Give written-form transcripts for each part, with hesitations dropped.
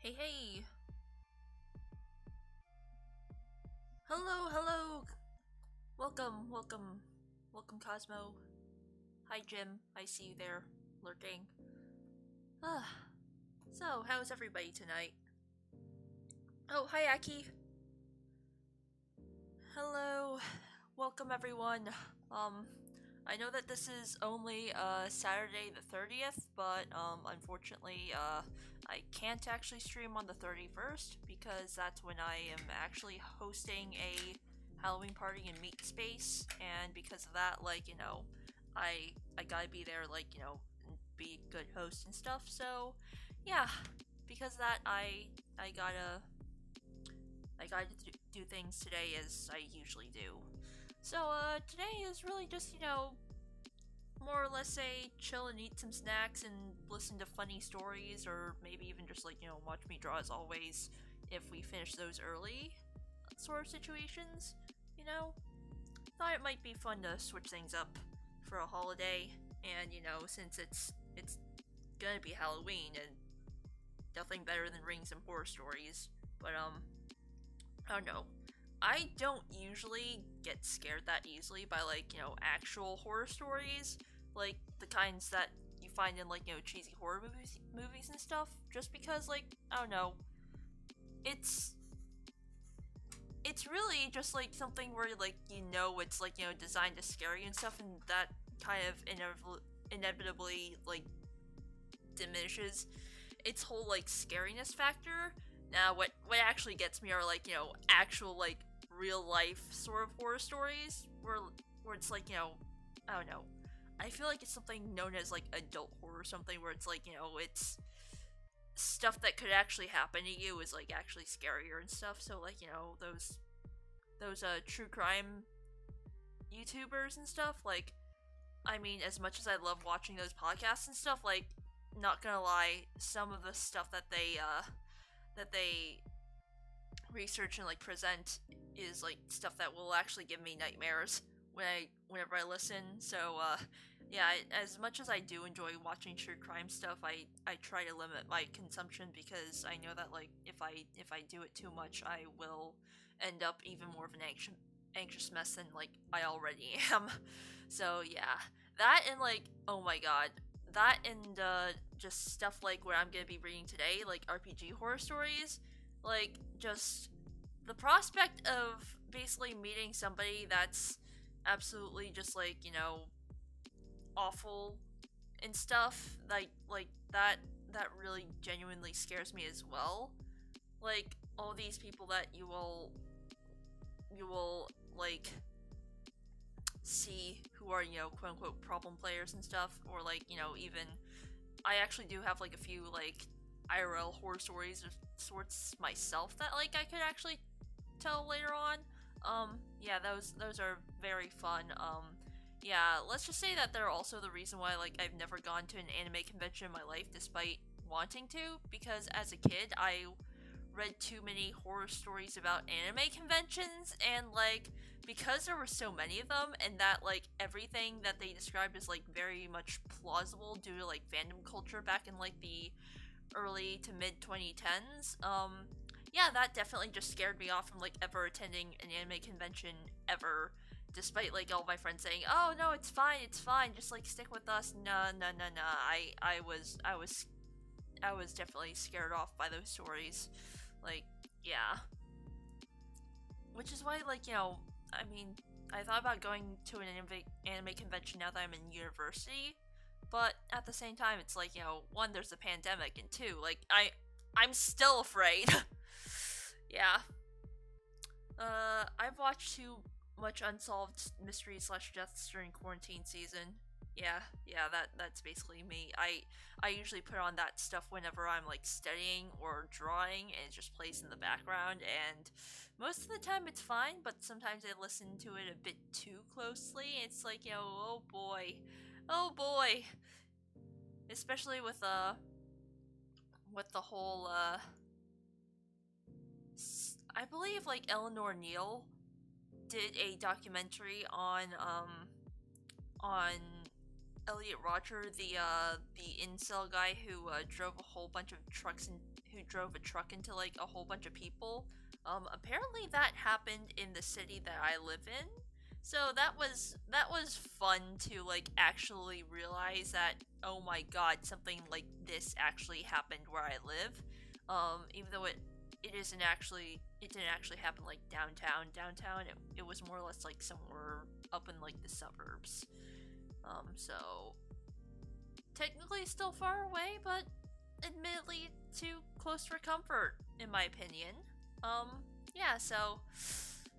Hey, hey! Hello, hello! Welcome, welcome. Welcome, Cosmo. Hi, Jim. I see you there, lurking. Ah. So, how's everybody tonight? Oh, hi, Aki. Hello. Welcome, everyone. I know that this is only, Saturday the 30th, but, unfortunately, I can't actually stream on the 31st because that's when I am actually hosting a Halloween party in Meat Space, and because of that, I gotta be there, and be a good host and stuff, so, yeah, because of that, I gotta do things today as I usually do. So, today is really just, more or less say chill and eat some snacks and listen to funny stories, or maybe even just, watch me draw as always if we finish those early sort of situations, you know? Thought it might be fun to switch things up for a holiday, and, since it's gonna be Halloween, and nothing better than reading some horror stories, but, I don't know. I don't usually get scared that easily by, actual horror stories, like the kinds that you find in, cheesy horror movies and stuff, just because, I don't know, it's it's really just, something where, it's, designed to scare you and stuff, and that kind of inevitably, diminishes its whole, scariness factor. Now, what actually gets me are, actual, real life sort of horror stories, where it's, I don't know. I feel like it's something known as, adult horror or something, where it's, it's stuff that could actually happen to you is, actually scarier and stuff, so, those true crime YouTubers and stuff, I mean, as much as I love watching those podcasts and stuff, not gonna lie, some of the stuff that they research and present is stuff that will actually give me nightmares whenever I listen. So yeah, as much as I do enjoy watching true crime stuff, I try to limit my consumption because I know that if I do it too much, I will end up even more of an anxious mess than I already am. So yeah, that and oh my god, that and just stuff like what I'm gonna be reading today, RPG horror stories, just the prospect of basically meeting somebody that's absolutely just awful and stuff, that really genuinely scares me as well. All these people that you will see who are, quote unquote problem players and stuff, or even I actually do have a few IRL horror stories of sorts myself that I could actually tell later on. Yeah, those are very fun. Yeah, let's just say that they're also the reason why I've never gone to an anime convention in my life despite wanting to, because as a kid I read too many horror stories about anime conventions, and because there were so many of them, and that everything that they described is very much plausible due to fandom culture back in the early to mid 2010s. Yeah, that definitely just scared me off from ever attending an anime convention ever, despite all my friends saying, "Oh no, it's fine, just stick with us." No, no, no, no. I was definitely scared off by those stories. Yeah. Which is why, I mean, I thought about going to an anime convention now that I'm in university, but at the same time, it's one, there's a pandemic, and two, I'm still afraid. Yeah. I've watched too much unsolved mysteries / deaths during quarantine season. Yeah, that's basically me. I usually put on that stuff whenever I'm studying or drawing, and it just plays in the background, and most of the time it's fine, but sometimes I listen to it a bit too closely. It's oh boy. Oh boy. Especially with the whole I believe Eleanor Neal did a documentary on Elliot Rodger, the incel guy who drove a whole bunch of trucks and who drove a truck into like a whole bunch of people. Apparently that happened in the city that I live in. So that was fun to like actually realize that, oh my god, something like this actually happened where I live. Even though it didn't actually happen like downtown. It was more or less like somewhere up in like the suburbs. So technically still far away, but admittedly too close for comfort, in my opinion. Yeah, so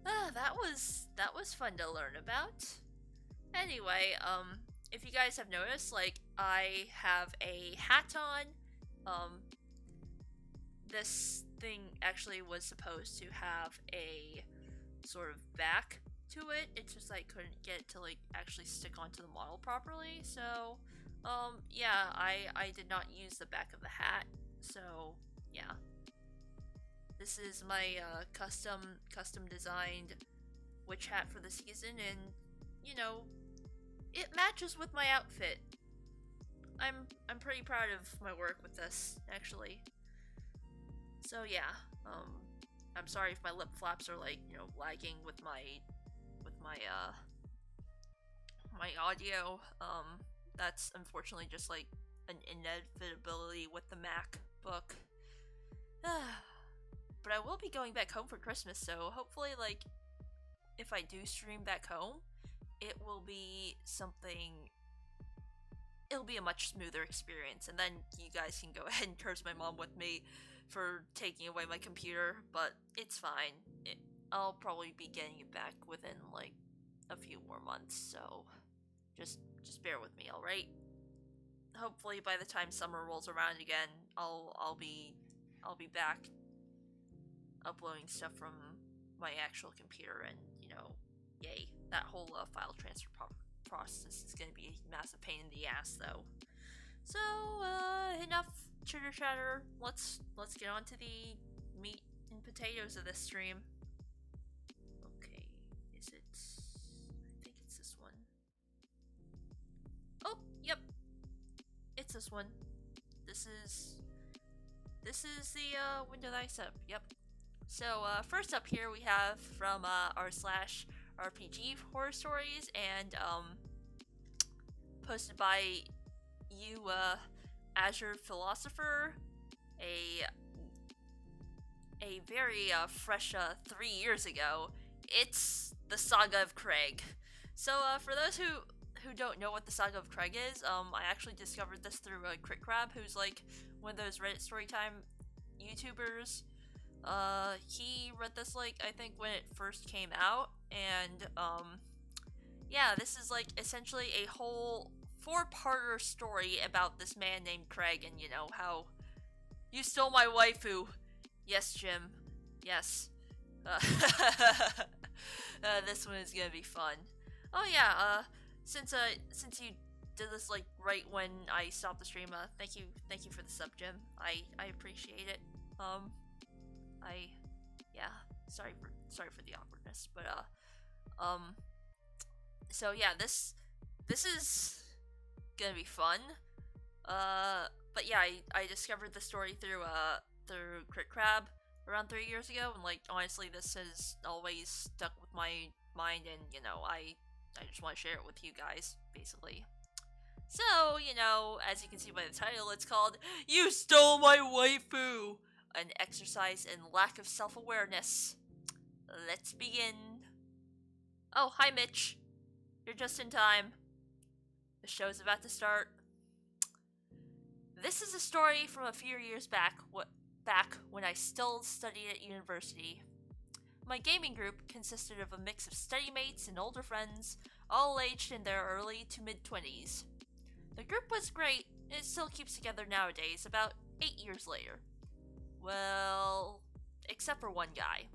that was fun to learn about. Anyway, if you guys have noticed, like I have a hat on. This thing actually was supposed to have a sort of back to it. It's just I couldn't get it to like actually stick onto the model properly. So, yeah, I did not use the back of the hat. So, yeah. This is my custom designed witch hat for the season, and you know, it matches with my outfit. I'm pretty proud of my work with this, actually. So yeah, I'm sorry if my lip flaps are like, you know, lagging with my my audio. That's unfortunately just like an inevitability with the MacBook. But I will be going back home for Christmas, so hopefully, like, if I do stream back home, it will be something. It'll be a much smoother experience, and then you guys can go ahead and curse my mom with me for taking away my computer, but it's fine. I'll probably be getting it back within like a few more months, so just bear with me, alright? Hopefully by the time summer rolls around again, I'll be back uploading stuff from my actual computer, and you know, yay. That whole file transfer process is going to be a massive pain in the ass, though. So, enough chitter chatter. Let's get on to the meat and potatoes of this stream. Okay, is it? I think it's this one. Oh, yep, it's this one. This is the window that I set up. Yep. So, first up here we have from r/RPG horror stories, and posted by you, AzurePhilosopher, a very fresh 3 years ago. It's the Saga of Craig. So, for those who don't know what the Saga of Craig is, I actually discovered this through CritCrab, who's like one of those Reddit Storytime YouTubers. He read this, like, I think when it first came out, and, yeah, this is, like, essentially a whole 4-parter story about this man named Craig, and, you know, how you stole my waifu. Yes, Jim. Yes. This one is gonna be fun. Oh, yeah, since you did this, like, right when I stopped the stream, thank you for the sub, Jim. I appreciate it. Yeah, sorry for the awkwardness, but, so yeah, this is gonna be fun. But yeah, I discovered the story through CritCrab around 3 years ago, and, like, honestly, this has always stuck with my mind, and, you know, I just want to share it with you guys, basically. So, you know, as you can see by the title, it's called You Stole My Waifu! An exercise in lack of self-awareness. Let's begin. Oh, hi Mitch. You're just in time. The show's about to start. This is a story from a few years back when I still studied at university. My gaming group consisted of a mix of study mates and older friends, all aged in their early to mid-20s. The group was great, and it still keeps together nowadays, about 8 years later. Well, except for one guy.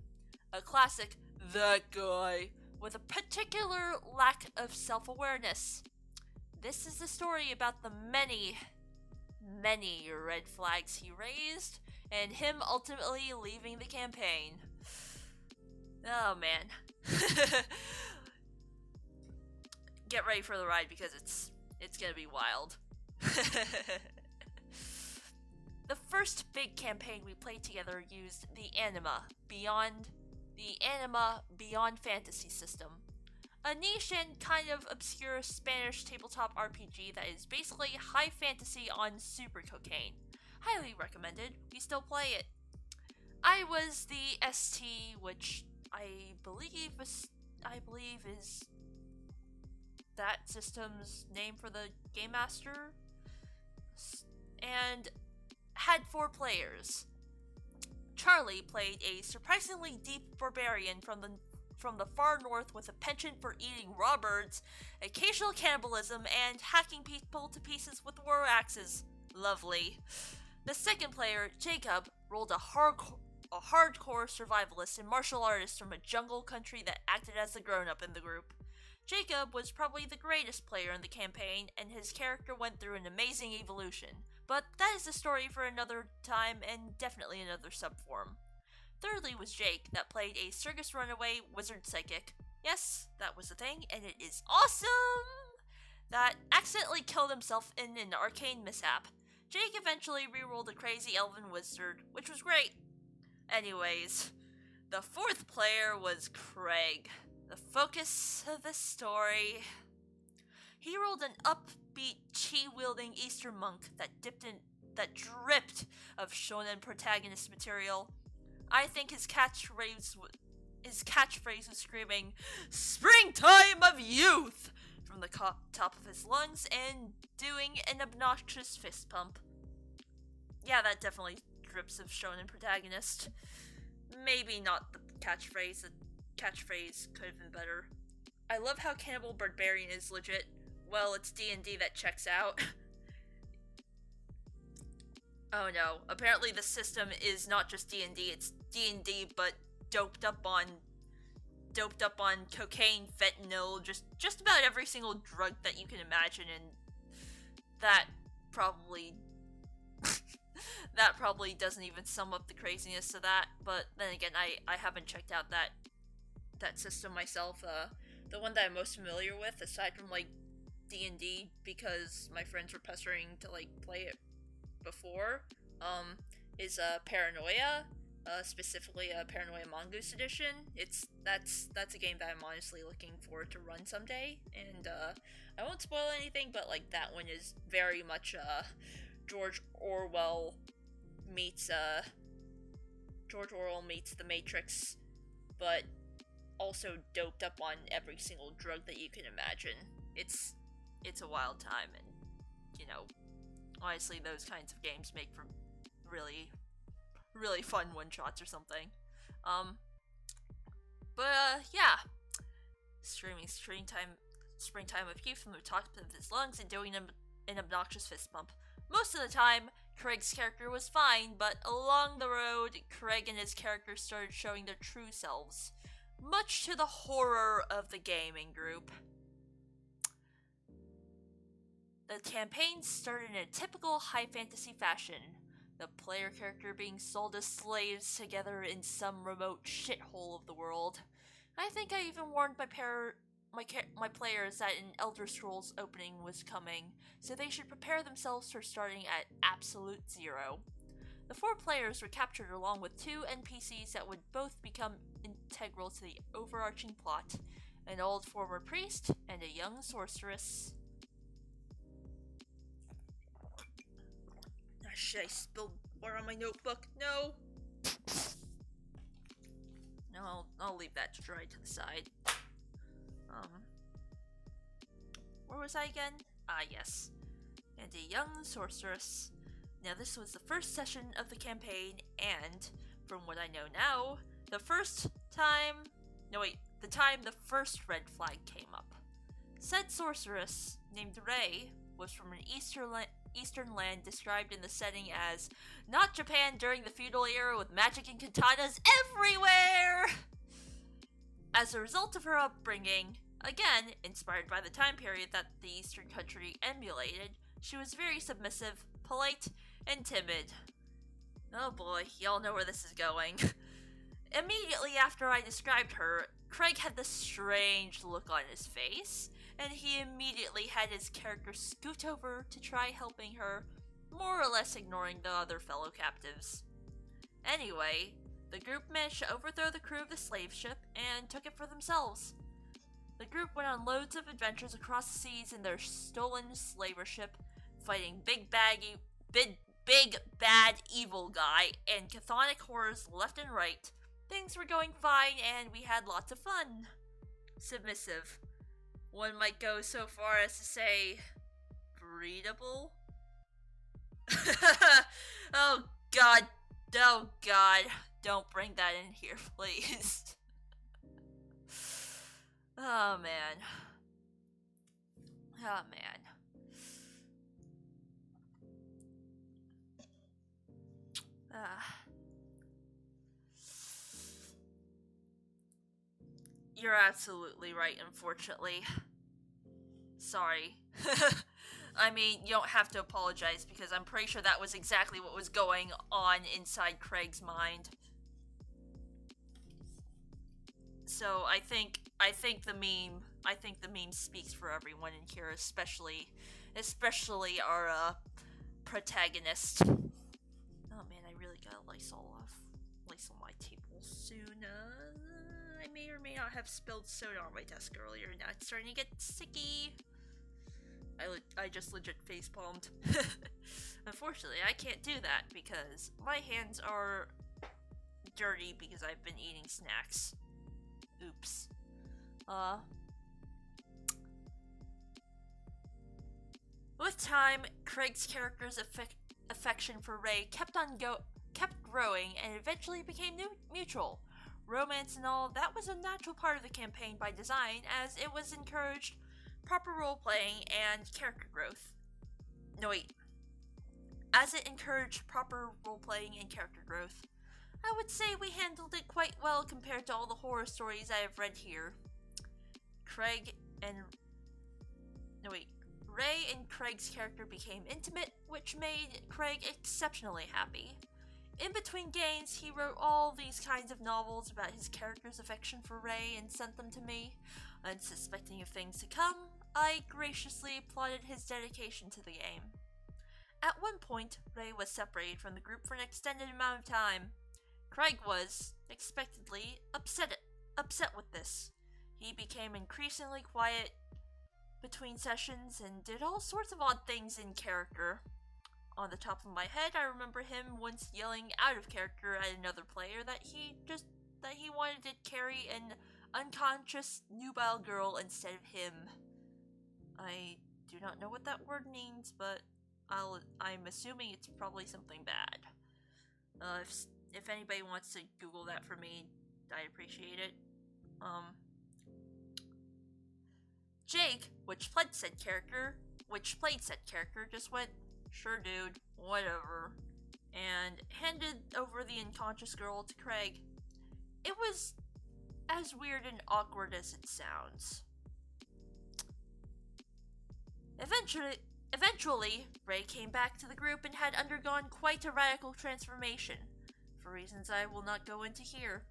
A classic, that guy, with a particular lack of self-awareness. This is the story about the many red flags he raised, and him ultimately leaving the campaign. Oh man. Get ready for the ride, because it's gonna be wild. The first big campaign we played together used the Anima Beyond Fantasy system. A niche and kind of obscure Spanish tabletop RPG that is basically high fantasy on super cocaine. Highly recommended. We still play it. I was the ST, which I believe is that system's name for the game master, and had 4 players. Charlie played a surprisingly deep barbarian from the far north with a penchant for eating raw birds, occasional cannibalism, and hacking people to pieces with war axes. Lovely. The second player, Jacob, rolled a hardcore survivalist and martial artist from a jungle country that acted as the grown-up in the group. Jacob was probably the greatest player in the campaign, and his character went through an amazing evolution, but that is a story for another time and definitely another subform. Thirdly was Jake, that played a circus runaway wizard psychic. Yes, that was a thing, and it is awesome! That accidentally killed himself in an arcane mishap. Jake eventually rerolled a crazy elven wizard, which was great. Anyways, the fourth player was Craig, the focus of the story. He rolled an upbeat, chi-wielding Eastern monk that dripped of shonen protagonist material. I think his catchphrase was screaming, "Springtime of youth!" from the top of his lungs and doing an obnoxious fist pump. Yeah, that definitely drips of shonen protagonist. Maybe not the catchphrase. The catchphrase could have been better. I love how Cannibal Barbarian is legit. Well, it's D&D that checks out. Oh no, apparently the system is not just D&D, it's D&D but doped up on cocaine, fentanyl, just about every single drug that you can imagine, and that probably doesn't even sum up the craziness of that. But then again, I haven't checked out that system myself. The one that I'm most familiar with, aside from like D&D, because my friends were pestering to like play it before, is Paranoia, specifically Paranoia Mongoose Edition. That's a game that I'm honestly looking forward to run someday, and I won't spoil anything, but like that one is very much George Orwell meets The Matrix, but also doped up on every single drug that you can imagine. It's a wild time, and honestly, those kinds of games make for really, really fun one-shots or something. Yeah. Screaming springtime of youth from the top of his lungs and doing an obnoxious fist bump. Most of the time, Craig's character was fine, but along the road, Craig and his character started showing their true selves, much to the horror of the gaming group. The campaign started in a typical high fantasy fashion, the player character being sold as slaves together in some remote shithole of the world. I think I even warned my players that an Elder Scrolls opening was coming, so they should prepare themselves for starting at absolute zero. The 4 players were captured along with 2 NPCs that would both become integral to the overarching plot, an old former priest and a young sorceress. Shit, I spilled water on my notebook. No! No, I'll leave that to dry to the side. Where was I again? Ah, yes. And a young sorceress. Now, this was the first session of the campaign, and, from what I know now, the time the first red flag came up. Said sorceress, named Rei, was from an Eastern land described in the setting as not Japan during the feudal era with magic and katanas everywhere! As a result of her upbringing, again, inspired by the time period that the Eastern country emulated, she was very submissive, polite, and timid. Oh boy, y'all know where this is going. Immediately after I described her, Craig had this strange look on his face, and he immediately had his character scoot over to try helping her, more or less ignoring the other fellow captives. Anyway, the group managed to overthrow the crew of the slave ship and took it for themselves. The group went on loads of adventures across the seas in their stolen slaver ship, fighting big bad evil guy and chthonic horrors left and right. Things were going fine and we had lots of fun. Submissive. One might go so far as to say breedable. Oh god, don't bring that in here, please. Oh man. You're absolutely right, unfortunately. Sorry. I mean, you don't have to apologize because I'm pretty sure that was exactly what was going on inside Craig's mind. So I think the meme speaks for everyone in here, especially our protagonist. Oh man, I really gotta Lysol my table soon. I may or may not have spilled soda on my desk earlier. Now it's starting to get sticky. I just legit facepalmed. Unfortunately, I can't do that because my hands are dirty because I've been eating snacks. Oops. With time, Craig's character's affection for Ray kept growing and eventually became mutual. Romance and all, that was a natural part of the campaign by design, as it was encouraged proper role-playing and character growth. As it encouraged proper role-playing and character growth. I would say we handled it quite well compared to all the horror stories I have read here. Ray and Craig's character became intimate, which made Craig exceptionally happy. In between games, he wrote all these kinds of novels about his character's affection for Ray and sent them to me. Unsuspecting of things to come, I graciously applauded his dedication to the game. At one point, Ray was separated from the group for an extended amount of time. Craig was, expectedly, upset with this. He became increasingly quiet between sessions and did all sorts of odd things in character. On the top of my head, I remember him once yelling out of character at another player that he wanted to carry an unconscious nubile girl instead of him. I do not know what that word means, but I'm assuming it's probably something bad. If anybody wants to Google that for me, I'd appreciate it. Jake, which played said character, just went, "Sure dude, whatever," and handed over the unconscious girl to Craig. It was as weird and awkward as it sounds. Eventually, Ray came back to the group and had undergone quite a radical transformation, for reasons I will not go into here.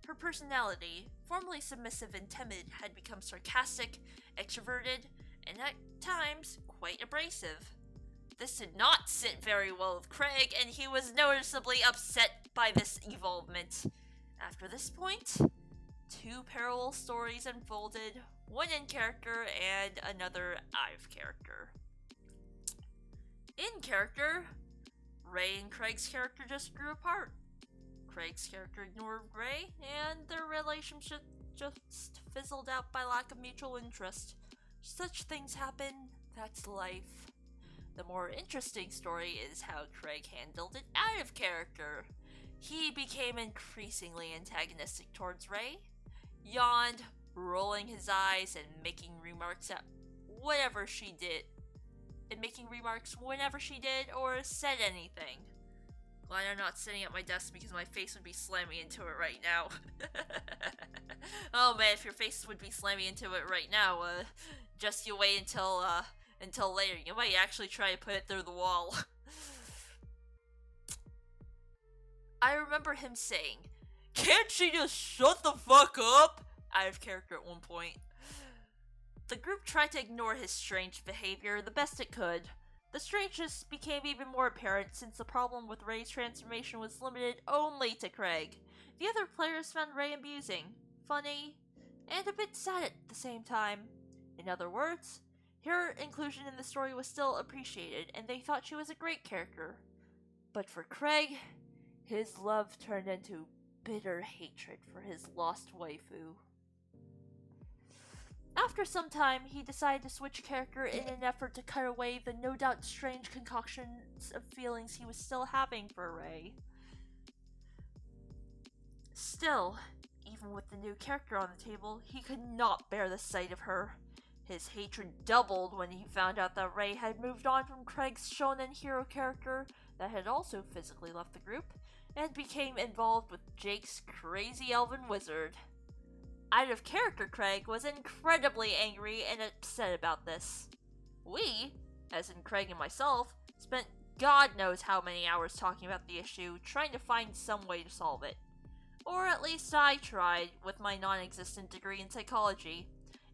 Her personality, formerly submissive and timid, had become sarcastic, extroverted, and at times quite abrasive. This did not sit very well with Craig, and he was noticeably upset by this evolvement. After this point, two parallel stories unfolded, one in character and another out of character. In character, Ray and Craig's character just grew apart. Craig's character ignored Ray, and their relationship just fizzled out by lack of mutual interest. Such things happen, that's life. The more interesting story is how Craig handled it out of character. He became increasingly antagonistic towards Ray, yawned, rolling his eyes and making remarks whenever she did or said anything. Glad I'm not sitting at my desk because my face would be slamming into it right now. Oh man, if your face would be slamming into it right now, just you wait until later. You might actually try to put it through the wall. I remember him saying, "Can't she just shut the fuck up?" out of character at one point. The group tried to ignore his strange behavior the best it could, The strangeness became even more apparent since the problem with Ray's transformation was limited only to Craig. The other players found Ray amusing, funny, and a bit sad at the same time. In other words, her inclusion in the story was still appreciated, and they thought she was a great character. But for Craig, his love turned into bitter hatred for his lost waifu. After some time, he decided to switch character in an effort to cut away the no doubt strange concoctions of feelings he was still having for Ray. Still, even with the new character on the table, he could not bear the sight of her. His hatred doubled when he found out that Ray had moved on from Craig's shonen hero character that had also physically left the group, and became involved with Jake's crazy elven wizard. Out of character, Craig was incredibly angry and upset about this. We, as in Craig and myself, spent God knows how many hours talking about the issue, trying to find some way to solve it. Or at least I tried, with my non-existent degree in psychology.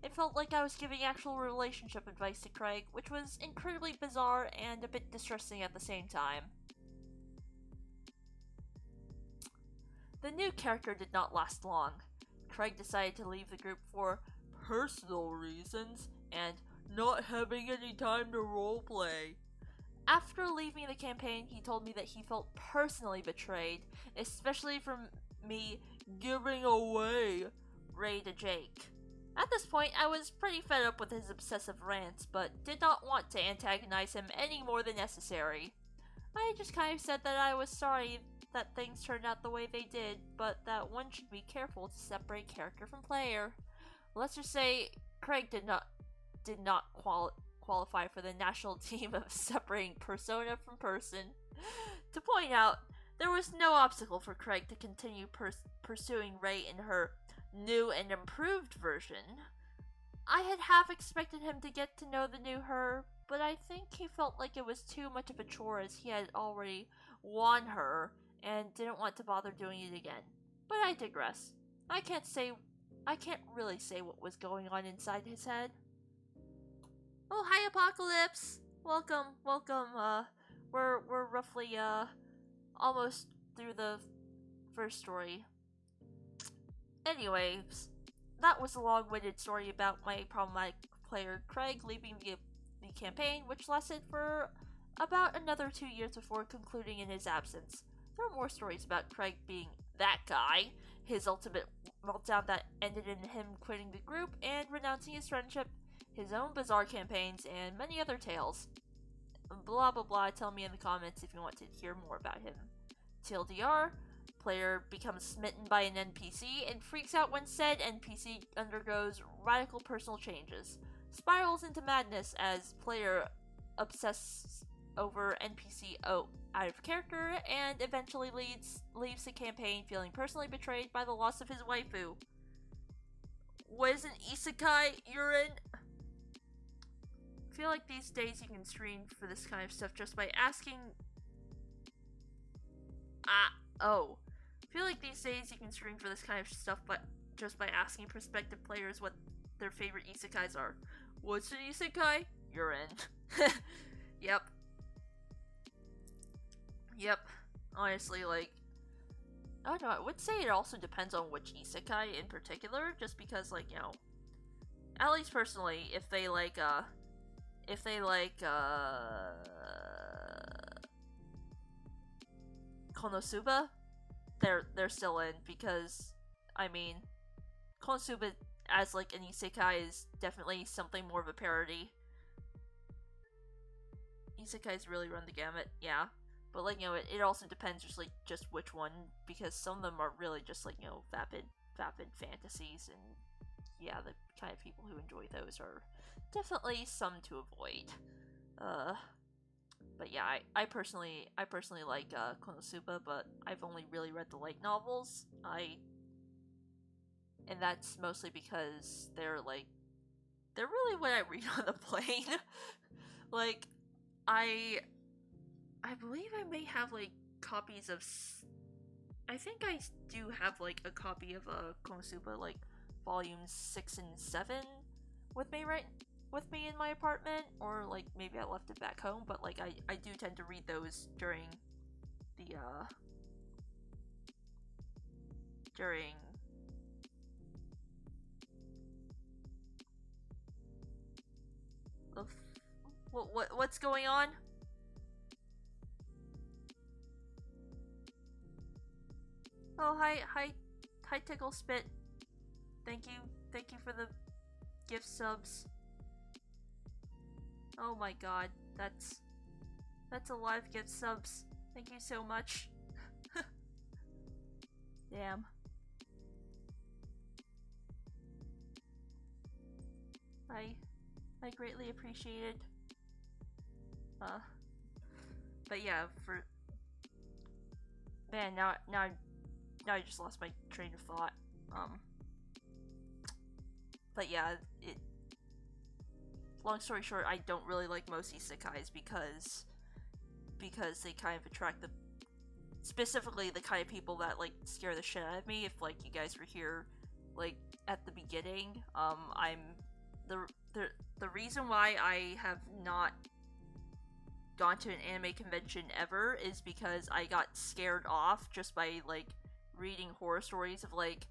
It felt like I was giving actual relationship advice to Craig, which was incredibly bizarre and a bit distressing at the same time. The new character did not last long. Craig decided to leave the group for personal reasons and not having any time to roleplay. After leaving the campaign, he told me that he felt personally betrayed, especially from me giving away Ray to Jake. At this point, I was pretty fed up with his obsessive rants, but did not want to antagonize him any more than necessary. I just kind of said that I was sorry that things turned out the way they did, but that one should be careful to separate character from player. Let's just say Craig did not qualify for the national team of separating persona from person. To point out, there was no obstacle for Craig to continue pursuing Ray in her new and improved version. I had half expected him to get to know the new her, but I think he felt like it was too much of a chore as he had already won her and didn't want to bother doing it again. But I digress. I can't really say what was going on inside his head. Oh, hi Apocalypse! Welcome. We're roughly almost through the first story. Anyways, that was a long-winded story about my problematic player Craig leaving the campaign, which lasted for about another 2 years before concluding in his absence. There are more stories about Craig being that guy, his ultimate meltdown that ended in him quitting the group and renouncing his friendship, his own bizarre campaigns, and many other tales. Blah blah blah, tell me in the comments if you want to hear more about him. TLDR, player becomes smitten by an NPC and freaks out when said NPC undergoes radical personal changes. Spirals into madness as player obsesses over NPC out of character and eventually leaves the campaign feeling personally betrayed by the loss of his waifu. What is an isekai you're in? I feel like these days you can screen for this kind of stuff just by asking... I feel like these days you can screen for this kind of stuff but just by asking prospective players what their favorite isekais are. What's an isekai? You're in. Yep. Honestly, like... I don't know, I would say it also depends on which isekai in particular, just because, like, you know... At least personally, if they like Konosuba, they're still in, because, I mean, Konosuba as, like, an isekai is definitely something more of a parody. Isekais really run the gamut, yeah. But, like, you know, it also depends just which one, because some of them are really just, like, you know, vapid fantasies, and yeah, the kind of people who enjoy those are definitely some to avoid. But yeah, I personally like Konosuba, but I've only really read the light novels. And that's mostly because they're really what I read on the plane. Like, I believe I may have, like, copies of... I think I do have, like, a copy of Konosuba, like, volumes 6 and 7 with me with me in my apartment, or like maybe I left it back home, but like I do tend to read those during the during the what's going on? Oh, hi Tickle Spit. Thank you for the gift subs. Oh my god, that's a live gift subs. Thank you so much. Damn. I greatly appreciate it. But yeah, for man, now I just lost my train of thought. But yeah, long story short, I don't really like most isekais because they kind of attract specifically the kind of people that like scare the shit out of me. If like you guys were here like at the beginning, I'm the reason why I have not gone to an anime convention ever is because I got scared off just by like reading horror stories of like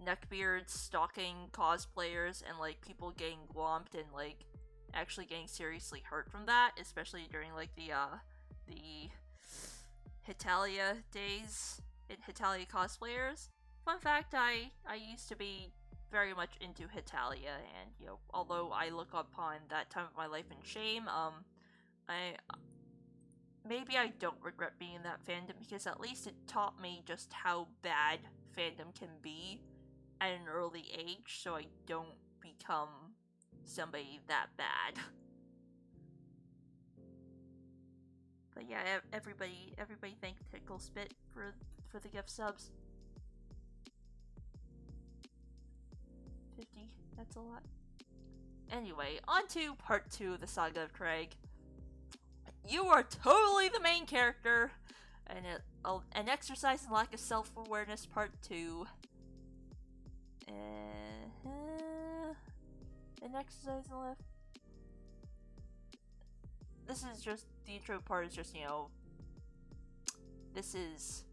neckbeards stalking cosplayers and like people getting glomped and like actually getting seriously hurt from that, especially during like the Hitalia days in Hitalia cosplayers. Fun fact, I used to be very much into Hitalia, and you know, although I look upon that time of my life in shame, maybe I don't regret being in that fandom because at least it taught me just how bad fandom can be at an early age, so I don't become somebody that bad. But yeah, everybody thank Tickle Spit for the gift subs. 50, that's a lot. Anyway, on to part 2 of the Saga of Craig. You are totally the main character, and an exercise in lack of self-awareness part 2. An exercise in left. This is just the intro part. Is just, you know, this is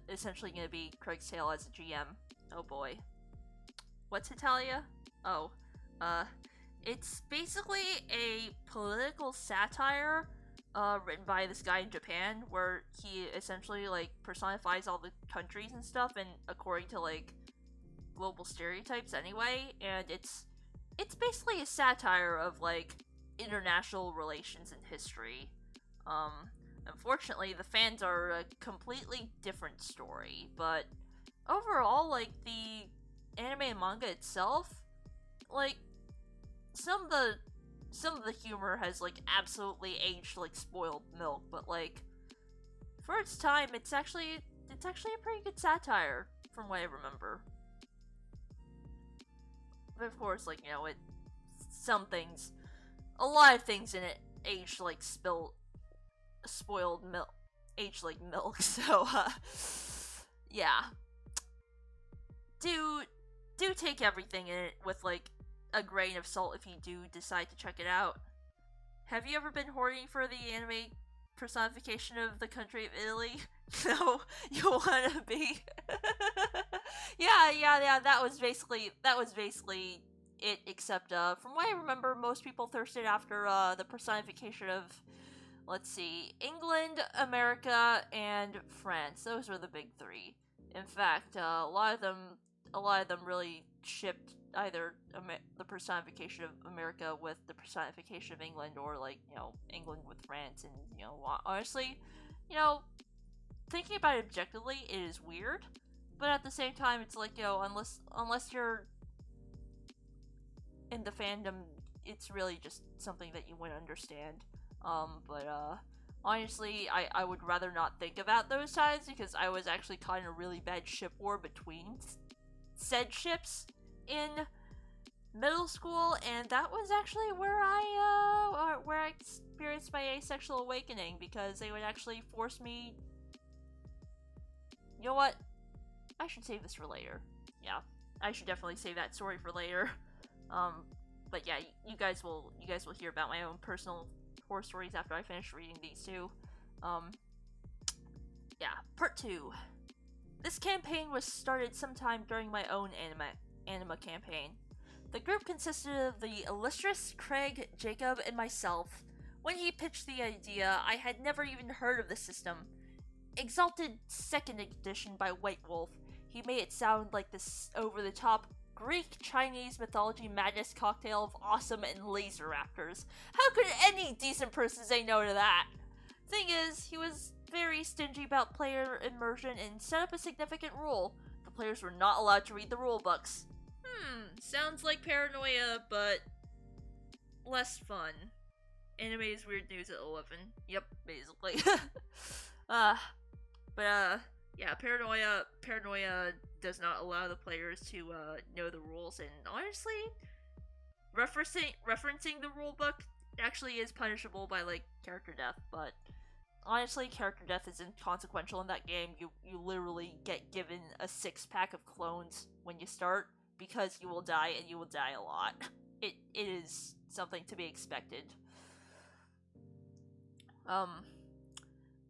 essentially going to be Craig's tale as a GM. Oh boy. What's Hitalia? Oh, it's basically a political satire, written by this guy in Japan, where he essentially, like, personifies all the countries and stuff, and according to, like, global stereotypes anyway, and it's basically a satire of, like, international relations and history. Unfortunately, the fans are a completely different story, but overall, like, the anime and manga itself, like, some of the humor has like absolutely aged like spoiled milk, but like for its time, it's actually a pretty good satire from what I remember. But of course, like, you know, a lot of things in it aged like spoiled milk, aged like milk. So yeah, do take everything in it with like a grain of salt if you do decide to check it out. Have you ever been horny for the anime personification of the country of Italy? No, you wanna be? yeah. That was basically it. Except from what I remember, most people thirsted after the personification of, let's see, England, America, and France. Those were the big three. In fact, a lot of them really shipped either the personification of America with the personification of England, or like, you know, England with France. And you know, honestly, you know, thinking about it objectively, it is weird, but at the same time, it's like, you know, unless you're in the fandom, it's really just something that you wouldn't understand. But honestly, I would rather not think about those times, because I was actually caught in a really bad ship war between said ships in middle school, and that was actually where I experienced my asexual awakening, because they would actually force me. You know what? I should save this for later. Yeah, I should definitely save that story for later. but yeah, you guys will hear about my own personal horror stories after I finish reading these two. Yeah, part 2. This campaign was started sometime during my own anima campaign. The group consisted of the illustrious Craig, Jacob, and myself. When he pitched the idea, I had never even heard of the system. Exalted 2nd edition by White Wolf, he made it sound like this over-the-top Greek-Chinese mythology madness cocktail of awesome and laser raptors. How could any decent person say no to that? Thing is, he was very stingy about player immersion and set up a significant rule. The players were not allowed to read the rulebooks. Sounds like Paranoia, but less fun. Anime's Weird News at 11. Yep, basically. Yeah, Paranoia does not allow the players to know the rules, and honestly, referencing the rulebook actually is punishable by, like, character death, but honestly, character death is inconsequential in that game. You literally get given a 6-pack of clones when you start, because you will die, and you will die a lot. It is something to be expected.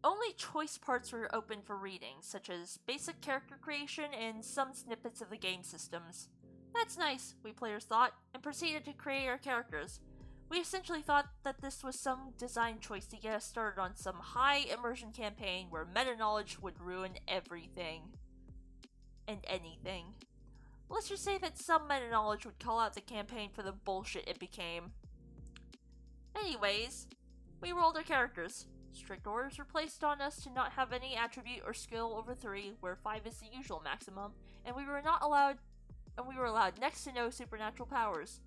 Only choice parts were open for reading, such as basic character creation and some snippets of the game systems. That's nice, we players thought, and proceeded to create our characters. We essentially thought that this was some design choice to get us started on some high immersion campaign where meta-knowledge would ruin everything. And anything. Let's just say that some meta-knowledge would call out the campaign for the bullshit it became. Anyways, we rolled our characters. Strict orders were placed on us to not have any attribute or skill over 3, where 5 is the usual maximum, and we were allowed next to no supernatural powers.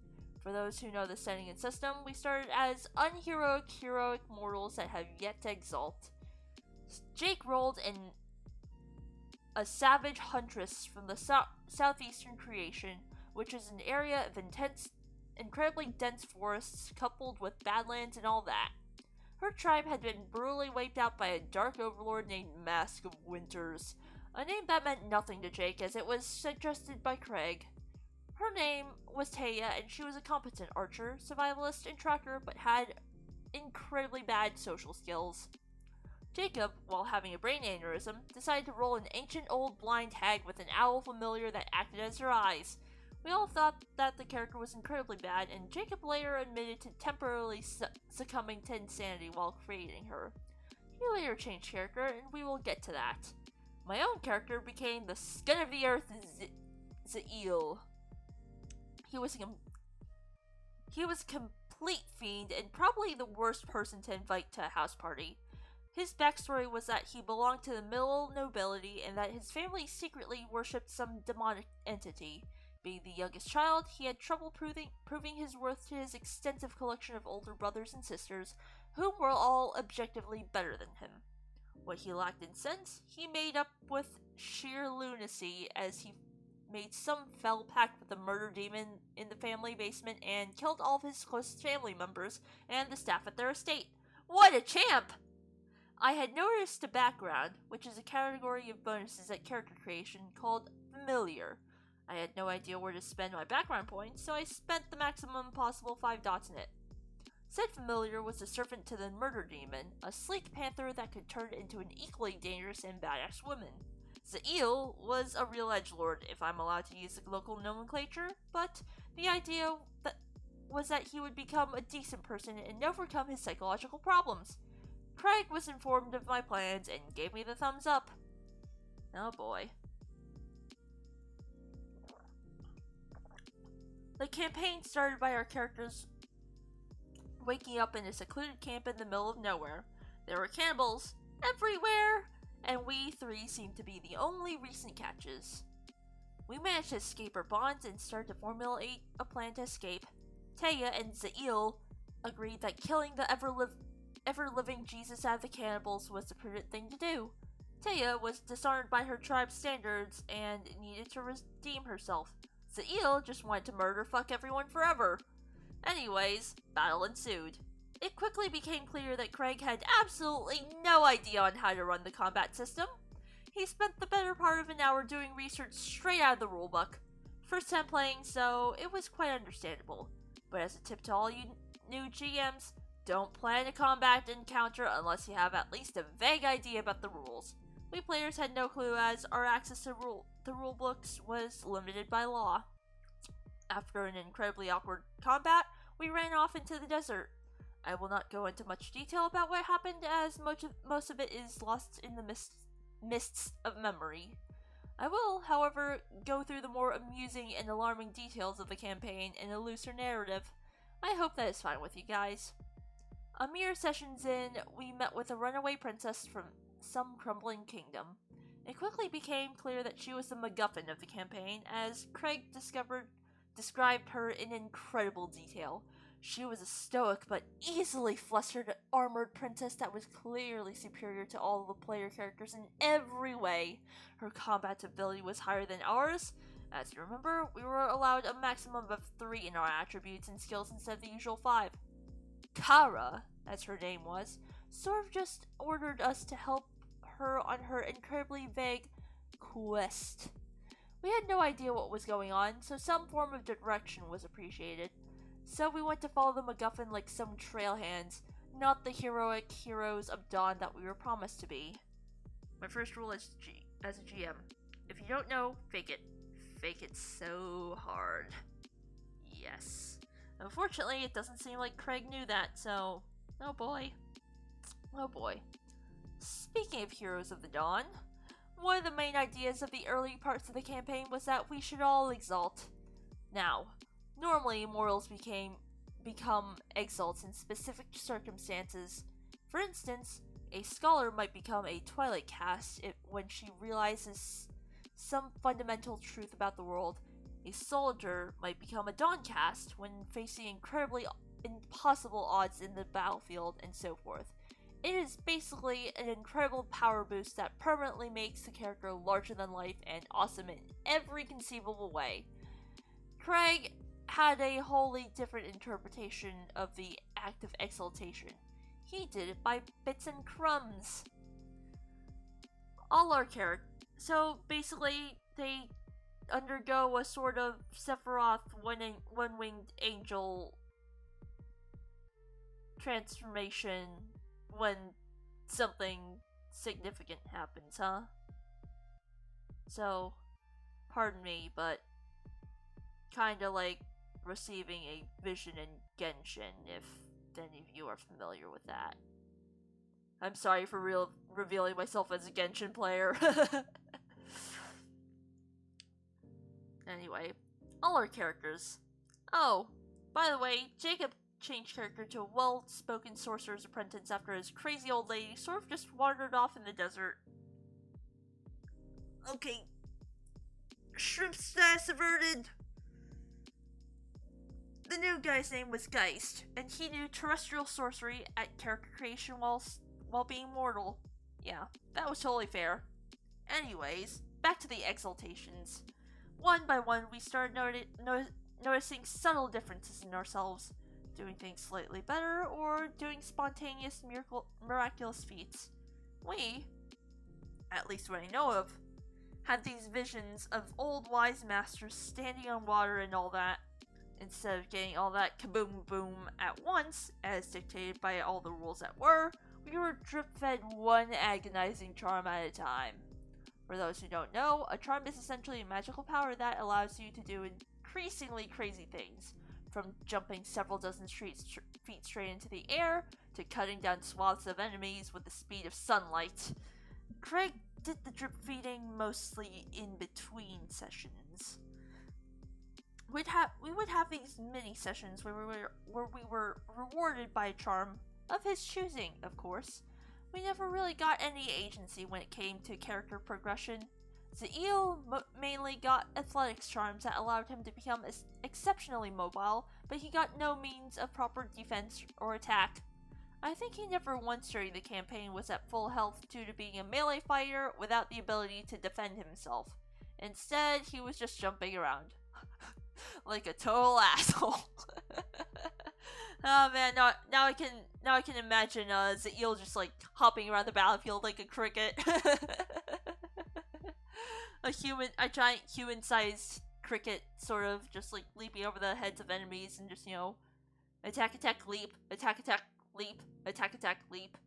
For those who know the setting and system, we started as unheroic, heroic mortals that have yet to exalt. Jake rolled in a savage huntress from the southeastern creation, which is an area of incredibly dense forests coupled with badlands and all that. Her tribe had been brutally wiped out by a dark overlord named Mask of Winters, a name that meant nothing to Jake as it was suggested by Craig. Her name was Taya, and she was a competent archer, survivalist, and tracker, but had incredibly bad social skills. Jacob, while having a brain aneurysm, decided to roll an ancient old blind hag with an owl familiar that acted as her eyes. We all thought that the character was incredibly bad, and Jacob later admitted to temporarily succumbing to insanity while creating her. He later changed character, and we will get to that. My own character became the scum of the earth, Zael. He was a complete fiend, and probably the worst person to invite to a house party. His backstory was that he belonged to the middle nobility, and that his family secretly worshipped some demonic entity. Being the youngest child, he had trouble proving his worth to his extensive collection of older brothers and sisters, whom were all objectively better than him. What he lacked in sense, he made up with sheer lunacy, as he made some fell pact with the murder demon in the family basement and killed all of his closest family members and the staff at their estate. What a champ! I had noticed a background, which is a category of bonuses at character creation called Familiar. I had no idea where to spend my background points, so I spent the maximum possible 5 dots in it. Said Familiar was a servant to the murder demon, a sleek panther that could turn into an equally dangerous and badass woman. Zael was a real edgelord, if I'm allowed to use the local nomenclature, but the idea was that he would become a decent person and overcome his psychological problems. Craig was informed of my plans and gave me the thumbs up. Oh boy. The campaign started by our characters waking up in a secluded camp in the middle of nowhere. There were cannibals everywhere, and we 3 seemed to be the only recent catches. We managed to escape our bonds and started to formulate a plan to escape. Taya and Zael agreed that killing the ever-living Jesus out of the cannibals was the prudent thing to do. Taya was dishonored by her tribe's standards and needed to redeem herself. Zael just wanted to murder fuck everyone forever. Anyways, battle ensued. It quickly became clear that Craig had absolutely no idea on how to run the combat system. He spent the better part of an hour doing research straight out of the rulebook. First time playing, so it was quite understandable. But as a tip to all you new GMs, don't plan a combat encounter unless you have at least a vague idea about the rules. We players had no clue as our access to the rule books was limited by law. After an incredibly awkward combat, we ran off into the desert. I will not go into much detail about what happened as most of it is lost in the mists of memory. I will, however, go through the more amusing and alarming details of the campaign in a looser narrative. I hope that is fine with you guys. A mere sessions in, we met with a runaway princess from some crumbling kingdom. It quickly became clear that she was the MacGuffin of the campaign, as Craig described her in incredible detail. She was a stoic but easily flustered armored princess that was clearly superior to all the player characters in every way. Her combat ability was higher than ours. As you remember, we were allowed a maximum of 3 in our attributes and skills instead of the usual 5. Kara, as her name was, sort of just ordered us to help her on her incredibly vague quest. We had no idea what was going on, so some form of direction was appreciated. So we went to follow the MacGuffin like some trailhands, not the heroic heroes of Dawn that we were promised to be. My first rule as a GM: if you don't know, fake it. Fake it so hard. Yes. Unfortunately, it doesn't seem like Craig knew that, so... oh boy. Oh boy. Speaking of Heroes of the Dawn, one of the main ideas of the early parts of the campaign was that we should all exalt. Now, normally immortals become exalts in specific circumstances. For instance, a scholar might become a Twilight Cast when she realizes some fundamental truth about the world. A soldier might become a Dawn Cast when facing incredibly impossible odds in the battlefield, and so forth. It is basically an incredible power boost that permanently makes the character larger than life and awesome in every conceivable way. Craig had a wholly different interpretation of the act of exaltation. He did it by bits and crumbs. All our characters. So basically, they undergo a sort of Sephiroth one-winged angel transformation when something significant happens, huh? So, pardon me, but kinda like receiving a vision in Genshin, if any of you are familiar with that. I'm sorry for revealing myself as a Genshin player. Anyway, all our characters. Oh, by the way, Jacob changed character to a well-spoken sorcerer's apprentice after his crazy old lady sort of just wandered off in the desert. Okay. Shrimp status averted. The new guy's name was Geist, and he knew terrestrial sorcery at character creation while being mortal. Yeah, that was totally fair. Anyways, back to the exaltations. One by one, we started noticing subtle differences in ourselves, doing things slightly better, or doing spontaneous miraculous feats. We, at least what I know of, had these visions of old wise masters standing on water and all that. Instead of getting all that kaboom boom at once, as dictated by all the rules that were, we were drip-fed one agonizing charm at a time. For those who don't know, a charm is essentially a magical power that allows you to do increasingly crazy things, from jumping several dozen feet straight into the air, to cutting down swaths of enemies with the speed of sunlight. Craig did the drip feeding mostly in between sessions. We would have these mini sessions where we were rewarded by a charm of his choosing, of course. We never really got any agency when it came to character progression. Zael mainly got athletics charms that allowed him to become exceptionally mobile, but he got no means of proper defense or attack. I think he never once during the campaign was at full health due to being a melee fighter without the ability to defend himself. Instead, he was just jumping around. Like a total asshole. Oh man, now I can imagine Zael just like hopping around the battlefield like a cricket. A giant human-sized cricket, sort of, just like leaping over the heads of enemies and just, attack, attack, leap, attack, attack, leap, attack, attack, leap.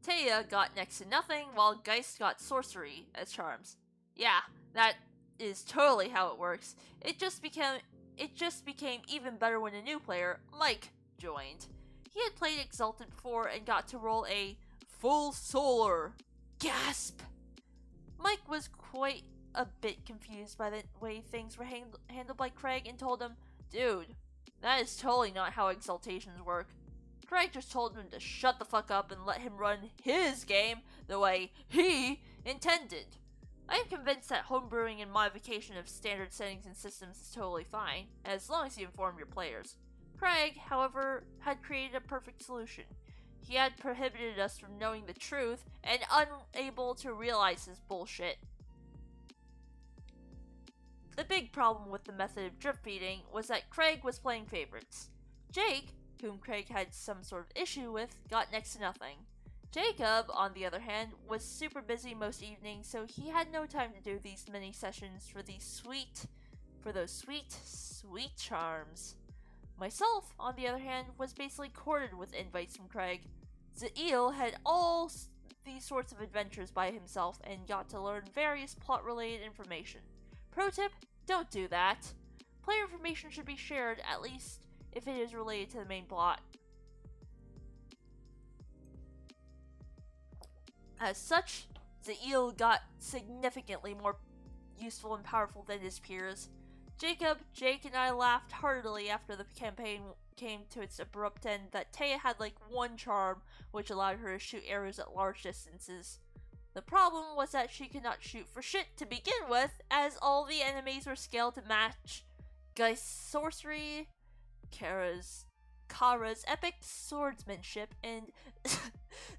Taya got next to nothing, while Geist got sorcery as charms. Yeah, that is totally how it works. It just became even better when a new player, Mike, joined. He had played Exalted before and got to roll a full solar. Gasp! Mike was quite a bit confused by the way things were handled by Craig and told him, "Dude, that is totally not how exaltations work." Craig just told him to shut the fuck up and let him run his game the way he intended. I am convinced that homebrewing and modification of standard settings and systems is totally fine, as long as you inform your players. Craig, however, had created a perfect solution. He had prohibited us from knowing the truth and unable to realize his bullshit. The big problem with the method of drip feeding was that Craig was playing favorites. Jake, whom Craig had some sort of issue with, got next to nothing. Jacob, on the other hand, was super busy most evenings, so he had no time to do these mini sessions for those sweet charms. Myself, on the other hand, was basically courted with invites from Craig. Zael had all these sorts of adventures by himself and got to learn various plot-related information. Pro tip, don't do that. Player information should be shared, at least if it is related to the main plot. As such, Zael got significantly more useful and powerful than his peers. Jacob, Jake, and I laughed heartily after the campaign came to its abrupt end that Taya had like one charm which allowed her to shoot arrows at large distances. The problem was that she could not shoot for shit to begin with, as all the enemies were scaled to match Geist's sorcery, Kara's epic swordsmanship, and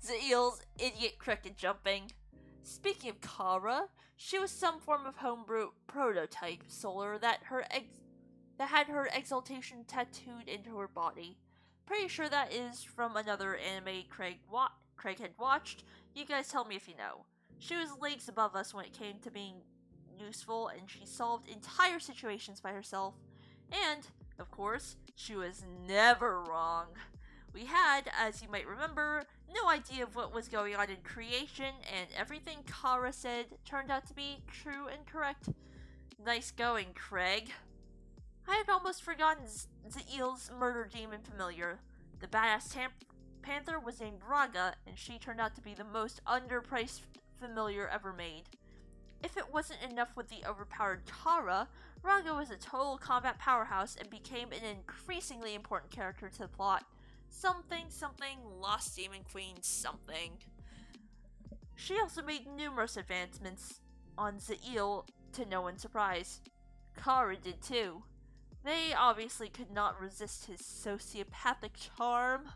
Zael's idiot cricket jumping. Speaking of Kara, she was some form of homebrew prototype solar that had her exaltation tattooed into her body. Pretty sure that is from another anime Craig had watched. You guys tell me if you know. She was leagues above us when it came to being useful, and she solved entire situations by herself. And, of course, she was never wrong. We had, as you might remember, no idea of what was going on in creation, and everything Kara said turned out to be true and correct. Nice going, Craig. I had almost forgotten Zael's murder demon familiar. The badass panther was named Raga, and she turned out to be the most underpriced familiar ever made. If it wasn't enough with the overpowered Kara, Raga was a total combat powerhouse and became an increasingly important character to the plot. Something, Lost Demon Queen, something. She also made numerous advancements on Zael, to no one's surprise. Kara did too. They obviously could not resist his sociopathic charm.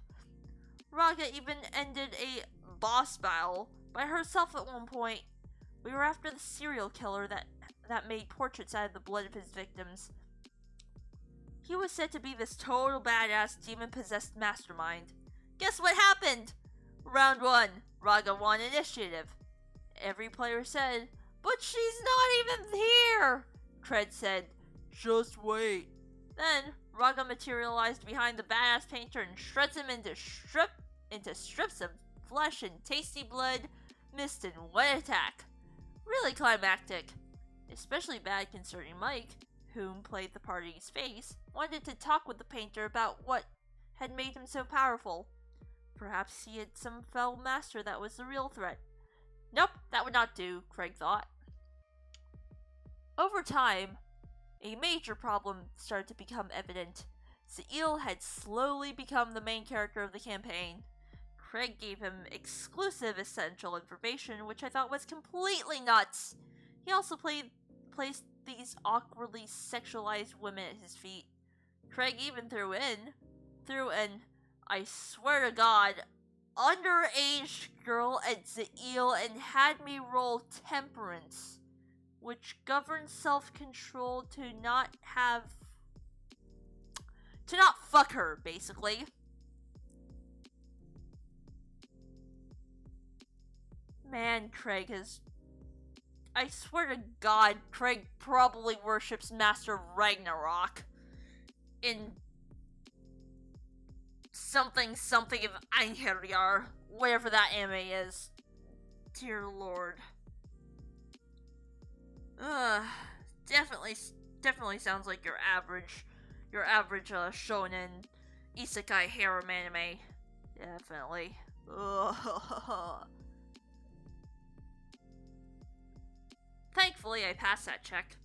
Raga even ended a boss battle by herself at one point. We were after the serial killer that made portraits out of the blood of his victims. He was said to be this total badass demon-possessed mastermind. Guess what happened? Round 1, Raga won initiative. Every player said, "But she's not even here!" Cred said, "Just wait." Then, Raga materialized behind the badass painter and shreds him into strips of flesh and tasty blood, mist in one attack. Really climactic. Especially bad concerning Mike, whom played the party's face, wanted to talk with the painter about what had made him so powerful. Perhaps he had some fell master that was the real threat. Nope, that would not do, Craig thought. Over time, a major problem started to become evident. Zael had slowly become the main character of the campaign. Craig gave him exclusive essential information, which I thought was completely nuts. He also placed these awkwardly sexualized women at his feet. Craig even threw an, I swear to God, underage girl at Zael and had me roll temperance, which governs self-control to not fuck her, basically. Man, Craig is... I swear to God, Craig probably worships Master Ragnarok in something of Einherjar, whatever that anime is. Dear Lord. Definitely sounds like your average shonen isekai harem anime. Definitely. Ugh. Thankfully, I passed that check.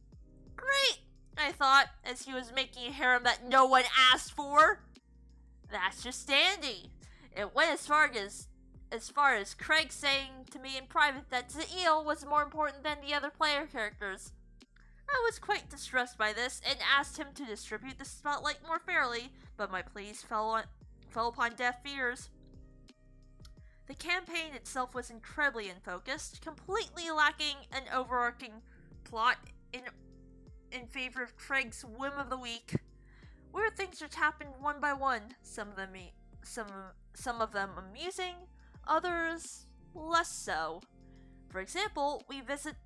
Great, I thought, as he was making a harem that no one asked for. That's just dandy. It went as far as Craig saying to me in private that Zael was more important than the other player characters. I was quite distressed by this and asked him to distribute the spotlight more fairly, but my pleas fell upon deaf ears. The campaign itself was incredibly unfocused, completely lacking an overarching plot in favor of Craig's whim of the week. Weird things just happened one by one, some of them amusing, others less so. For example, we visited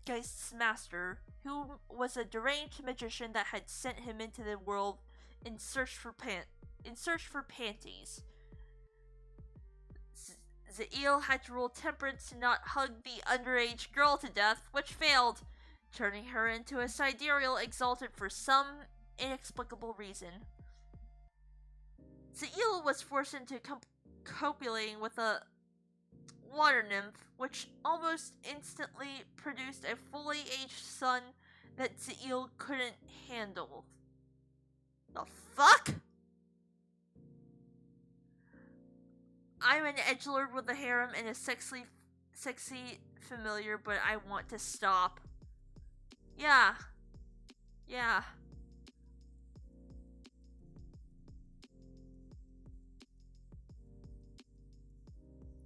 Geist's master, who was a deranged magician that had sent him into the world in search for panties. Zael had to rule temperance to not hug the underage girl to death, which failed, turning her into a sidereal exalted for some inexplicable reason. Zael was forced into copulating with a water nymph, which almost instantly produced a fully aged son that Zael couldn't handle. The fuck? I'm an edgelord with a harem and a sexy familiar, but I want to stop. Yeah.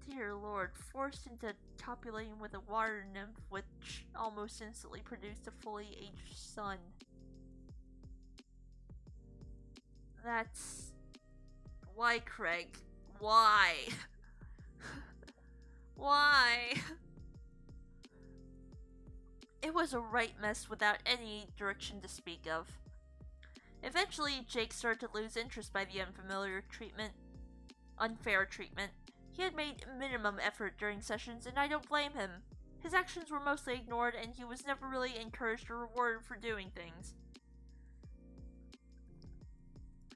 Dear Lord, forced into copulating with a water nymph, which almost instantly produced a fully aged son. That's... Why, Craig? Why? Why? It was a right mess without any direction to speak of. Eventually, Jake started to lose interest by the unfair treatment. He had made minimum effort during sessions, and I don't blame him. His actions were mostly ignored, and he was never really encouraged or rewarded for doing things.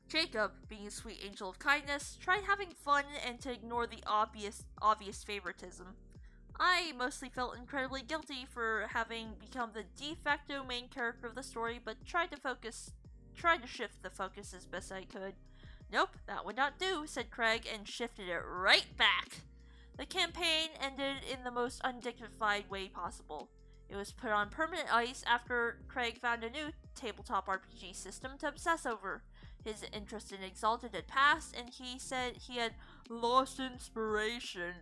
Jacob, being a sweet angel of kindness, tried having fun and to ignore the obvious favoritism. I mostly felt incredibly guilty for having become the de facto main character of the story, but tried to shift the focus as best I could. Nope, that would not do, said Craig, and shifted it right back. The campaign ended in the most undignified way possible. It was put on permanent ice after Craig found a new tabletop RPG system to obsess over. His interest in Exalted had passed, and he said he had lost inspiration.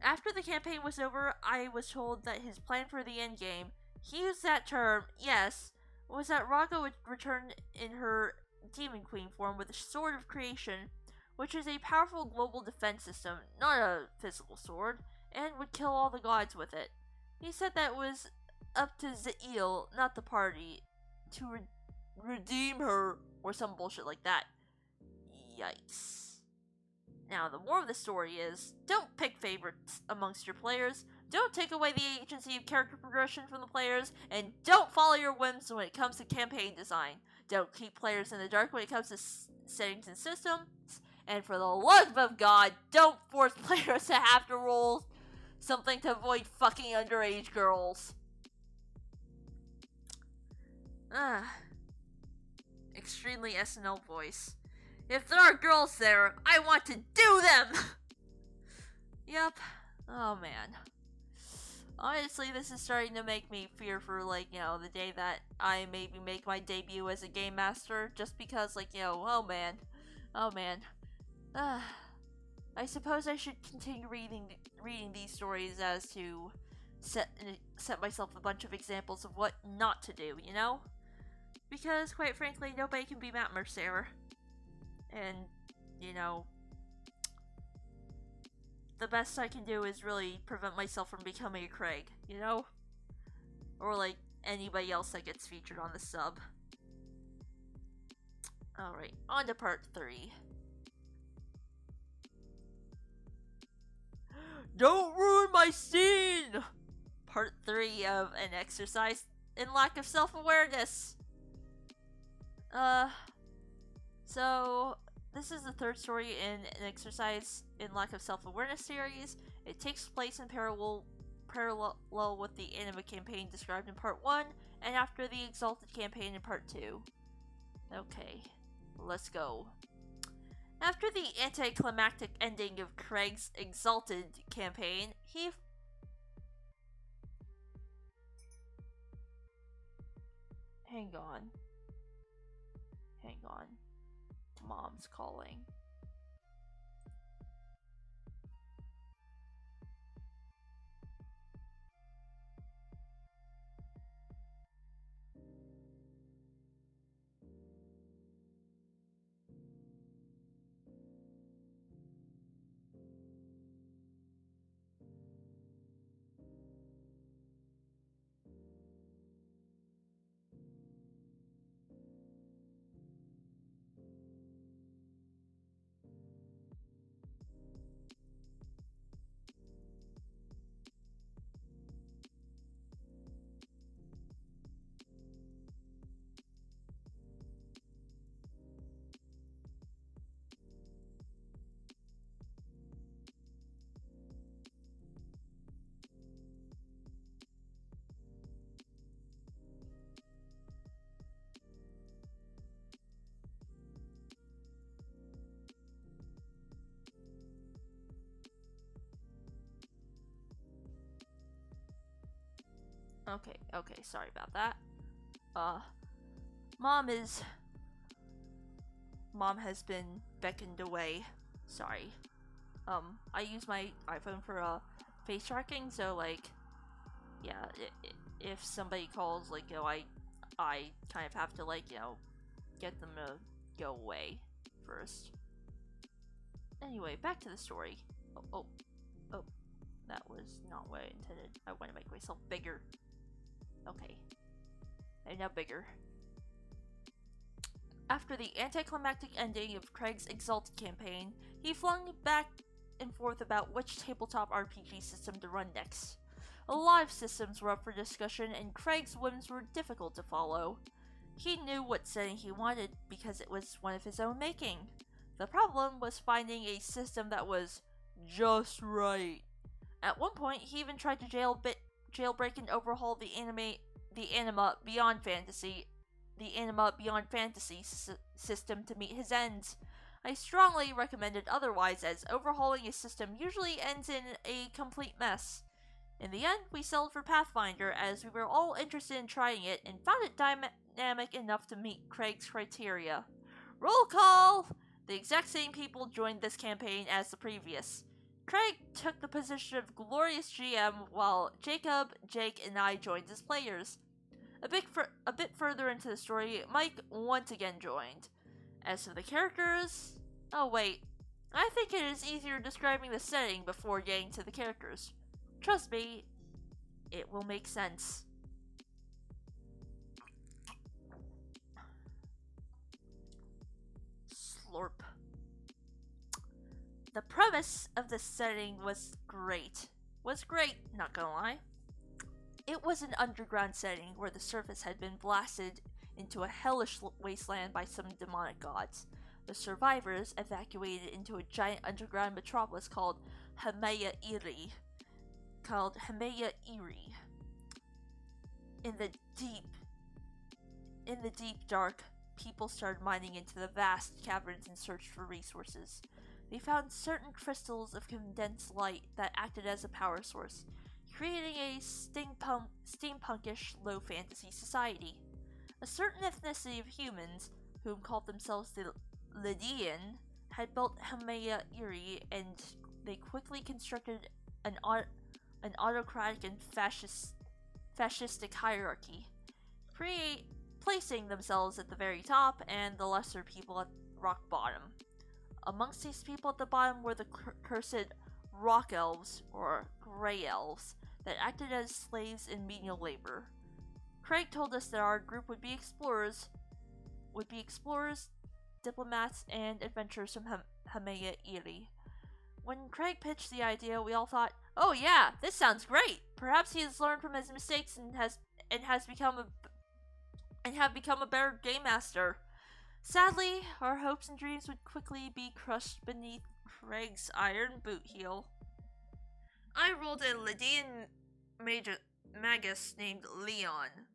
After the campaign was over, I was told that his plan for the endgame, he used that term, yes, was that Raga would return in her Demon Queen form with a Sword of Creation, which is a powerful global defense system, not a physical sword, and would kill all the gods with it. He said that it was up to Zael, not the party, to redeem her, or some bullshit like that. Yikes. Now, the moral of the story is, don't pick favorites amongst your players, don't take away the agency of character progression from the players, and don't follow your whims when it comes to campaign design. Don't keep players in the dark when it comes to settings and systems, and for the love of God, don't force players to have to roll something to avoid fucking underage girls. Extremely SNL voice. If there are girls there, I want to do them! Yep. Oh man. Honestly, this is starting to make me fear for, the day that I maybe make my debut as a game master, just because, oh man. I suppose I should continue reading these stories as to set myself a bunch of examples of what not to do, you know? Because, quite frankly, nobody can be Matt Mercer. And, the best I can do is really prevent myself from becoming a Craig, you know? Or like anybody else that gets featured on the sub. Alright, on to part 3. Don't ruin my scene! Part 3 of an exercise in lack of self-awareness. So this is the third story in an exercise in lack of self-awareness series. It takes place in parallel with the anime campaign described in part 1 and after the Exalted campaign in part 2. Okay, let's go. After the anticlimactic ending of Craig's Exalted campaign, Hang on. Mom's calling. Okay, sorry about that. Mom has been beckoned away. Sorry. I use my iPhone for, face tracking, so, like, yeah, if somebody calls, like, you know, I kind of have to, like, you know, get them to go away first. Anyway, back to the story. Oh, that was not what I intended. I want to make myself bigger. Okay. I'm now bigger. After the anticlimactic ending of Craig's Exalted campaign, he flung back and forth about which tabletop RPG system to run next. A lot of systems were up for discussion, and Craig's whims were difficult to follow. He knew what setting he wanted because it was one of his own making. The problem was finding a system that was just right. At one point, he even tried to jailbreak and overhaul the Anima Beyond Fantasy system to meet his ends. I strongly recommended otherwise, as overhauling a system usually ends in a complete mess. In the end, we settled for Pathfinder, as we were all interested in trying it and found it dynamic enough to meet Craig's criteria. Roll call! The exact same people joined this campaign as the previous. Craig took the position of glorious GM, while Jacob, Jake, and I joined as players. A bit further into the story, Mike once again joined. As for the characters... Oh wait, I think it is easier describing the setting before getting to the characters. Trust me, it will make sense. Slurp. The premise of the setting was great. Not gonna lie. It was an underground setting where the surface had been blasted into a hellish wasteland by some demonic gods. The survivors evacuated into a giant underground metropolis called Hamea Iri. In the deep dark, people started mining into the vast caverns in search for resources. They found certain crystals of condensed light that acted as a power source, creating a steampunkish low fantasy society. A certain ethnicity of humans, whom called themselves the Lydian, had built Hamea Iri, and they quickly constructed an autocratic and fascistic hierarchy, placing themselves at the very top and the lesser people at rock bottom. Amongst these people at the bottom were the cursed rock elves, or gray elves, that acted as slaves in menial labor. Craig told us that our group would be explorers, diplomats, and adventurers from Hamea Iri. When Craig pitched the idea, we all thought, "Oh yeah, this sounds great. Perhaps he has learned from his mistakes and has become a better game master." Sadly, our hopes and dreams would quickly be crushed beneath Craig's iron boot heel. I rolled a Lydian magus named Leon.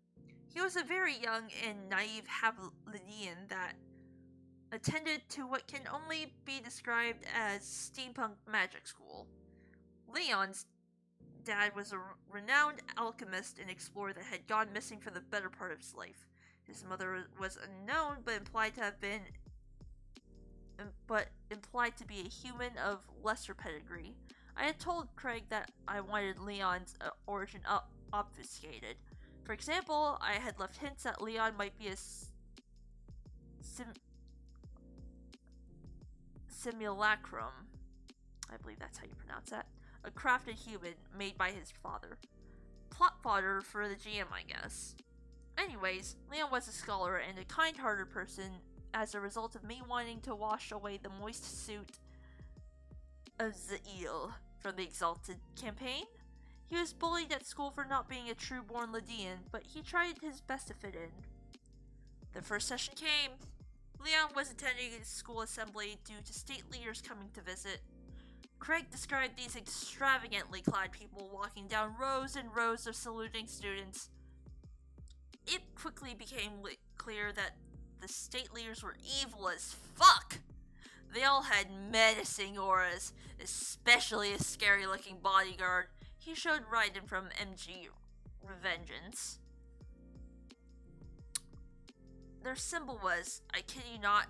He was a very young and naive half-Lydian that attended to what can only be described as steampunk magic school. Leon's dad was a renowned alchemist and explorer that had gone missing for the better part of his life. His mother was unknown, but implied to be a human of lesser pedigree. I had told Craig that I wanted Leon's origin obfuscated. For example, I had left hints that Leon might be a simulacrum. I believe that's how you pronounce that. A crafted human made by his father. Plot fodder for the GM, I guess. Anyways, Leon was a scholar and a kind-hearted person as a result of me wanting to wash away the moist suit of Zael from the Exalted campaign. He was bullied at school for not being a true-born Lydian, but he tried his best to fit in. The first session came. Leon was attending a school assembly due to state leaders coming to visit. Craig described these extravagantly clad people walking down rows and rows of saluting students. It quickly became clear that the state leaders were evil as fuck. They all had menacing auras, especially a scary-looking bodyguard. He showed Raiden from MG Revengeance. Their symbol was, I kid you not,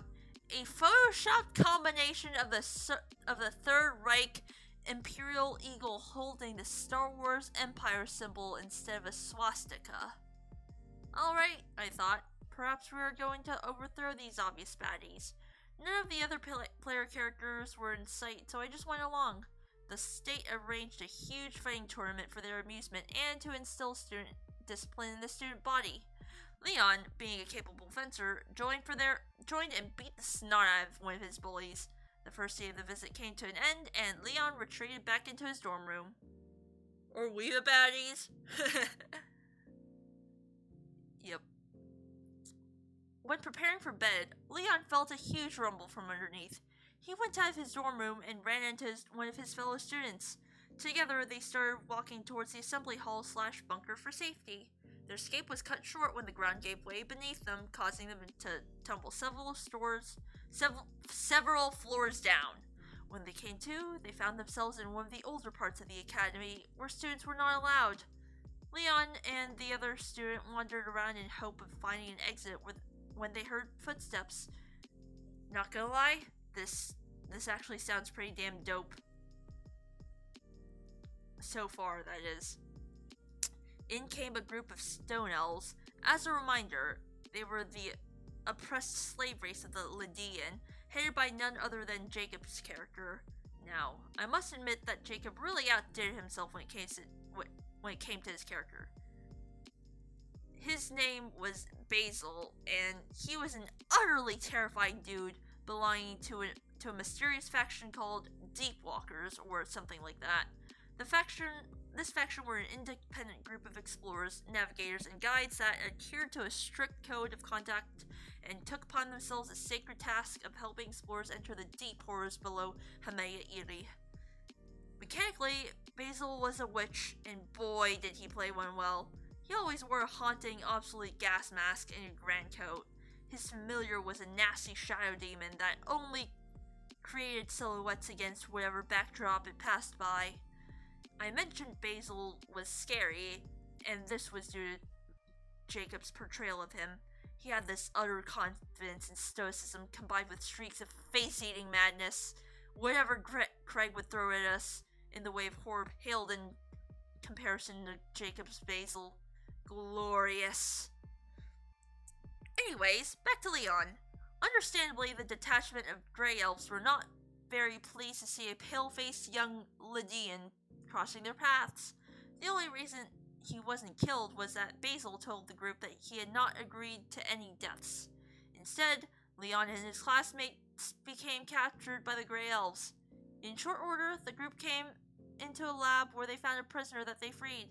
a photoshopped combination of the Third Reich Imperial Eagle holding the Star Wars Empire symbol instead of a swastika. Alright, I thought, perhaps we were going to overthrow these obvious baddies. None of the other player characters were in sight, so I just went along. The state arranged a huge fighting tournament for their amusement and to instill student discipline in the student body. Leon, being a capable fencer, joined and beat the snot out of one of his bullies. The first day of the visit came to an end, and Leon retreated back into his dorm room. Are we the baddies? Yep. When preparing for bed, Leon felt a huge rumble from underneath. He went out of his dorm room and ran into one of his fellow students. Together, they started walking towards the assembly hall / bunker for safety. Their escape was cut short when the ground gave way beneath them, causing them to tumble several floors down. When they came to, they found themselves in one of the older parts of the academy, where students were not allowed. Leon and the other student wandered around in hope of finding an exit when they heard footsteps. Not gonna lie, this actually sounds pretty damn dope. So far, that is. In came a group of stone elves. As a reminder, they were the oppressed slave race of the Lydian, headed by none other than Jacob's character. Now, I must admit that Jacob really outdid himself when it came to his character. His name was Basil, and he was an utterly terrifying dude belonging to a mysterious faction called Deepwalkers, or something like that. This faction were an independent group of explorers, navigators, and guides that adhered to a strict code of conduct and took upon themselves the sacred task of helping explorers enter the deep horrors below Hamea Iri. Mechanically, Basil was a witch, and boy did he play one well. He always wore a haunting, obsolete gas mask and a grand coat. His familiar was a nasty shadow demon that only created silhouettes against whatever backdrop it passed by. I mentioned Basil was scary, and this was due to Jacob's portrayal of him. He had this utter confidence and stoicism combined with streaks of face-eating madness. Whatever Craig would throw at us in the way of horror paled in comparison to Jacob's Basil. Glorious. Anyways, back to Leon. Understandably, the detachment of Grey Elves were not very pleased to see a pale-faced young Lydian crossing their paths. The only reason he wasn't killed was that Basil told the group that he had not agreed to any deaths. Instead, Leon and his classmates became captured by the Grey Elves. In short order, the group came into a lab where they found a prisoner that they freed.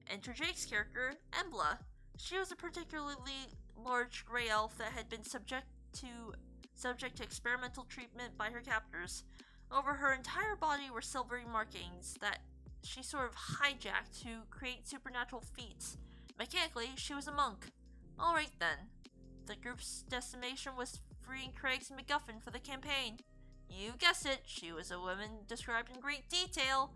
Enter Jake's character, Embla. She was a particularly large Grey Elf that had been subject to experimental treatment by her captors. Over her entire body were silvery markings that she sort of hijacked to create supernatural feats. Mechanically, she was a monk. Alright then. The group's destination was freeing Craig's MacGuffin for the campaign. You guessed it, she was a woman described in great detail.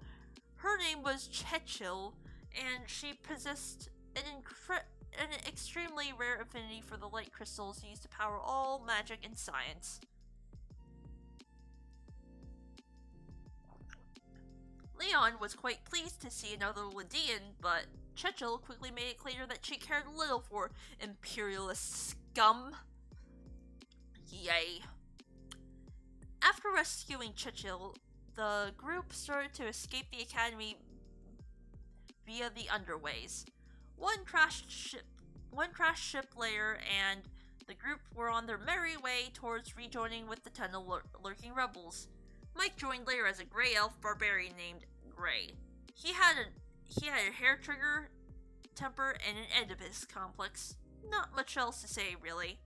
Her name was Chechil, and she possessed an extremely rare affinity for the light crystals used to power all magic and science. Leon was quite pleased to see another Lydian, but Chechil quickly made it clear that she cared little for imperialist scum. Yay. After rescuing Chechil, the group started to escape the academy via the underways. One crashed ship Lair, and the group were on their merry way towards rejoining with the tunnel lurking rebels. Mike joined Lair as a Grey Elf barbarian named Grey. He had a hair trigger, temper, and an Oedipus complex. Not much else to say, really.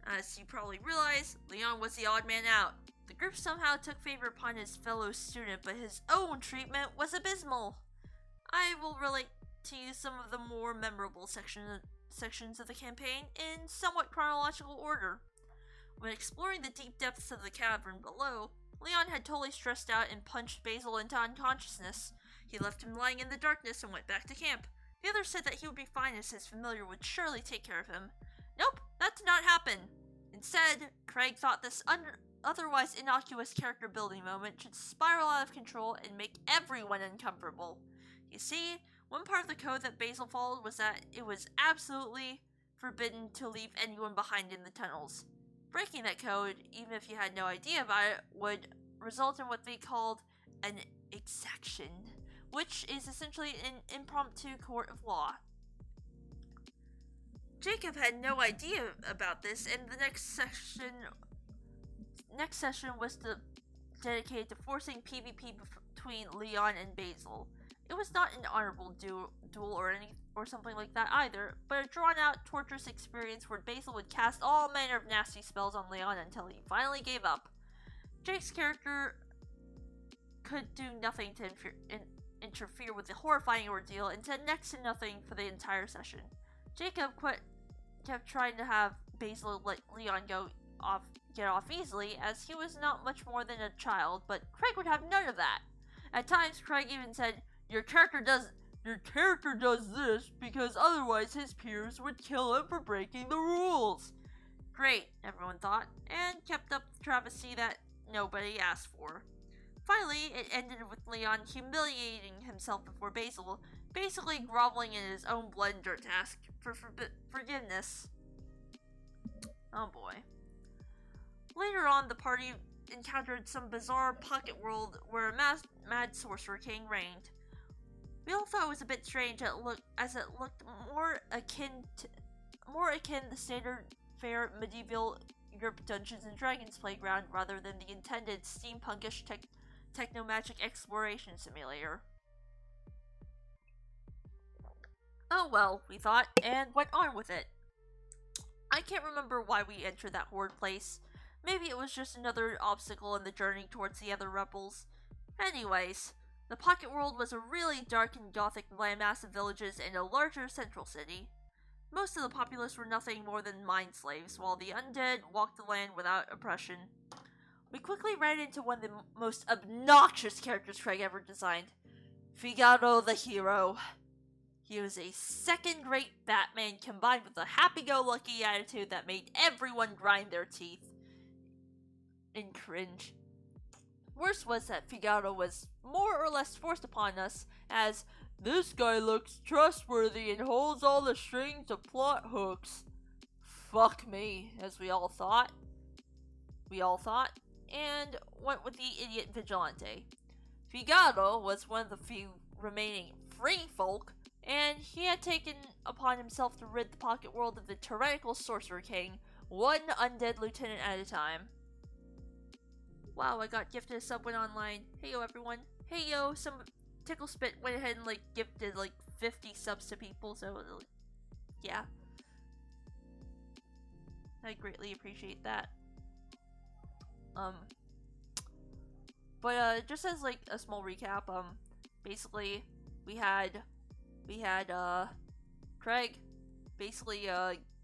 As you probably realize, Leon was the odd man out. The group somehow took favor upon his fellow student, but his own treatment was abysmal. I will relate to you some of the more memorable sections of the campaign in somewhat chronological order. When exploring the deep depths of the cavern below, Leon had totally stressed out and punched Basil into unconsciousness. He left him lying in the darkness and went back to camp. The others said that he would be fine as his familiar would surely take care of him. Nope, that did not happen. Instead, Craig thought this otherwise innocuous character building moment should spiral out of control and make everyone uncomfortable. You see, one part of the code that Basil followed was that it was absolutely forbidden to leave anyone behind in the tunnels. Breaking that code, even if you had no idea about it, would result in what they called an exaction, which is essentially an impromptu court of law. Jacob had no idea about this, and the next session was dedicated to forcing PvP between Leon and Basil. It was not an honorable duel or something like that either, but a drawn-out, torturous experience where Basil would cast all manner of nasty spells on Leon until he finally gave up. Jake's character could do nothing to interfere with the horrifying ordeal and did next to nothing for the entire session. Jacob kept trying to have Basil let Leon get off easily, as he was not much more than a child, but Craig would have none of that. At times, Craig even said, Your character does this because otherwise his peers would kill him for breaking the rules. Great, everyone thought, and kept up the travesty that nobody asked for. Finally, it ended with Leon humiliating himself before Basil, basically groveling in his own blood and dirt to ask for forgiveness. Oh boy. Later on, the party encountered some bizarre pocket world where a mad sorcerer king reigned. We all thought it was a bit strange as it looked more akin to the standard fare medieval Europe Dungeons and Dragons playground rather than the intended steampunkish techno-magic exploration simulator. Oh well, we thought, and went on with it. I can't remember why we entered that horrid place. Maybe it was just another obstacle in the journey towards the other rebels. Anyways, the Pocket World was a really dark and gothic landmass of villages and a larger central city. Most of the populace were nothing more than mind slaves, while the undead walked the land without oppression. We quickly ran into one of the most obnoxious characters Craig ever designed, Figaro the Hero. He was a second-rate Batman combined with a happy-go-lucky attitude that made everyone grind their teeth and cringe. Worse was that Figaro was more or less forced upon us as, "This guy looks trustworthy and holds all the strings of plot hooks." Fuck me, as we all thought. and went with the idiot vigilante. Figaro was one of the few remaining free folk, and he had taken upon himself to rid the pocket world of the tyrannical Sorcerer King, one undead lieutenant at a time. Wow, I got gifted a sub when online. Hey yo everyone. Hey yo, some Tickle Spit went ahead and gifted 50 subs to people, so yeah. I greatly appreciate that. But just as a small recap, basically we had Craig basically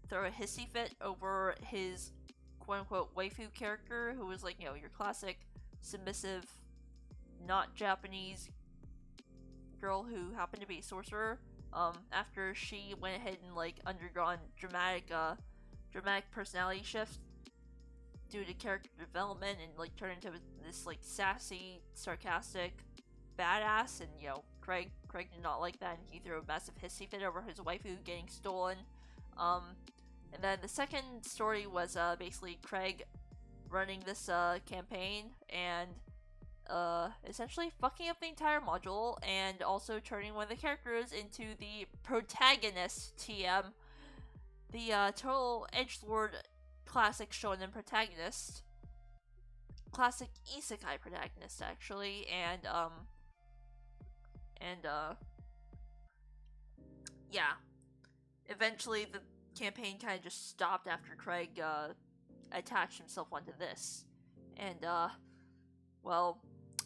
throw a hissy fit over his quote-unquote waifu character, who was your classic submissive, not Japanese girl who happened to be a sorcerer. After she went ahead and undergone dramatic personality shift due to character development and turned into this sassy, sarcastic badass, and Craig did not like that, and he threw a massive hissy fit over his waifu getting stolen. And then the second story was basically Craig running this campaign and essentially fucking up the entire module, and also turning one of the characters into the protagonist TM, the total edgelord classic shonen protagonist, classic isekai protagonist actually, and yeah, eventually the campaign kind of just stopped after Craig attached himself onto this, and well,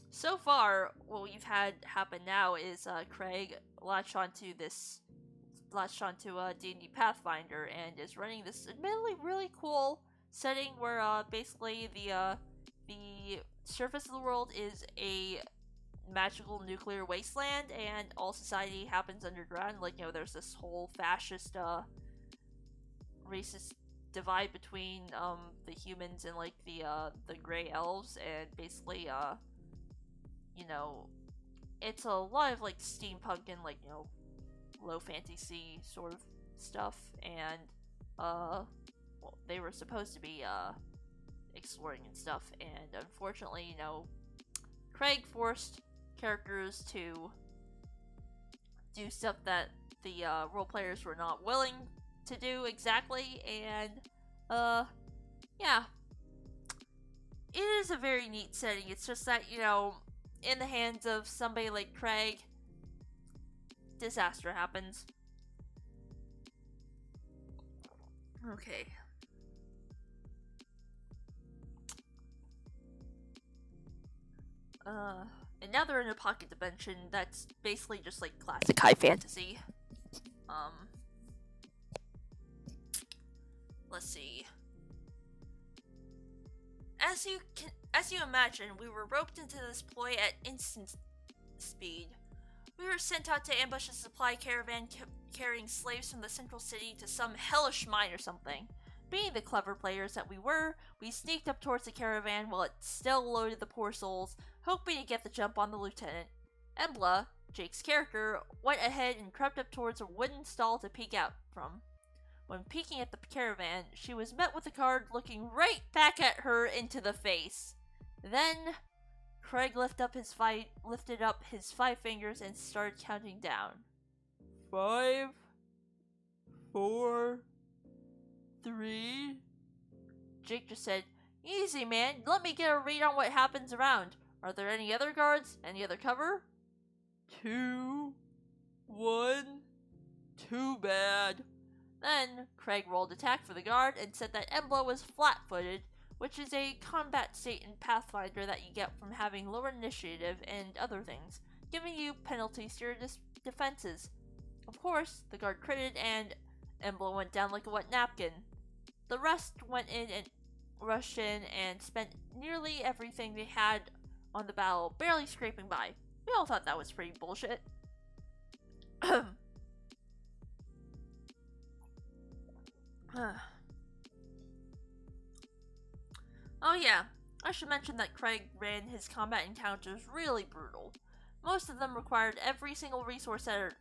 so far what we've had happen now is Craig latched onto D&D Pathfinder and is running this admittedly really cool setting where basically the surface of the world is a magical nuclear wasteland, and all society happens underground. There's this whole fascist racist divide between the humans and the gray elves, and basically it's a lot of steampunk and low fantasy sort of stuff, and well, they were supposed to be exploring and stuff, and unfortunately Craig forced characters to do stuff that the role players were not willing to do exactly, and yeah, it is a very neat setting. It's just that in the hands of somebody like Craig, disaster happens. Okay. And now they're in a pocket dimension that's basically just classic high fantasy. Let's see. As you imagine, we were roped into this ploy at instant speed. We were sent out to ambush a supply caravan carrying slaves from the central city to some hellish mine or something. Being the clever players that we were, we sneaked up towards the caravan while it still loaded the poor souls, hoping to get the jump on the lieutenant. Embla, Jake's character, went ahead and crept up towards a wooden stall to peek out from. When peeking at the caravan, she was met with a guard looking right back at her into the face. Then, Craig lifted up his 5 fingers and started counting down. 5, 4, 3. Jake just said, "Easy, man. Let me get a read on what happens around. Are there any other guards? Any other cover?" 2, 1. Too bad. Then, Craig rolled attack for the guard and said that Embla was flat-footed, which is a combat state in Pathfinder that you get from having lower initiative and other things, giving you penalties to your defenses. Of course, the guard critted and Embla went down like a wet napkin. The rest went in and rushed in and spent nearly everything they had on the battle, barely scraping by. We all thought that was pretty bullshit. Oh yeah, I should mention that Craig ran his combat encounters really brutal. Most of them required every single resource at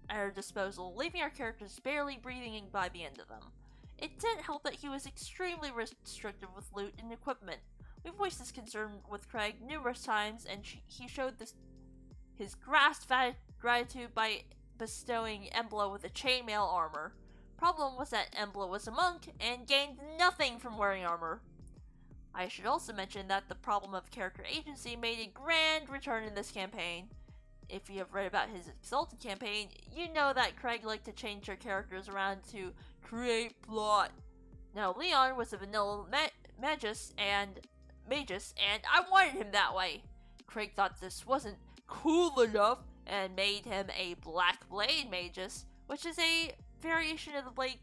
our disposal, leaving our characters barely breathing by the end of them. It didn't help that he was extremely restrictive with loot and equipment. We've voiced his concern with Craig numerous times, and he showed his grasped gratitude by bestowing Embla with a chainmail armor. Problem was that Embla was a monk and gained nothing from wearing armor. I should also mention that the problem of character agency made a grand return in this campaign. If you have read about his Exalted campaign, you know that Craig liked to change their characters around to create plot. Now, Leon was a vanilla magus, and I wanted him that way. Craig thought this wasn't cool enough and made him a Black Blade Magus, which is a variation of the Blade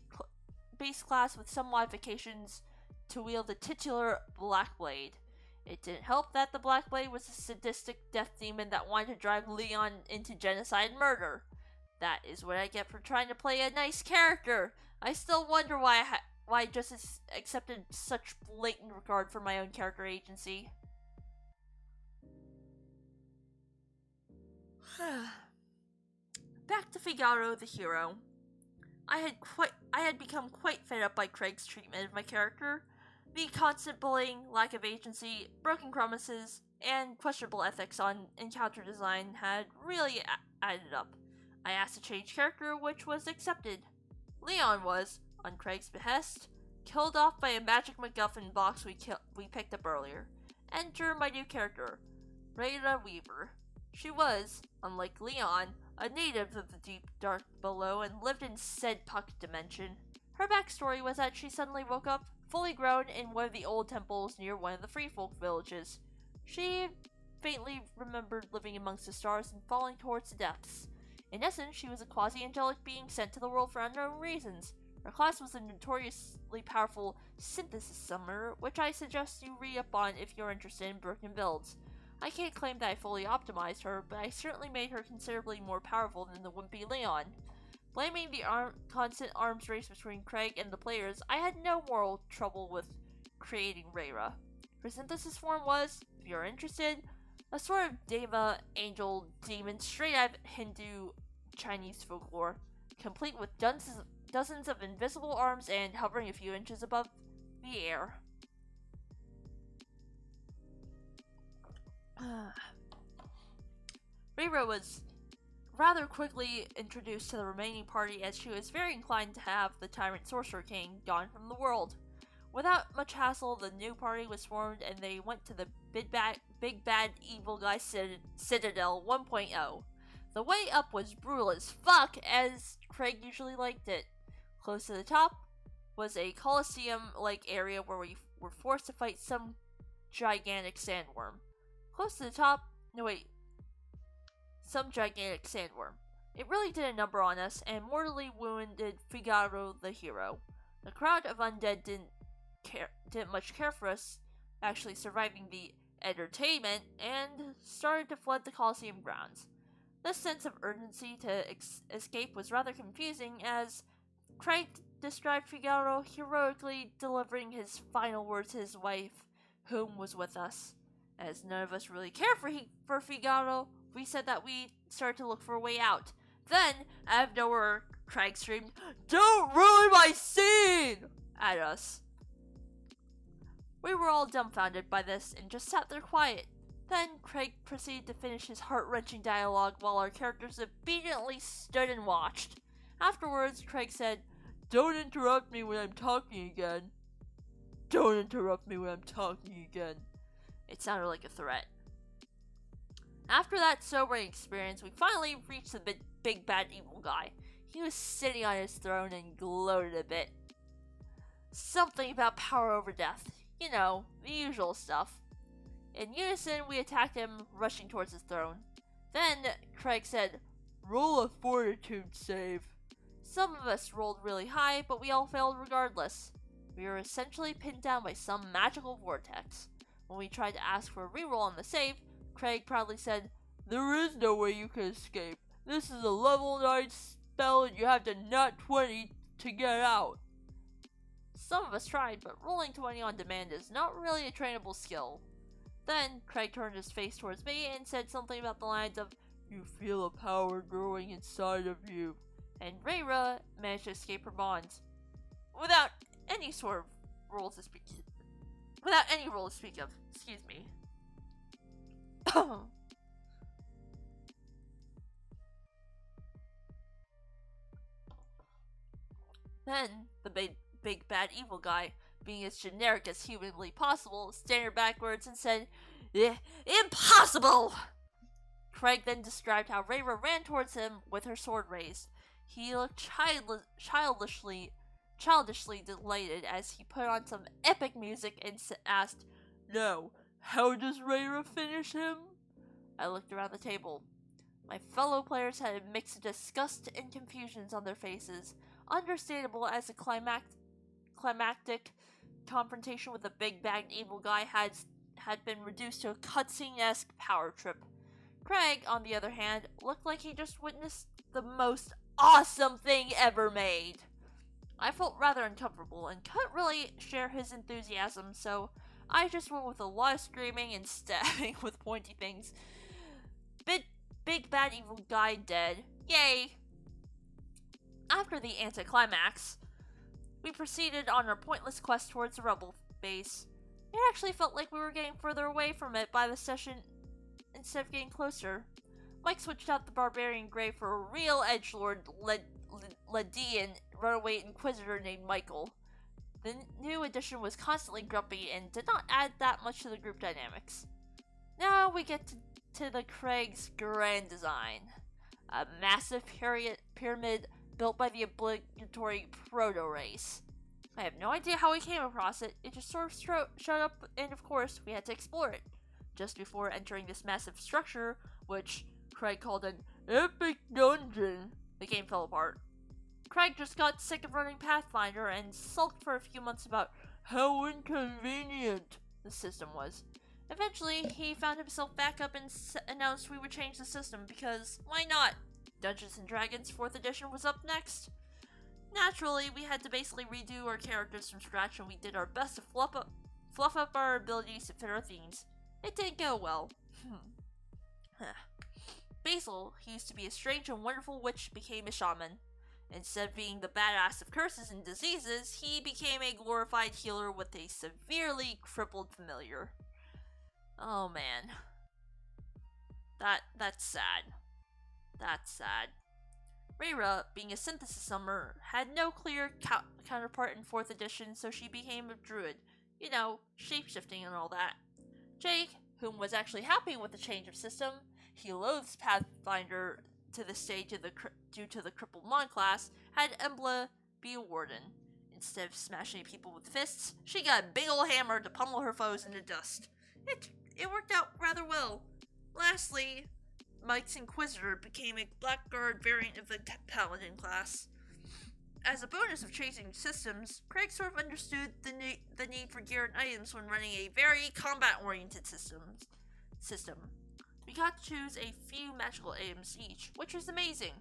base class with some modifications to wield the titular Black Blade. It didn't help that the Black Blade was a sadistic death demon that wanted to drive Leon into genocide and murder. That is what I get for trying to play a nice character. I still wonder why I just accepted such blatant regard for my own character agency. Back to Figaro the hero. I had become quite fed up by Craig's treatment of my character. The constant bullying, lack of agency, broken promises, and questionable ethics on encounter design had really added up. I asked to change character, which was accepted. Leon was, on Craig's behest, killed off by a magic MacGuffin box we picked up earlier. Enter my new character, Rayla Weaver. She was, unlike Leon, a native of the deep dark below and lived in said puck dimension. Her backstory was that she suddenly woke up, fully grown, in one of the old temples near one of the free folk villages. She faintly remembered living amongst the stars and falling towards the depths. In essence, she was a quasi-angelic being sent to the world for unknown reasons. Her class was a notoriously powerful synthesis summoner, which I suggest you read up on if you're interested in broken builds. I can't claim that I fully optimized her, but I certainly made her considerably more powerful than the wimpy Leon. Blaming the constant arms race between Craig and the players, I had no moral trouble with creating Rayra. Her synthesis form was, if you're interested, a sort of deva, angel, demon straight out of Hindu Chinese folklore, complete with dozens of invisible arms and hovering a few inches above the air. Rayra was rather quickly introduced to the remaining party as she was very inclined to have the Tyrant Sorcerer King gone from the world. Without much hassle, the new party was formed and they went to the Big Bad Evil Guy Citadel 1.0. The way up was brutal as fuck, as Craig usually liked it. Close to the top was a Colosseum-like area where we were forced to fight some gigantic sandworm. Some gigantic sandworm. It really did a number on us and mortally wounded Figaro the hero. The crowd of undead didn't much care for us actually surviving the entertainment and started to flood the Colosseum grounds. This sense of urgency to escape was rather confusing, as Craig described Figaro heroically delivering his final words to his wife, whom was with us. As none of us really cared for Figaro, we said that we started to look for a way out. Then, out of nowhere, Craig screamed, "Don't ruin my scene!" at us. We were all dumbfounded by this and just sat there quiet. Then Craig proceeded to finish his heart-wrenching dialogue while our characters obediently stood and watched. Afterwards, Craig said, "Don't interrupt me when I'm talking again." Don't interrupt me when I'm talking again. It sounded like a threat. After that sobering experience, we finally reached the big bad evil guy. He was sitting on his throne and gloated a bit. Something about power over death. You know, the usual stuff. In unison, we attacked him, rushing towards his throne. Then, Craig said, "Roll a fortitude save." Some of us rolled really high, but we all failed regardless. We were essentially pinned down by some magical vortex. When we tried to ask for a reroll on the save, Craig proudly said, "There is no way you can escape. This is a level 9 spell and you have to nat 20 to get out." Some of us tried, but rolling 20 on demand is not really a trainable skill. Then, Craig turned his face towards me and said something about the lines of, "You feel a power growing inside of you." And Rayra managed to escape her bonds without any sort of Without any role to speak of. Excuse me. Then, the big bad evil guy, being as generic as humanly possible, staggered backwards and said, Impossible! Craig then described how Rayra ran towards him with her sword raised. He looked childishly delighted as he put on some epic music and asked, "Now, how does Rayra finish him?" I looked around the table. My fellow players had a mix of disgust and confusions on their faces, understandable as the climactic confrontation with the big bad evil guy had been reduced to a cutscene-esque power trip. Craig, on the other hand, looked like he just witnessed the most awesome thing ever made. I felt rather uncomfortable and couldn't really share his enthusiasm, so I just went with a lot of screaming and stabbing with pointy things. Big bad evil guy dead. Yay! After the anticlimax, we proceeded on our pointless quest towards the rebel base. It actually felt like we were getting further away from it by the session instead of getting closer. Mike switched out the barbarian Grey for a real edgelord Ledian runaway inquisitor named Michael. The new addition was constantly grumpy and did not add that much to the group dynamics. Now we get to the Craig's grand design. A massive pyramid built by the obligatory proto-race. I have no idea how we came across it, it just sort of showed up and of course we had to explore it. Just before entering this massive structure, which Craig called an epic dungeon, the game fell apart. Craig just got sick of running Pathfinder and sulked for a few months about how inconvenient the system was. Eventually, he found himself back up and announced we would change the system because, why not? Dungeons & Dragons 4th edition was up next. Naturally, we had to basically redo our characters from scratch and we did our best to fluff up our abilities to fit our themes. It didn't go well. Basil, who used to be a strange and wonderful witch, became a shaman. Instead of being the badass of curses and diseases, he became a glorified healer with a severely crippled familiar. Oh man. That's sad. That's sad. Rayra, being a synthesis summoner, had no clear counterpart in 4th edition, so she became a druid. You know, shapeshifting and all that. Jake, whom was actually happy with the change of system, he loathes Pathfinder to this day due to the crippled mod class, had Embla be a warden. Instead of smashing people with fists, she got a big ol' hammer to pummel her foes into dust. It worked out rather well. Lastly, Mike's Inquisitor became a Blackguard variant of the Paladin class. As a bonus of changing systems, Craig sort of understood the need for gear and items when running a very combat-oriented system. We got to choose a few magical items each, which was amazing.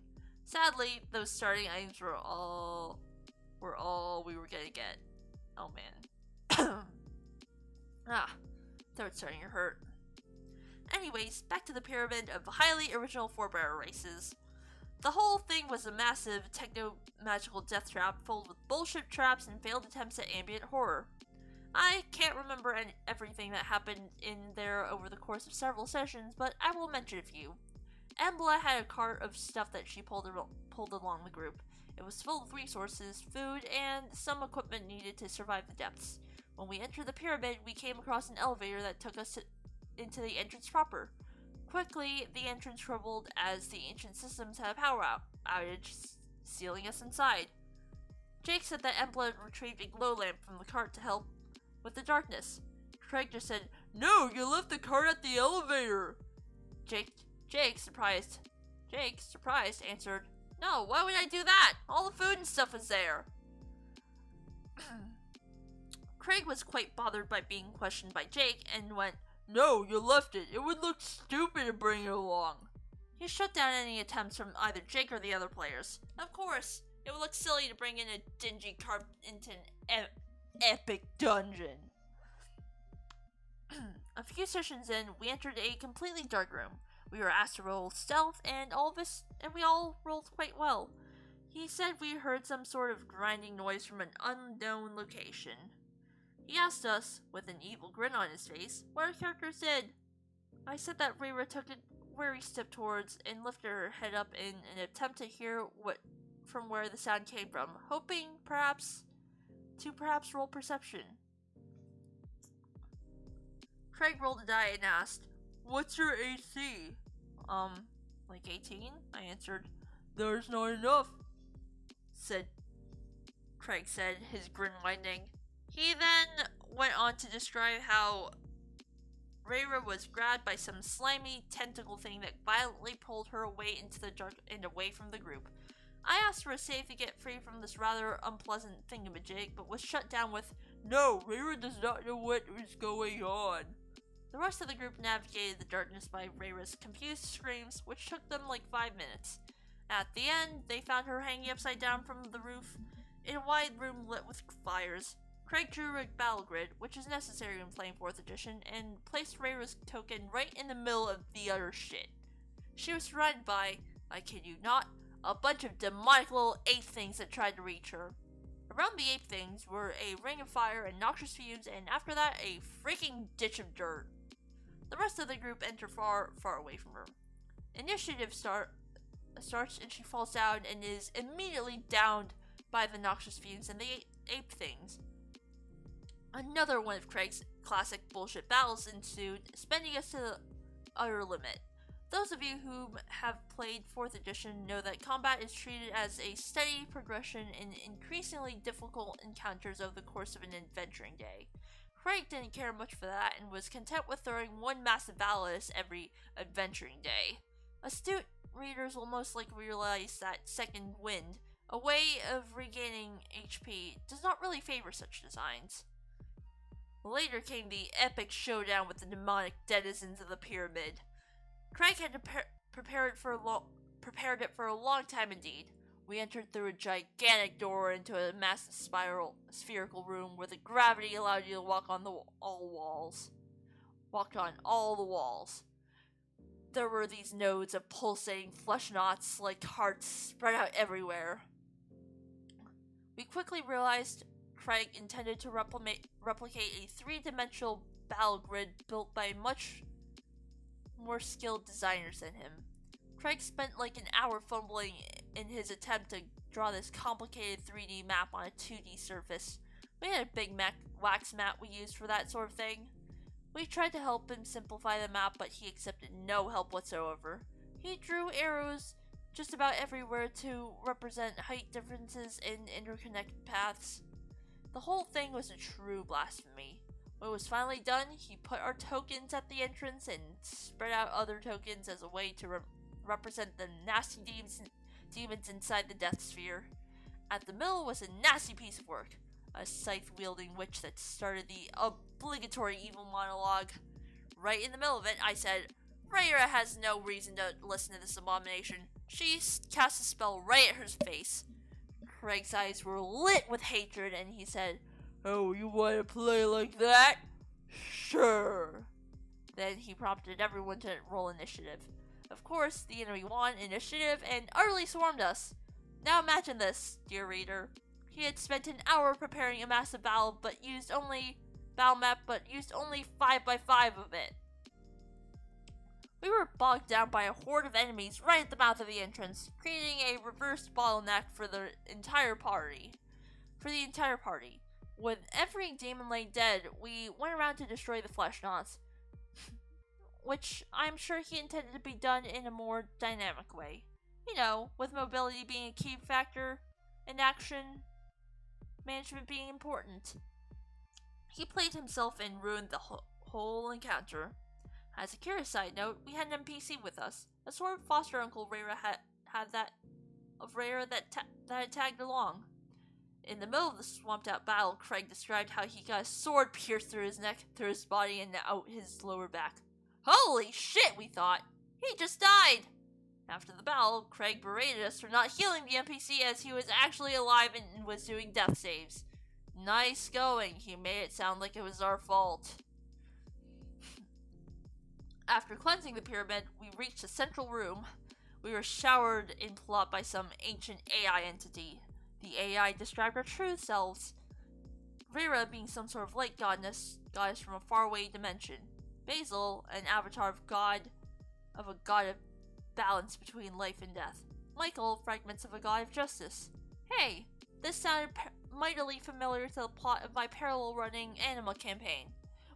Sadly, those starting items were all we were gonna get. Oh man. Throat's starting to hurt. Anyways, back to the pyramid of highly original forebearer races. The whole thing was a massive techno-magical death trap filled with bullshit traps and failed attempts at ambient horror. I can't remember everything that happened in there over the course of several sessions, but I will mention a few. Embla had a cart of stuff that she pulled along the group. It was filled with resources, food, and some equipment needed to survive the depths. When we entered the pyramid, we came across an elevator that took us into the entrance proper. Quickly, the entrance crumbled as the ancient systems had a power outage, sealing us inside. Jake said that Embla retrieved a glow lamp from the cart to help with the darkness. Craig just said, "No, you left the cart at the elevator!" Jake, surprised, answered, "No, why would I do that? All the food and stuff is there." Craig was quite bothered by being questioned by Jake and went, "No, you left it. It would look stupid to bring it along." He shut down any attempts from either Jake or the other players. Of course, it would look silly to bring in a dingy cart into an epic dungeon. A few sessions in, we entered a completely dark room. We were asked to roll stealth, and we all rolled quite well. He said we heard some sort of grinding noise from an unknown location. He asked us, with an evil grin on his face, what our characters did. I said that Rayra took a wary step towards and lifted her head up in an attempt to hear from where the sound came from, hoping perhaps roll perception. Craig rolled a die and asked, "What's your AC?" Like 18? I answered. "There's not enough," Craig said, his grin widening. He then went on to describe how Rayra was grabbed by some slimy tentacle thing that violently pulled her away into the dark and away from the group. I asked for a save to get free from this rather unpleasant thingamajig, but was shut down with, "No, Rayra does not know what is going on." The rest of the group navigated the darkness by Rayra's confused screams, which took them like 5 minutes. At the end, they found her hanging upside down from the roof in a wide room lit with fires. Craig drew a battle grid, which is necessary when playing 4th edition, and placed Rayra's token right in the middle of the utter shit. She was surrounded by, I kid you not, a bunch of demonic little ape things that tried to reach her. Around the ape things were a ring of fire and noxious fumes, and after that, a freaking ditch of dirt. The rest of the group enter far, far away from her. Initiative starts and she falls down and is immediately downed by the noxious fumes and the ape things. Another one of Craig's classic bullshit battles ensued, spending us to the utter limit. Those of you who have played 4th edition know that combat is treated as a steady progression in increasingly difficult encounters over the course of an adventuring day. Craig didn't care much for that and was content with throwing one massive battle at us every adventuring day. Astute readers will most likely realize that second wind, a way of regaining HP, does not really favor such designs. Later came the epic showdown with the demonic denizens of the pyramid. Craig had prepared it for a long time indeed. We entered through a gigantic door into a massive spherical room where the gravity allowed you to walk on all the walls. There were these nodes of pulsating flesh knots like hearts spread out everywhere. We quickly realized Craig intended to replicate a 3-dimensional battle grid built by much more skilled designers than him. Craig spent like an hour fumbling in his attempt to draw this complicated 3D map on a 2D surface. We had a big wax mat we used for that sort of thing. We tried to help him simplify the map, but he accepted no help whatsoever. He drew arrows just about everywhere to represent height differences in interconnected paths. The whole thing was a true blasphemy. When it was finally done, he put our tokens at the entrance and spread out other tokens as a way to represent the nasty demons inside the Death Sphere. At the middle was a nasty piece of work, a scythe-wielding witch that started the obligatory evil monologue. Right in the middle of it, I said, "Rayra has no reason to listen to this abomination. She cast a spell right at her face." Craig's eyes were lit with hatred, and he said, "Oh, you want to play like that? Sure." Then he prompted everyone to roll initiative. Of course, the enemy won initiative and utterly swarmed us. Now imagine this, dear reader. He had spent an hour preparing a massive battle map, but used only 5x5 of it. We were bogged down by a horde of enemies right at the mouth of the entrance, creating a reversed bottleneck for the entire party. When every demon lay dead, we went around to destroy the flesh knots, which I'm sure he intended to be done in a more dynamic way. You know, with mobility being a key factor and action management being important. He played himself and ruined the whole encounter. As a curious side note, we had an NPC with us, a sort of foster uncle Rayra had that had tagged along. In the middle of the swamped out battle, Craig described how he got a sword pierced through his neck, through his body, and out his lower back. Holy shit, we thought! He just died! After the battle, Craig berated us for not healing the NPC as he was actually alive and was doing death saves. Nice going, he made it sound like it was our fault. After cleansing the pyramid, we reached the central room. We were showered in plot by some ancient AI entity. The AI described our true selves. Greyra being some sort of light goddess from a faraway dimension. Basil, an avatar of a god of balance between life and death. Michael, fragments of a god of justice. Hey, this sounded mightily familiar to the plot of my parallel running Anima campaign.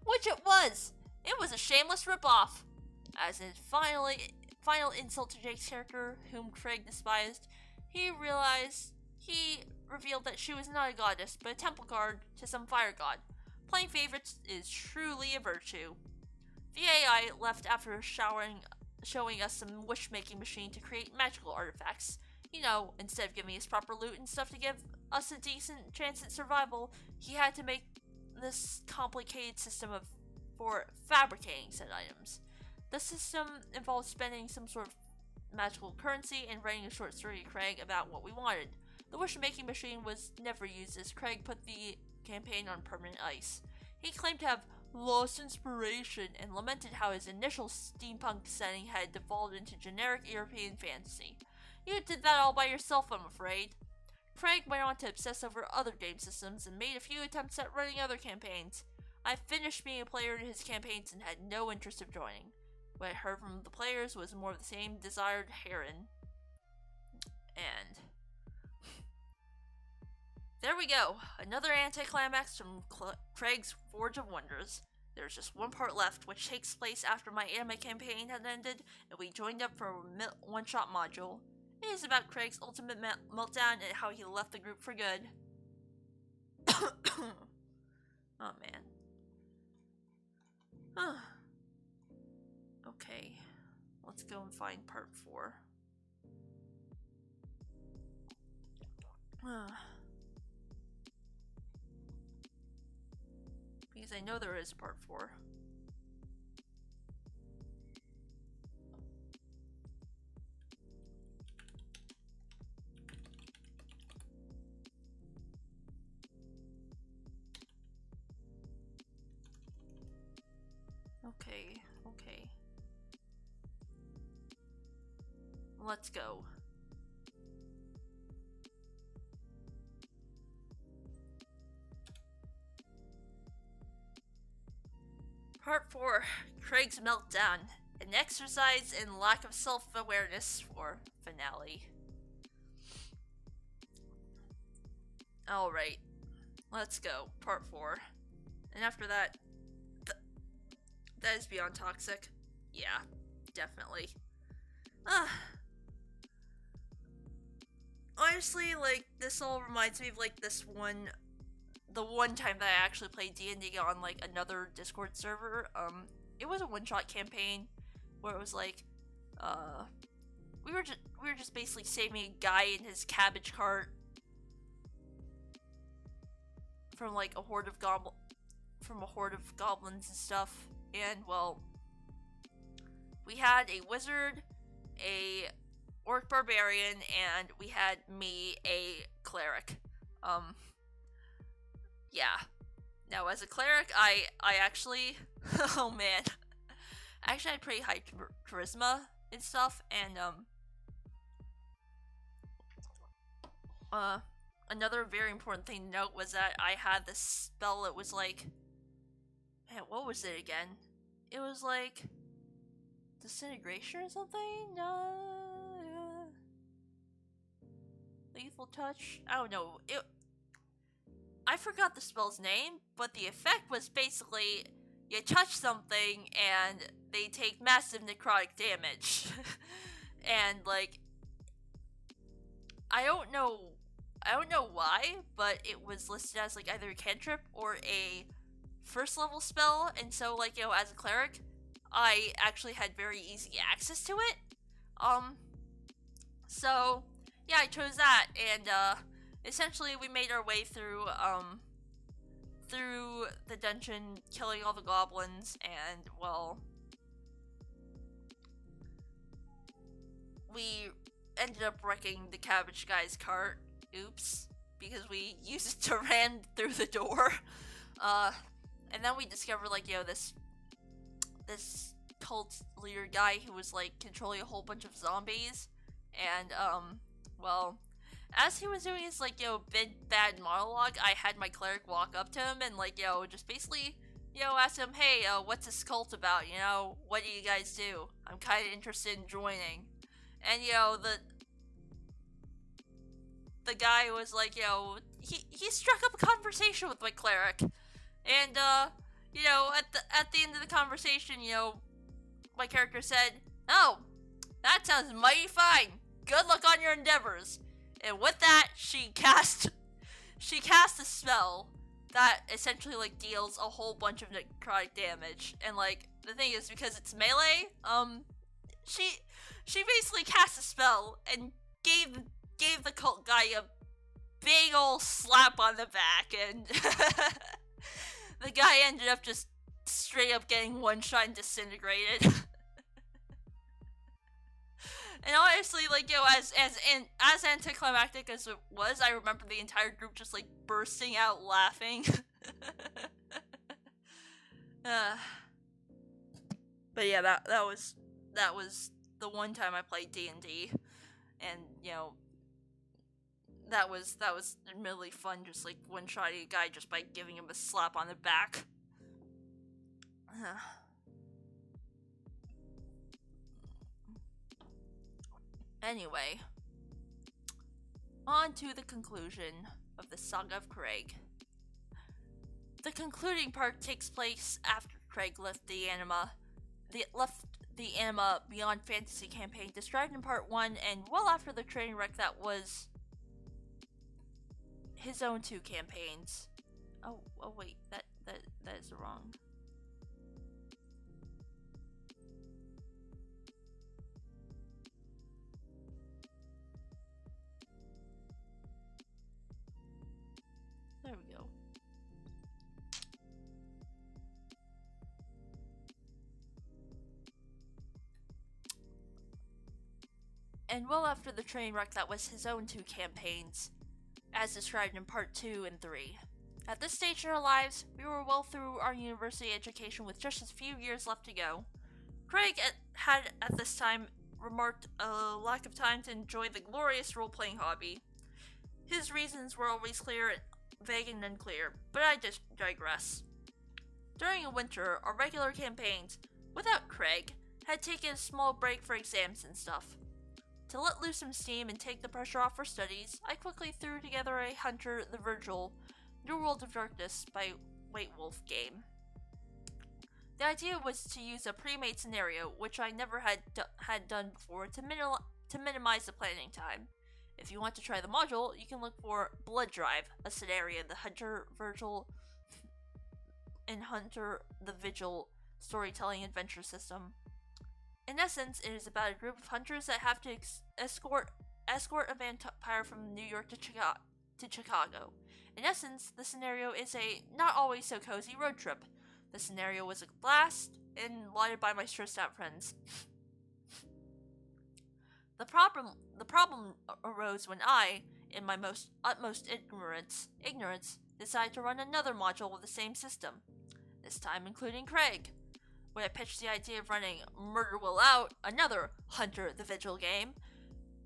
Which it was! It was a shameless ripoff! As his final insult to Jake's character, whom Craig despised, he revealed that she was not a goddess, but a temple guard to some fire god. Playing favorites is truly a virtue. The AI left after showing us some wish-making machine to create magical artifacts. You know, instead of giving us proper loot and stuff to give us a decent chance at survival, he had to make this complicated system for fabricating said items. The system involved spending some sort of magical currency and writing a short story to Craig about what we wanted. The wish-making machine was never used as Craig put the campaign on permanent ice. He claimed to have lost inspiration and lamented how his initial steampunk setting had devolved into generic European fantasy. You did that all by yourself, I'm afraid. Craig went on to obsess over other game systems and made a few attempts at running other campaigns. I finished being a player in his campaigns and had no interest of joining. What I heard from the players was more of the same desired heron. And there we go, another anticlimax from Craig's Forge of Wonders. There's just one part left, which takes place after my anime campaign had ended, and we joined up for a one-shot module. It is about Craig's ultimate meltdown and how he left the group for good. Oh man. Okay, let's go and find part 4. Because I know there is part 4. Okay. Let's go. Part 4, Craig's Meltdown, an exercise in lack of self-awareness for finale. Alright, let's go, part 4. And after that, that is beyond toxic. Yeah, definitely. Honestly, like, this all reminds me of, like, the one time that I actually played D&D on, like, another Discord server. It was a one-shot campaign where it was, like, we were just basically saving a guy in his cabbage cart from, like, a horde of goblins and stuff. And, well, we had a wizard, a orc barbarian, and we had me, a cleric. Yeah. Now, as a cleric, I actually, oh man, I actually had pretty high charisma and stuff, and, another very important thing to note was that I had this spell that was like, man, what was it again? It was like disintegration or something? Lethal touch? I don't know. I forgot the spell's name, but the effect was basically you touch something and they take massive necrotic damage. And like, I don't know why, but it was listed as like either a cantrip or a first level spell, and so like, you know, as a cleric, I actually had very easy access to it. So yeah, I chose that, and essentially we made our way through the dungeon, killing all the goblins, and well, we ended up wrecking the cabbage guy's cart. Oops, because we used it to ram through the door. And then we discovered, like, you know, this cult leader guy who was like controlling a whole bunch of zombies, and well, as he was doing his, like, big bad monologue, I had my cleric walk up to him and, like, just basically, ask him, hey, what's this cult about? What do you guys do? I'm kind of interested in joining. And, the guy was like, he struck up a conversation with my cleric. And, at the end of the conversation, my character said, oh, that sounds mighty fine. Good luck on your endeavors. And with that, she cast a spell that essentially, like, deals a whole bunch of necrotic damage. And, like, the thing is, because it's melee, she basically cast a spell and gave the cult guy a big ol' slap on the back, and the guy ended up just straight up getting one shot and disintegrated. And honestly, like, as anticlimactic as it was, I remember the entire group just, like, bursting out laughing. But yeah, that was the one time I played D&D, and that was admittedly fun, just like one-shotting a guy just by giving him a slap on the back. Anyway, on to the conclusion of the Saga of Craig. The concluding part takes place after Craig left the Anima Beyond Fantasy campaign described in part 1, and well after the train wreck that was his own 2 campaigns. Oh wait, that is wrong. There we go. And well after the train wreck that was his own 2 campaigns, as described in part 2 and 3. At this stage in our lives, we were well through our university education with just a few years left to go. Craig had at this time remarked a lack of time to enjoy the glorious role-playing hobby. His reasons were always clear, vague and unclear, but I just digress. During the winter, our regular campaigns, without Craig, had taken a small break for exams and stuff. To let loose some steam and take the pressure off for studies, I quickly threw together a Hunter the Virgil, New World of Darkness by White Wolf game. The idea was to use a pre-made scenario, which I never had done before, to minimize the planning time. If you want to try the module, you can look for Blood Drive, a scenario in the Hunter the Vigil storytelling adventure system. In essence, it is about a group of hunters that have to escort a vampire from New York to Chicago. In essence, the scenario is a not always so cozy road trip. The scenario was a blast and lauded by my stressed out friends. The problem arose when I, in my utmost ignorance, decided to run another module with the same system, this time including Craig. When I pitched the idea of running Murder Will Out, another Hunter the Vigil game,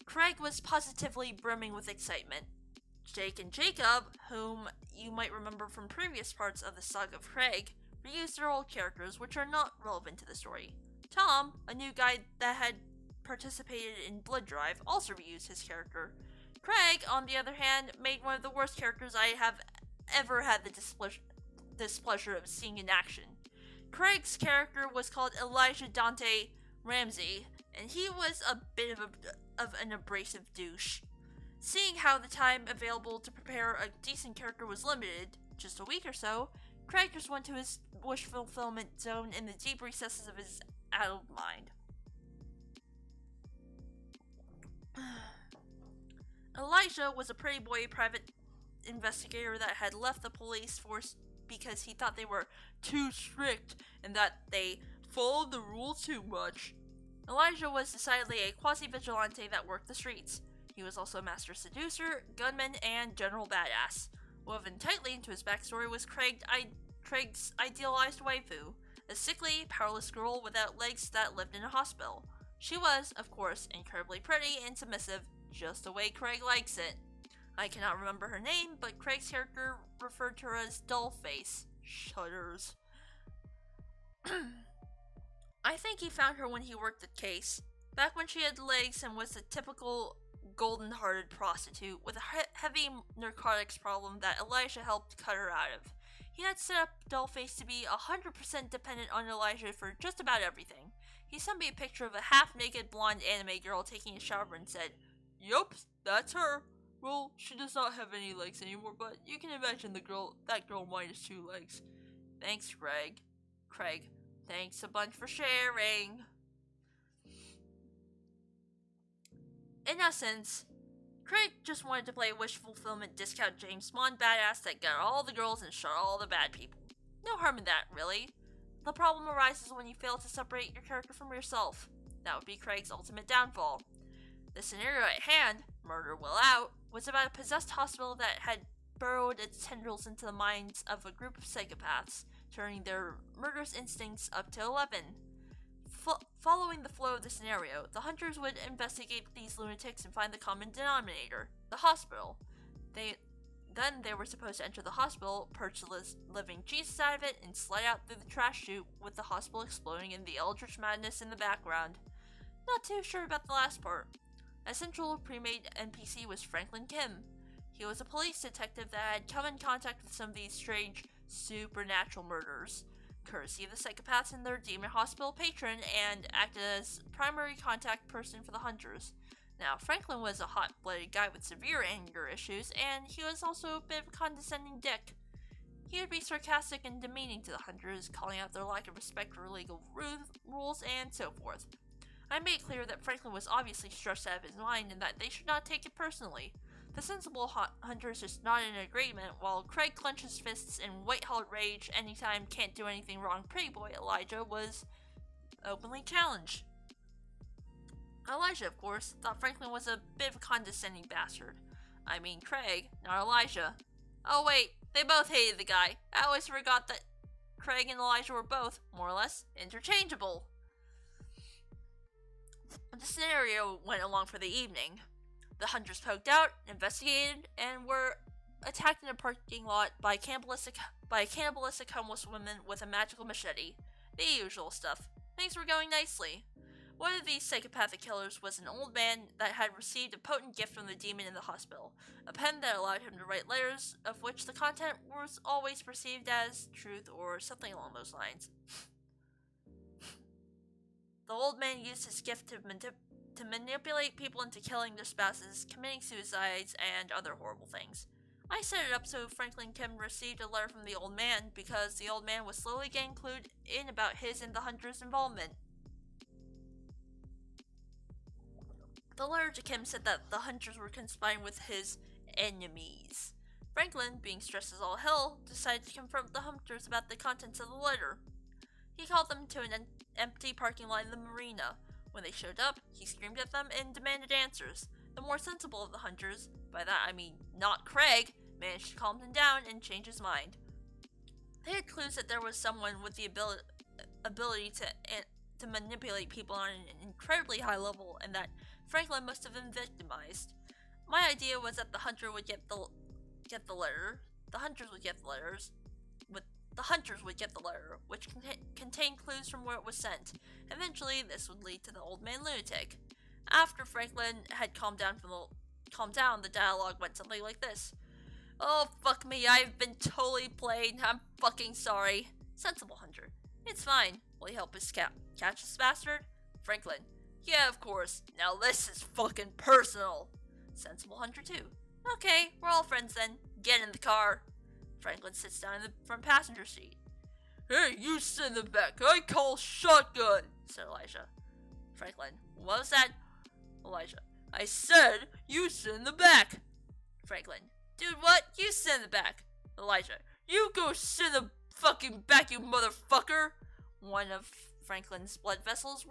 Craig was positively brimming with excitement. Jake and Jacob, whom you might remember from previous parts of the Saga of Craig, reused their old characters, which are not relevant to the story. Tom, a new guy that had participated in Blood Drive, also reused his character. Craig, on the other hand, made one of the worst characters I have ever had the displeasure of seeing in action. Craig's character was called Elijah Dante Ramsey, and he was a bit of an abrasive douche. Seeing how the time available to prepare a decent character was limited, just a week or so, Craig just went to his wish fulfillment zone in the deep recesses of his addled mind. Elijah was a pretty boy private investigator that had left the police force because he thought they were too strict and that they followed the rules too much. Elijah was decidedly a quasi-vigilante that worked the streets. He was also a master seducer, gunman, and general badass. Woven tightly into his backstory was Craig's idealized waifu, a sickly, powerless girl without legs that lived in a hospital. She was, of course, incredibly pretty and submissive, just the way Craig likes it. I cannot remember her name, but Craig's character referred to her as Dollface. Shudders. I think he found her when he worked at Case, back when she had legs and was a typical golden-hearted prostitute with a heavy narcotics problem that Elijah helped cut her out of. He had set up Dollface to be 100% dependent on Elijah for just about everything. He sent me a picture of a half-naked blonde anime girl taking a shower and said, "Yup, that's her. Well, she does not have any legs anymore, but you can imagine that girl minus 2 legs. Thanks, Craig. Craig, thanks a bunch for sharing." In essence, Craig just wanted to play a wish fulfillment discount James Bond badass that got all the girls and shot all the bad people. No harm in that, really. The problem arises when you fail to separate your character from yourself. That would be Craig's ultimate downfall. The scenario at hand, Murder Will Out, was about a possessed hospital that had burrowed its tendrils into the minds of a group of psychopaths, turning their murderous instincts up to 11. Following the flow of the scenario, the hunters would investigate these lunatics and find the common denominator, the hospital. Then they were supposed to enter the hospital, purge the living Jesus out of it, and slide out through the trash chute with the hospital exploding and the eldritch madness in the background. Not too sure about the last part. A central pre-made NPC was Franklin Kim. He was a police detective that had come in contact with some of these strange, supernatural murders, courtesy of the psychopaths and their demon hospital patron, and acted as primary contact person for the hunters. Now, Franklin was a hot-blooded guy with severe anger issues, and he was also a bit of a condescending dick. He would be sarcastic and demeaning to the hunters, calling out their lack of respect for legal rules and so forth. I made clear that Franklin was obviously stressed out of his mind and that they should not take it personally. The sensible hunters just nodded in agreement, while Craig clenched his fists in white-hot rage anytime can't do anything wrong pretty boy Elijah was openly challenged. Elijah, of course, thought Franklin was a bit of a condescending bastard. I mean Craig, not Elijah. Oh wait, they both hated the guy. I always forgot that Craig and Elijah were both, more or less, interchangeable. The scenario went along for the evening. The hunters poked out, investigated, and were attacked in a parking lot by a cannibalistic homeless woman with a magical machete. The usual stuff. Things were going nicely. One of these psychopathic killers was an old man that had received a potent gift from the demon in the hospital, a pen that allowed him to write letters, of which the content was always perceived as truth or something along those lines. The old man used his gift to manipulate people into killing their spouses, committing suicides, and other horrible things. I set it up so Franklin Kim received a letter from the old man because the old man was slowly getting clued in about his and the hunters' involvement. The letter to Kim said that the hunters were conspiring with his enemies. Franklin, being stressed as all hell, decided to confront the hunters about the contents of the letter. He called them to an empty parking lot in the marina. When they showed up, he screamed at them and demanded answers. The more sensible of the hunters, by that I mean not Craig, managed to calm him down and change his mind. They had clues that there was someone with the ability to manipulate people on an incredibly high level, and that Franklin must have been victimized. My idea was that the hunter would get the letter, the hunters would get the letters, the hunters would get the letter, which contained clues from where it was sent. Eventually, this would lead to the old man lunatic. After Franklin had calmed down, the dialogue went something like this. "Oh, fuck me, I've been totally played. I'm fucking sorry." Sensible hunter. "It's fine. Will you help us catch this bastard?" Franklin. "Yeah, of course. Now this is fucking personal." Sensible hunter 2. "Okay, we're all friends then. Get in the car." Franklin sits down in the front passenger seat. "Hey, you sit in the back. I call shotgun," said Elijah. Franklin. "What was that?" Elijah. "I said you sit in the back." Franklin. "Dude, what? You sit in the back." Elijah. "You go sit in the fucking back, you motherfucker." One of Franklin's blood vessels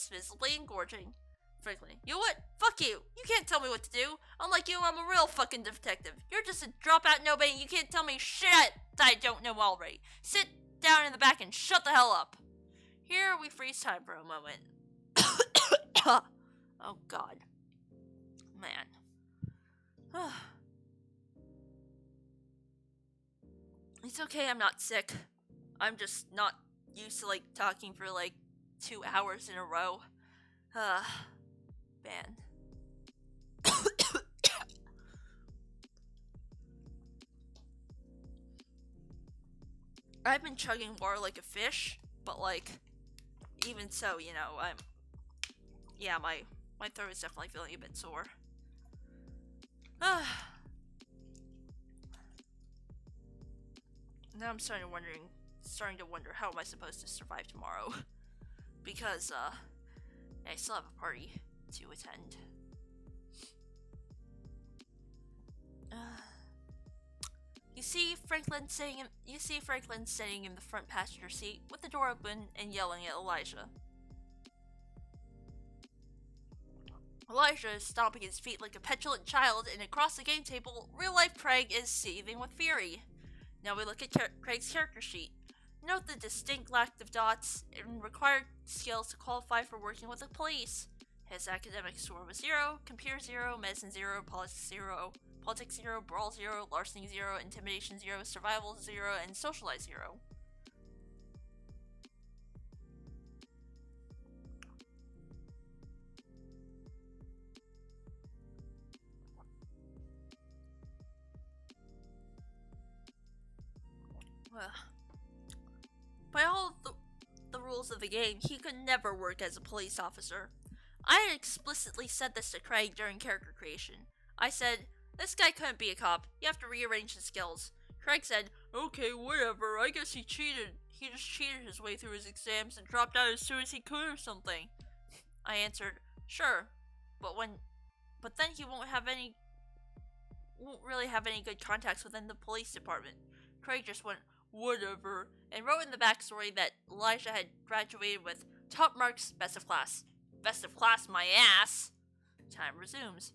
visibly engorging. Franklin. "You know what? Fuck you. You can't tell me what to do. Unlike you, I'm a real fucking detective. You're just a dropout nobody and you can't tell me shit that I don't know already. Sit down in the back and shut the hell up." Here we freeze time for a moment. Oh god. Man. It's okay, I'm not sick. I'm just not used to, like, talking for, like, 2 hours in a row. Man. I've been chugging water like a fish, but, like, even so, you know, yeah, my throat is definitely feeling a bit sore. Now I'm starting to wonder how am I supposed to survive tomorrow? Because, I still have a party to attend. You see Franklin sitting in the front passenger seat with the door open and yelling at Elijah. Elijah is stomping his feet like a petulant child, and across the game table, real-life Craig is seething with fury. Now we look at Craig's character sheet. Note the distinct lack of dots and required skills to qualify for working with the police. His academic score was 0, computer 0, medicine 0, politics 0, brawl 0, larceny 0, intimidation 0, survival 0, and socialize 0. By all the rules of the game, he could never work as a police officer. I had explicitly said this to Craig during character creation. I said, "This guy couldn't be a cop. You have to rearrange his skills." Craig said, "Okay, whatever. I guess he cheated. He just cheated his way through his exams and dropped out as soon as he could or something." I answered, "Sure, but then he won't really have any good contacts within the police department." Craig just went, "Whatever," and wrote in the backstory that Elijah had graduated with top marks, best of class. Best of class, my ass! Time resumes.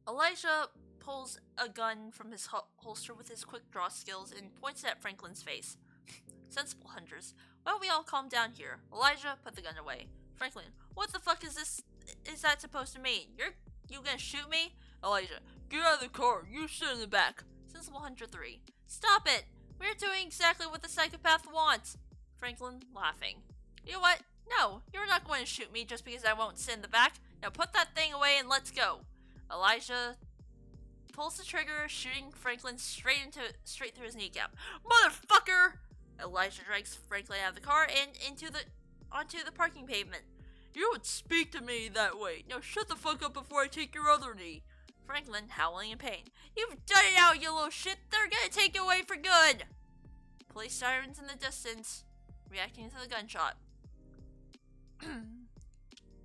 Elijah pulls a gun from his holster with his quick draw skills and points it at Franklin's face. "Sensible hunters. Why don't we all calm down here?" Elijah, put the gun away. Franklin, "What the fuck is that supposed to mean? You gonna shoot me?" Elijah, "Get out of the car. You sit in the back." Sensible Hunter 3. "Stop it! We're doing exactly what the psychopath wants." Franklin, laughing. "You know what? No, you're not going to shoot me just because I won't sit in the back. Now put that thing away and let's go." Elijah pulls the trigger, shooting Franklin straight through his kneecap. "Motherfucker!" Elijah drags Franklin out of the car and onto the parking pavement. "You would speak to me that way. Now shut the fuck up before I take your other knee." Franklin, howling in pain. "You've done it now, you little shit! They're gonna take you away for good!" Police sirens in the distance, reacting to the gunshot.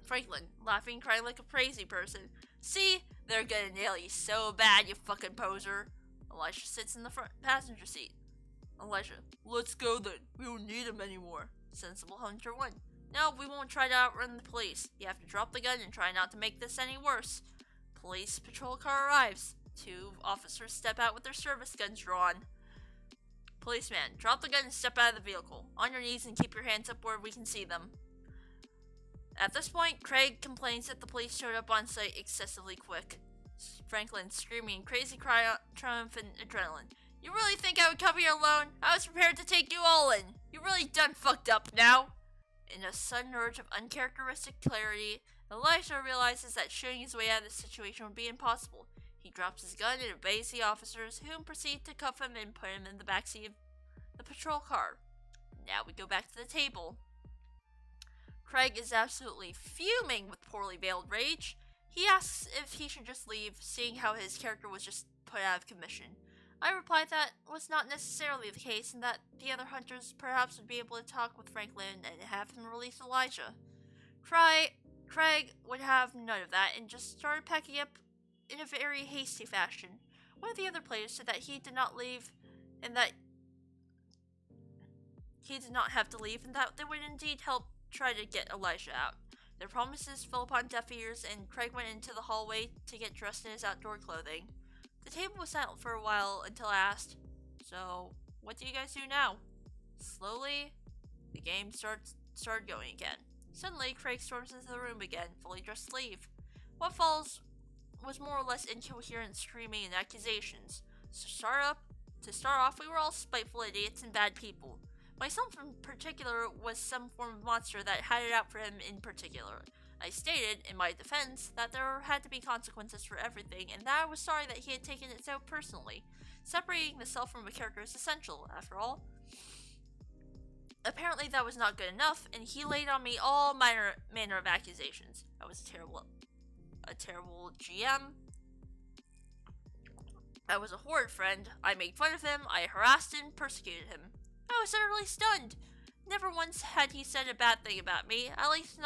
Franklin, laughing, crying like a crazy person. "See? They're gonna nail you so bad, you fucking poser." Elijah sits in the front passenger seat. Elijah, "Let's go then. We don't need him anymore." Sensible Hunter 1. "No, we won't try to outrun the police. You have to drop the gun and try not to make this any worse." Police patrol car arrives. 2 officers step out with their service guns drawn. Policeman, drop the gun and step out of the vehicle. On your knees and keep your hands up where we can see them. At this point, Craig complains that the police showed up on site excessively quick. Franklin, screaming, crazy cry of triumph and adrenaline. "You really think I would come here alone? I was prepared to take you all in. You really done fucked up now." In a sudden urge of uncharacteristic clarity, Elijah realizes that shooting his way out of the situation would be impossible. He drops his gun and obeys the officers, whom proceed to cuff him and put him in the backseat of the patrol car. Now we go back to the table. Craig is absolutely fuming with poorly veiled rage. He asks if he should just leave, seeing how his character was just put out of commission. I replied that was not necessarily the case, and that the other hunters perhaps would be able to talk with Franklin and have him release Elijah. Craig would have none of that and just started packing up in a very hasty fashion. One of the other players said that he did not leave and that he did not have to leave and that they would indeed help try to get Elijah out. Their promises fell upon deaf ears, and Craig went into the hallway to get dressed in his outdoor clothing. The table was silent for a while until I asked, "So, what do you guys do now?" Slowly, the game started going again. Suddenly, Craig storms into the room again, fully dressed to leave. What follows was more or less incoherent screaming and accusations. To start off, we were all spiteful idiots and bad people. Myself in particular was some form of monster that had it out for him in particular. I stated, in my defense, that there had to be consequences for everything, and that I was sorry that he had taken it so personally. Separating the self from a character is essential, after all. Apparently that was not good enough, and he laid on me all manner of accusations. I was a terrible GM. I was a horrid friend. I made fun of him, I harassed and persecuted him. I was utterly stunned. Never once had he said a bad thing about me, at least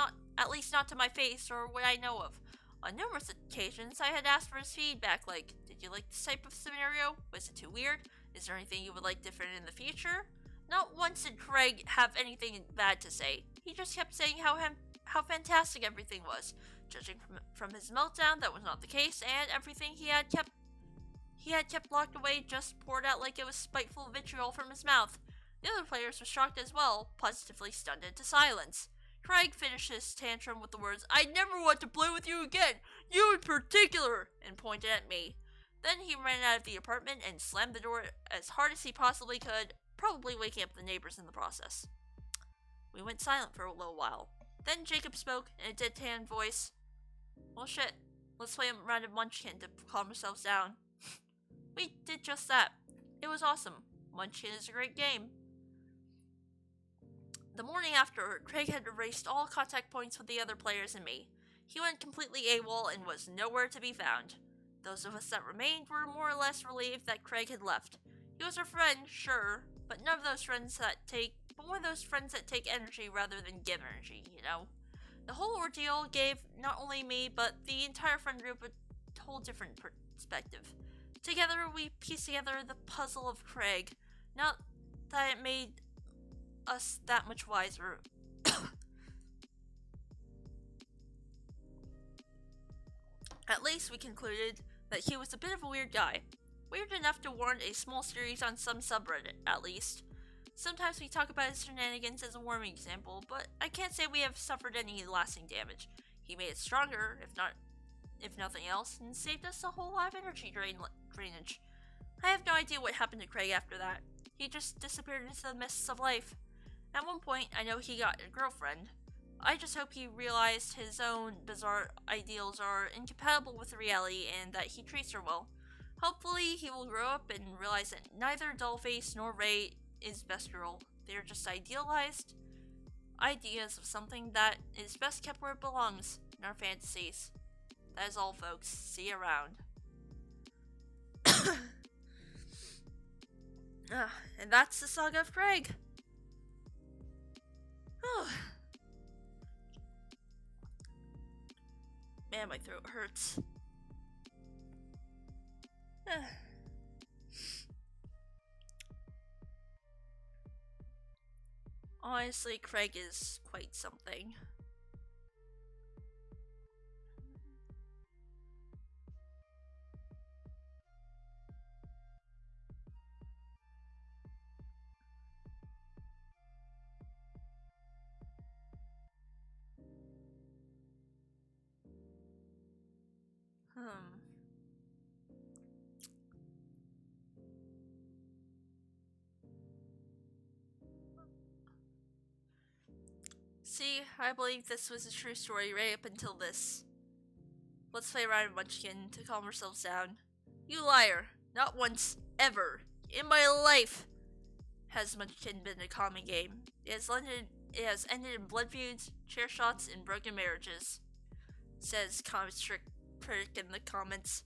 not to my face or what I know of. On numerous occasions, I had asked for his feedback, like, did you like this type of scenario? Was it too weird? Is there anything you would like different in the future? Not once did Craig have anything bad to say. He just kept saying how fantastic everything was. Judging from his meltdown, that was not the case, and everything he had kept locked away just poured out like it was spiteful vitriol from his mouth. The other players were shocked as well, positively stunned into silence. Craig finished his tantrum with the words, "I never want to play with you again, you in particular," and pointed at me. Then he ran out of the apartment and slammed the door as hard as he possibly could, probably waking up the neighbors in the process. We went silent for a little while. Then Jacob spoke in a deadpan voice. "Well shit, let's play a round of Munchkin to calm ourselves down." We did just that. It was awesome. Munchkin is a great game. The morning after, Craig had erased all contact points with the other players and me. He went completely AWOL and was nowhere to be found. Those of us that remained were more or less relieved that Craig had left. He was our friend, sure, but one of those friends that take energy rather than give energy, you know? The whole ordeal gave not only me, but the entire friend group a whole different perspective. Together, we pieced together the puzzle of Craig. Not that it made us that much wiser. At least we concluded that he was a bit of a weird guy. Weird enough to warrant a small series on some subreddit, at least. Sometimes we talk about his shenanigans as a warming example, but I can't say we have suffered any lasting damage. He made it stronger, if nothing else, and saved us a whole lot of energy drainage. I have no idea what happened to Craig after that. He just disappeared into the mists of life. At one point, I know he got a girlfriend. I just hope he realized his own bizarre ideals are incompatible with reality and that he treats her well. Hopefully, he will grow up and realize that neither Dollface nor Ray is best girl. They are just idealized ideas of something that is best kept where it belongs, in our fantasies. That is all, folks. See you around. And that's the Saga of Craig. Man, my throat hurts. Honestly, Craig is quite something. See, I believe this was a true story right up until this. Let's play around Munchkin to calm ourselves down. You liar! Not once, ever, in my life, has Munchkin been a calming game. It has ended in blood feuds, chair shots, and broken marriages, says Comic Trick Critic in the comments.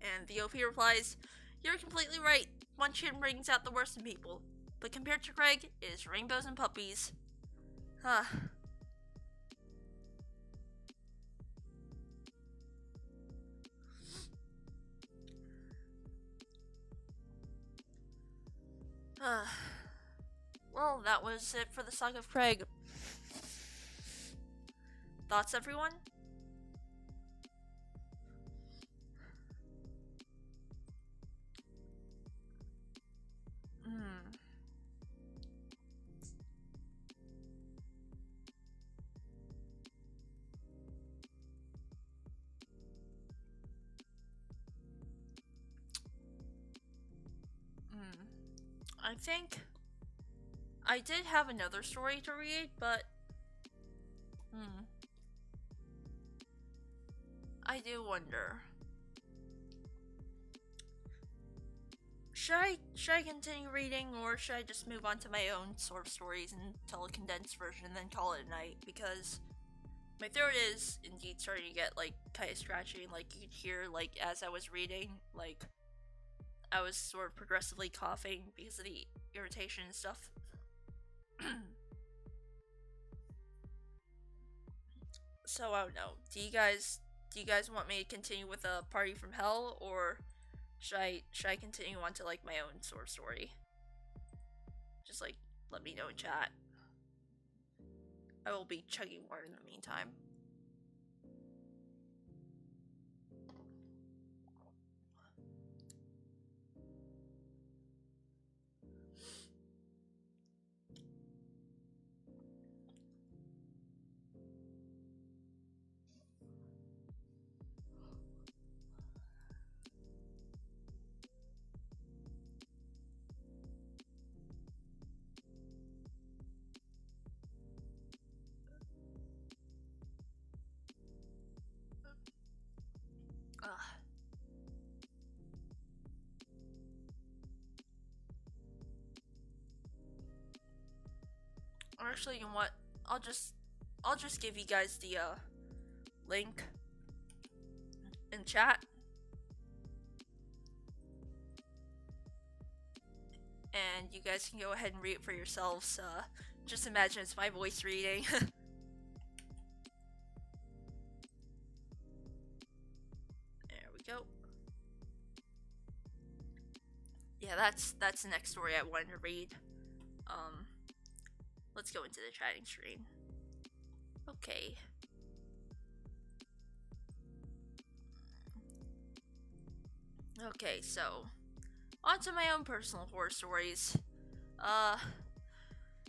And the OP replies, "You're completely right. Munchkin brings out the worst in people. But compared to Craig, it is rainbows and puppies." Well, that was it for the Saga of Craig. Thoughts, everyone? I think I did have another story to read, but I do wonder. Should I continue reading, or should I just move on to my own sort of stories and tell a condensed version and then call it a night? Because my throat is indeed starting to get like kind of scratchy, and like you could hear like as I was reading, like I was sort of progressively coughing because of the irritation and stuff. So I don't know. Do you guys want me to continue with a party from hell, or should I continue on to like my own sort of story? Just like let me know in chat. I will be chugging water in the meantime. Or actually, you know what? I'll just give you guys the link in chat, and you guys can go ahead and read it for yourselves. Just imagine it's my voice reading. There we go. Yeah, that's the next story I wanted to read. Let's go into the chatting screen. Okay. Okay, so on to my own personal horror stories.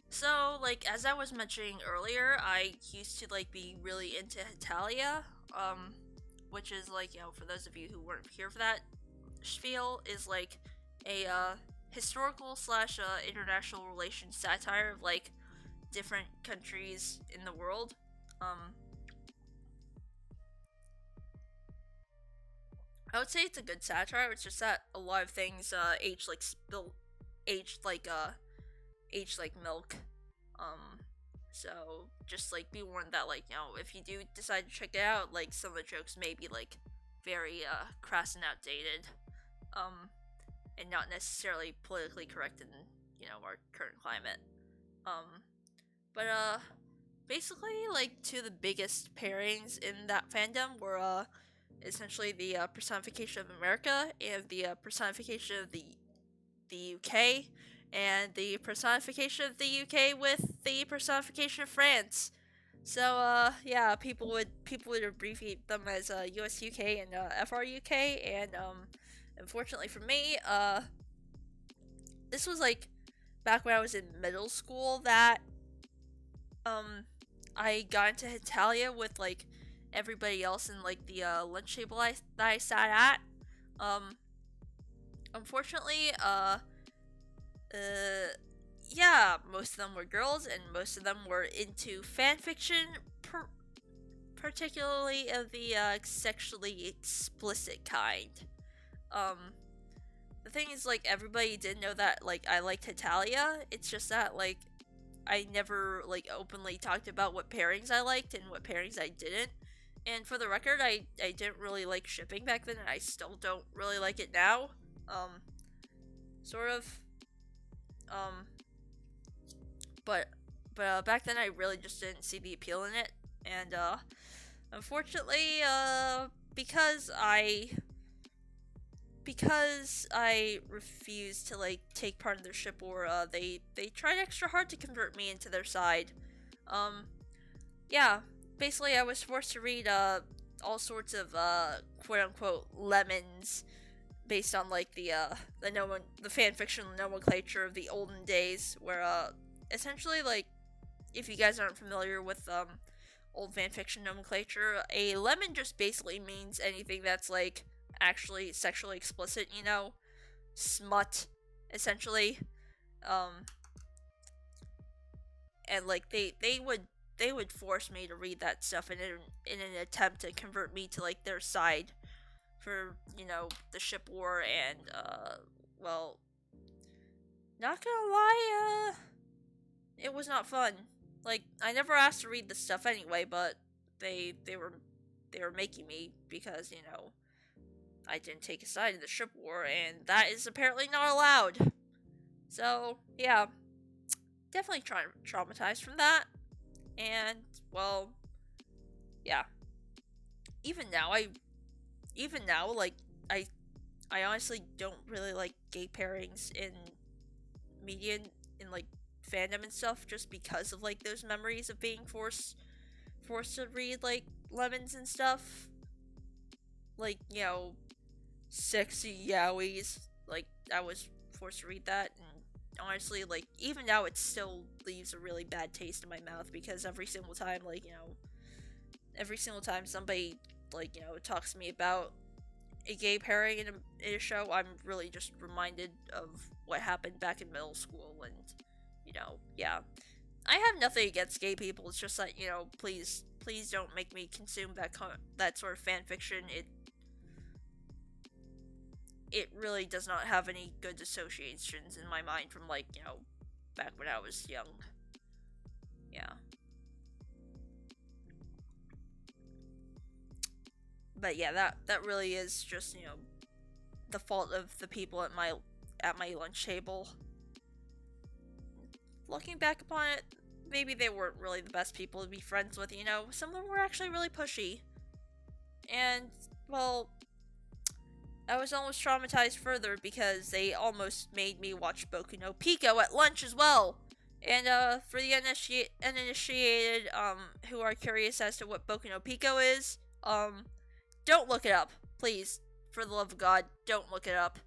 So like as I was mentioning earlier, I used to like be really into Hetalia, which is like, you know, for those of you who weren't here for that spiel, is like a historical slash international relations satire of like different countries in the world. I would say it's a good satire. It's just that a lot of things age like milk. So just like be warned that like, you know, if you do decide to check it out, like some of the jokes may be like very crass and outdated, and not necessarily politically correct in, you know, our current climate. But basically like two of the biggest pairings in that fandom were essentially the personification of America and the personification of the UK, and the personification of the UK with the personification of France. So yeah, people would abbreviate them as US UK and FRUK, and unfortunately for me, this was like back when I was in middle school that I got into Hetalia with like everybody else in like the lunch table that I sat at. Unfortunately, yeah, most of them were girls, and most of them were into fanfiction, particularly of the sexually explicit kind. The thing is, like, everybody did know that like I liked Hetalia. It's just that like I never like openly talked about what pairings I liked and what pairings I didn't. And for the record, I didn't really like shipping back then, and I still don't really like it now. Sort of. But back then I really just didn't see the appeal in it, and unfortunately, because I refused to like take part in their ship war, they tried extra hard to convert me into their side. Yeah, basically I was forced to read all sorts of quote unquote lemons based on like the fanfiction nomenclature of the olden days, where essentially, like, if you guys aren't familiar with old fanfiction nomenclature, a lemon just basically means anything that's like actually sexually explicit, you know, smut, essentially. Um, and like they would force me to read that stuff in an attempt to convert me to like their side for, you know, the ship war. And well, not gonna lie, it was not fun. Like, I never asked to read the stuff anyway, but they were making me because, you know, I didn't take a side in the ship war, and that is apparently not allowed. So yeah, definitely traumatized from that. And well, yeah. Even now, like, I I honestly don't really like gay pairings in media, in like fandom and stuff, just because of like those memories of being forced to read like lemons and stuff, like, you know, sexy yaois. Like, I was forced to read that, and honestly, like, even now it still leaves a really bad taste in my mouth, because every single time, like, you know, every single time somebody, like, you know, talks to me about a gay pairing in a show, I'm really just reminded of what happened back in middle school. And, you know, yeah, I have nothing against gay people. It's just that, you know, please don't make me consume that sort of fan fiction. It really does not have any good associations in my mind from, like, you know, back when I was young. Yeah. But yeah, that really is just, you know, the fault of the people at my lunch table. Looking back upon it, maybe they weren't really the best people to be friends with, you know. Some of them were actually really pushy. And, well, I was almost traumatized further because they almost made me watch Boku no Pico at lunch as well. And for the uninitiated who are curious as to what Boku no Pico is, don't look it up, please. For the love of God, don't look it up.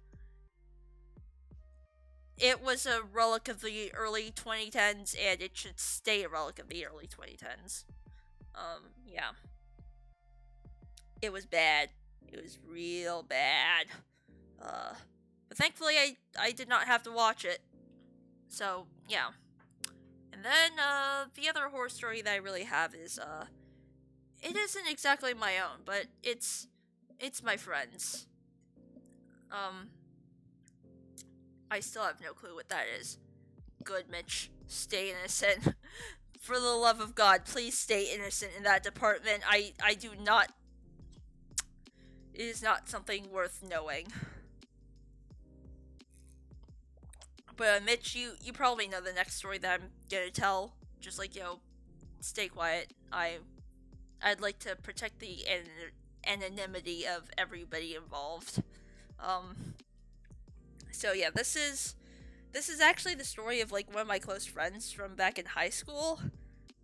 It was a relic of the early 2010s, and it should stay a relic of the early 2010s. Yeah. It was bad. It was real bad. But thankfully I did not have to watch it. So, yeah. And then, the other horror story that I really have is, it isn't exactly my own, but it's my friend's. I still have no clue what that is. Good, Mitch. Stay innocent. For the love of God, please stay innocent in that department. I do not... It is not something worth knowing. But, Mitch, you probably know the next story that I'm gonna tell. Just, like, you know, stay quiet. I'd like to protect the anonymity of everybody involved. So yeah, this is actually the story of like one of my close friends from back in high school.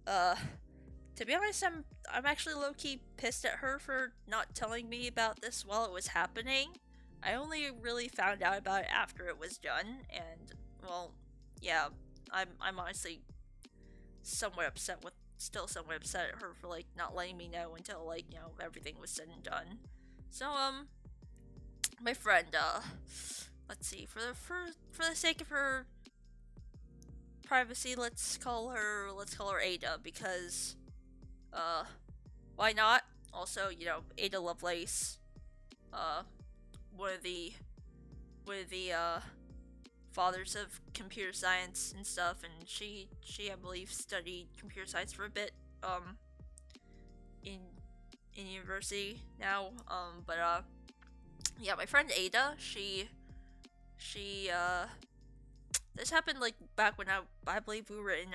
To be honest, I'm actually low key pissed at her for not telling me about this while it was happening. I only really found out about it after it was done, and well, yeah, I'm honestly still somewhat upset at her for like not letting me know until like, you know, everything was said and done. So my friend, let's see, for the sake of her privacy, let's call her Ada, because why not? Also, you know, Ada Lovelace, one of the fathers of computer science and stuff, and she I believe studied computer science for a bit in university now. But yeah, my friend Ada, she this happened like back when I believe we were in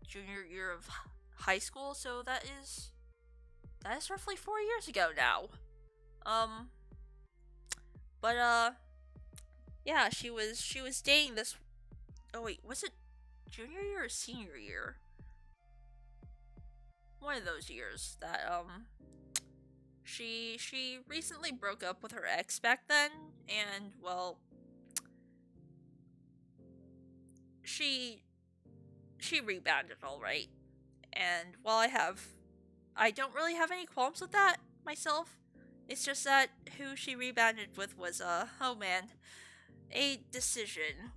junior year of high school, so that is roughly 4 years ago now. But yeah, she was dating this. Oh wait, was it junior year or senior year? One of those years that she recently broke up with her ex back then, and well, she rebounded all right. And while I don't really have any qualms with that myself. It's just that who she rebounded with was oh man, a decision.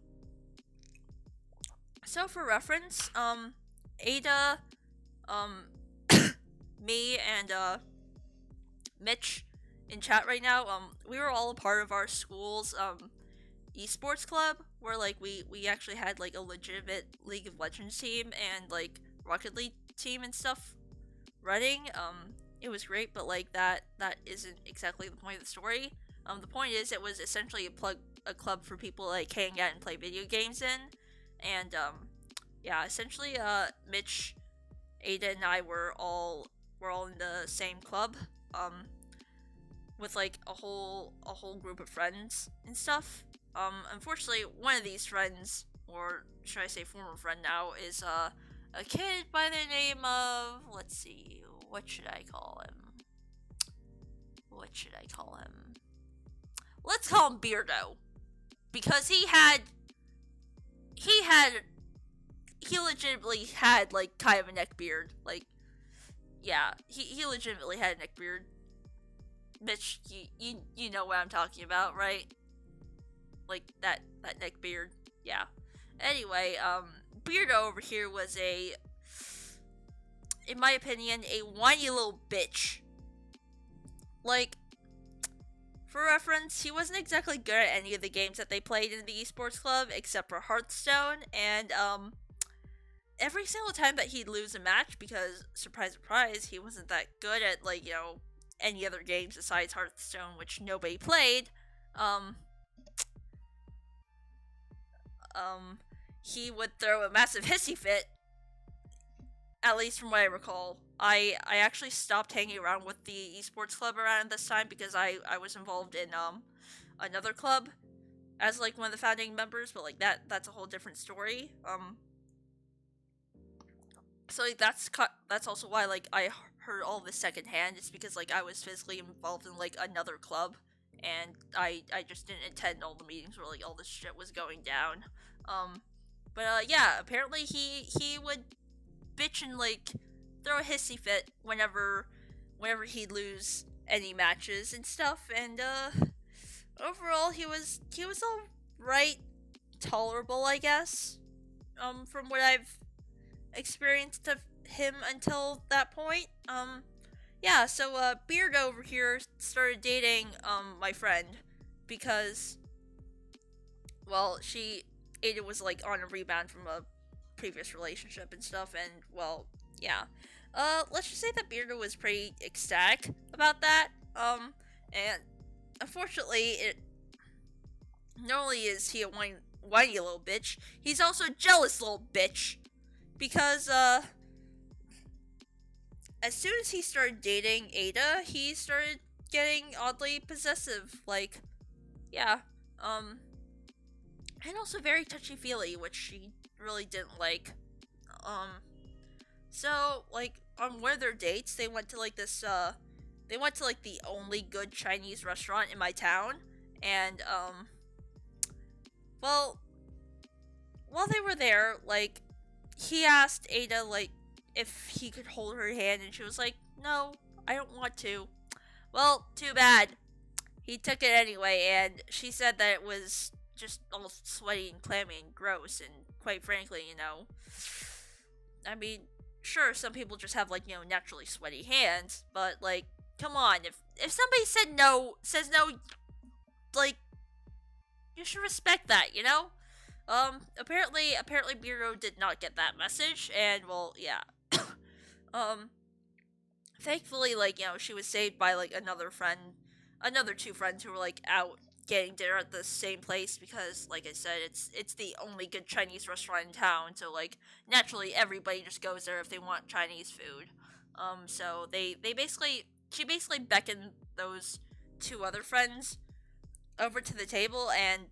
So for reference, Ada, um, me and Mitch in chat right now, we were all a part of our school's esports club, where like we actually had like a legitimate League of Legends team and like Rocket League team and stuff running. It was great, but like that isn't exactly the point of the story. The point is it was essentially a club for people like hang out and play video games in, and yeah, essentially Mitch, Ada, and I were all in the same club. Um, with like a whole group of friends and stuff. Unfortunately, one of these friends, or should I say former friend now, is a kid by the name of, let's see, what should I call him? What should I call him? Let's call him Beardo, because he had he legitimately had like kind of a neck beard. Like, yeah, he legitimately had a neck beard. Mitch, you know what I'm talking about, right? Like that neck beard. Yeah. Anyway, Beardo over here was in my opinion, a whiny little bitch. Like, for reference, he wasn't exactly good at any of the games that they played in the esports club, except for Hearthstone, and every single time that he'd lose a match, because surprise surprise, he wasn't that good at like, any other games besides Hearthstone, which nobody played, he would throw a massive hissy fit. At least from what I recall. I actually stopped hanging around with the esports club around this time because I was involved in another club as like one of the founding members, but like that's a whole different story. So like that's also why like I heard all this secondhand. It's because like I was physically involved in like another club, and I just didn't attend all the meetings where like all this shit was going down. But yeah, apparently he would bitch and like throw a hissy fit whenever he'd lose any matches and stuff, and overall he was all right, tolerable, I guess. From what I've experienced of him until that point. Yeah, so Beard over here started dating my friend because, well, Ada was like on a rebound from a previous relationship and stuff, and well, yeah. Let's just say that Beardo was pretty ecstatic about that. And unfortunately, not only is he a whiny little bitch, he's also a jealous little bitch. Because, as soon as he started dating Ada, he started getting oddly possessive. Like, yeah. And also very touchy-feely, which she really didn't like. So, like, on one of their dates, they went to, like, the only good Chinese restaurant in my town, and, well, while they were there, like, he asked Ada, like, if he could hold her hand, and she was like, no, I don't want to. Well, too bad. He took it anyway, and she said that it was just all sweaty and clammy and gross, and quite frankly, I mean, sure, some people just have, like, naturally sweaty hands, but, like, come on, if somebody says no, like, you should respect that, apparently Beardo did not get that message, and, well, yeah. Thankfully, like, she was saved by, like, another two friends who were, like, out getting dinner at the same place, because, like I said, it's the only good Chinese restaurant in town, so, like, naturally everybody just goes there if they want Chinese food. So she basically beckoned those two other friends over to the table, and,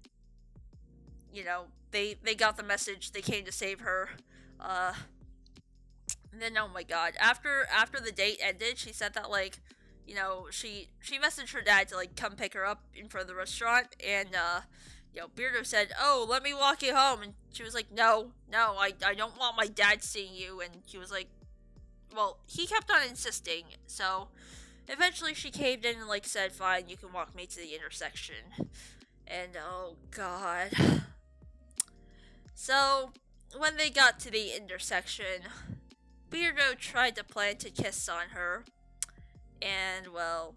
they got the message, they came to save her. And then, oh my god, after the date ended, she said that, like, she messaged her dad to, like, come pick her up in front of the restaurant, and, Beardo said, oh, let me walk you home, and she was like, no, I don't want my dad seeing you, and she was like, well, he kept on insisting, so eventually she caved in and, like, said, fine, you can walk me to the intersection, and, oh god. So, when they got to the intersection, Beardo tried to plant a kiss on her, and well,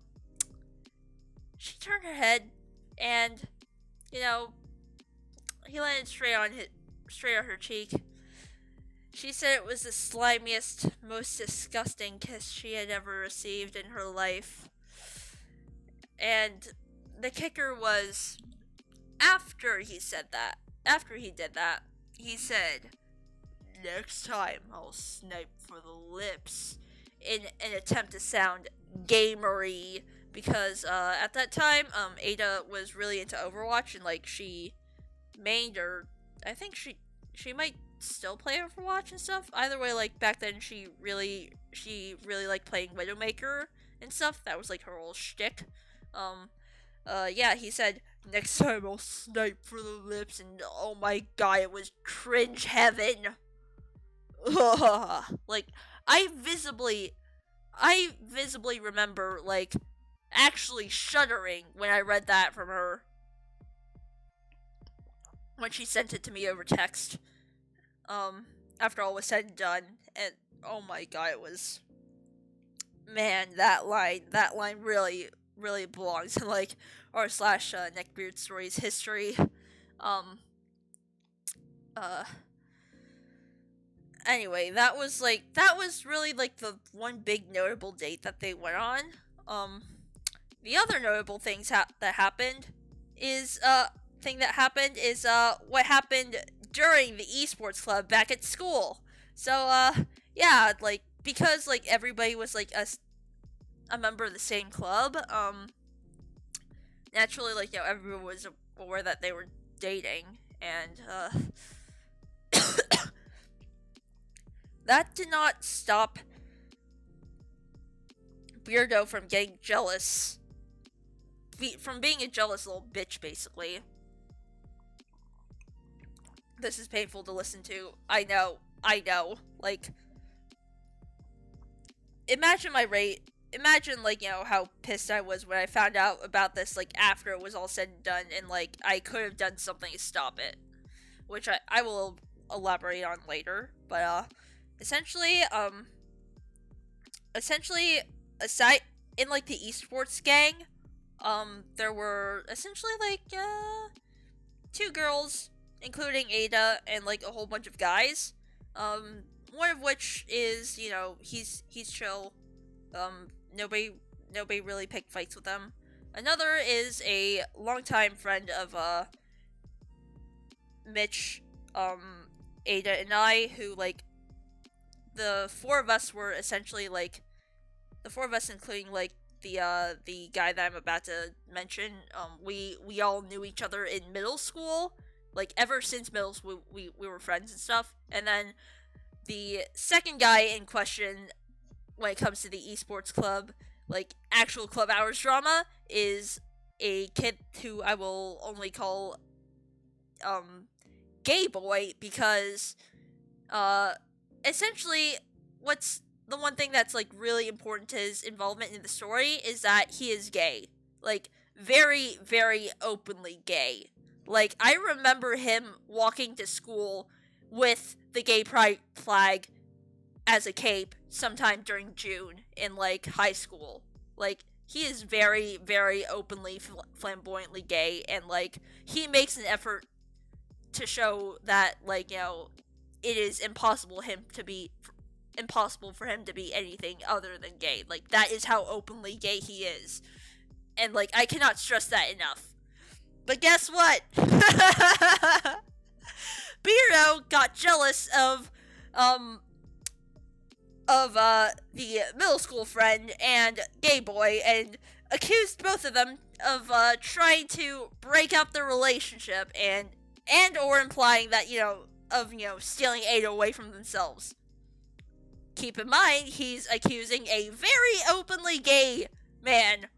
she turned her head, and you know, he landed straight on her cheek. She said it was the slimiest, most disgusting kiss she had ever received in her life. And the kicker was, after he did that, he said, "Next time I'll snipe for the lips," in an attempt to sound gamery, because at that time, Ada was really into Overwatch, and like she mained, or I think she might still play Overwatch and stuff. Either way, like back then she really liked playing Widowmaker and stuff. That was like her whole shtick. Yeah, he said, "Next time I'll snipe for the lips," and oh my god, it was cringe heaven. Like, I visibly remember, like, actually shuddering when I read that from her. When she sent it to me over text. After all was said and done. And, oh my god, it was... Man, that line really belongs in, like, r slash Neckbeard Stories history. Anyway, that was really, like, the one big notable date that they went on. The other notable things that happened is, what happened during the esports club back at school. So, yeah, like, because, like, everybody was, like, a member of the same club, naturally, like, you know, everyone was aware that they were dating, and, that did not stop Beardo from getting jealous. From being a jealous little bitch, basically. This is painful to listen to. I know. Like, imagine my rate. Imagine, like, you know, how pissed I was when I found out about this, like, after it was all said and done, and, like, I could have done something to stop it. Which I will elaborate on later. But, essentially, aside, in, like, the esports gang, there were, essentially, like, 2 girls, including Ada, and, like, a whole bunch of guys. One of which is, you know, he's chill. Nobody really picked fights with him. Another is a longtime friend of, Mitch, Ada, and I, who, like, the 4 of us were essentially, like, the 4 of us, including, like, the guy that I'm about to mention, we all knew each other in middle school. Like, ever since middle school, we were friends and stuff. And then the second guy in question, when it comes to the esports club, like, actual club hours drama, is a kid who I will only call, Gay Boy, because, essentially, what's the one thing that's, like, really important to his involvement in the story is that he is gay. Like, very, very openly gay. Like, I remember him walking to school with the gay pride flag as a cape sometime during June in, like, high school. Like, he is very, very openly, flamboyantly gay, and, like, he makes an effort to show that, like, you know, it is impossible for him to be anything other than gay. Like, that is how openly gay he is. And, like, I cannot stress that enough. But guess what? Beardo got jealous of the middle school friend and Gay Boy, and accused both of them of, trying to break up their relationship, and or implying that, you know, of, you know, stealing Ada away from themselves. Keep in mind, he's accusing a very openly gay man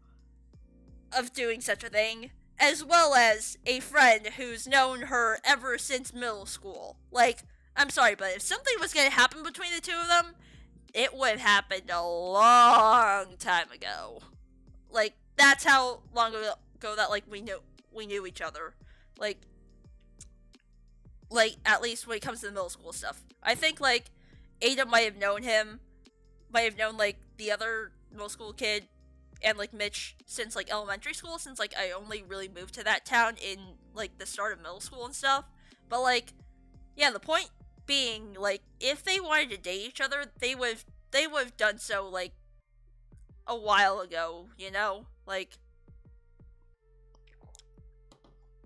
of doing such a thing, as well as a friend who's known her ever since middle school. Like, I'm sorry, but if something was gonna happen between the 2 of them, it would have happened a long time ago. Like, that's how long ago that, like, we knew each other. Like, like, at least when it comes to the middle school stuff. I think, like, Ada might have known him, might have known, like, the other middle school kid and, like, Mitch since, like, elementary school, since, like, I only really moved to that town in, like, the start of middle school and stuff. But, like, yeah, the point being, like, if they wanted to date each other, they would have done so, like, a while ago, you know? Like,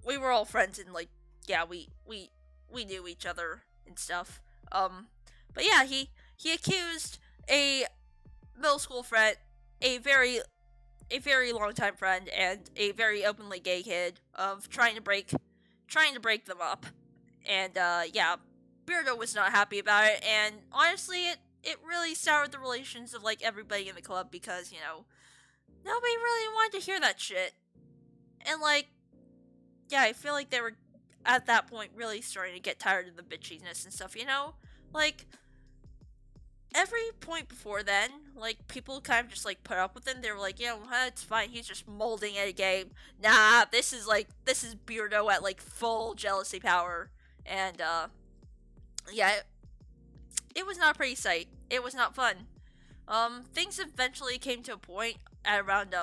we were all friends and, like, yeah, we knew each other and stuff. But yeah, he accused a middle school friend, a very long-time friend and a very openly gay kid, of trying to break them up. And yeah, Beardo was not happy about it, and honestly, it really soured the relations of, like, everybody in the club, because, you know, nobody really wanted to hear that shit. And, like, yeah, I feel like they were at that point really starting to get tired of the bitchiness and stuff, you know? Like, every point before then, like, people kind of just, like, put up with him. They were like, yeah, well, it's fine, he's just molding at a game. Nah, this is Beardo at, like, full jealousy power. And, yeah, it was not a pretty sight. It was not fun. Things eventually came to a point at around,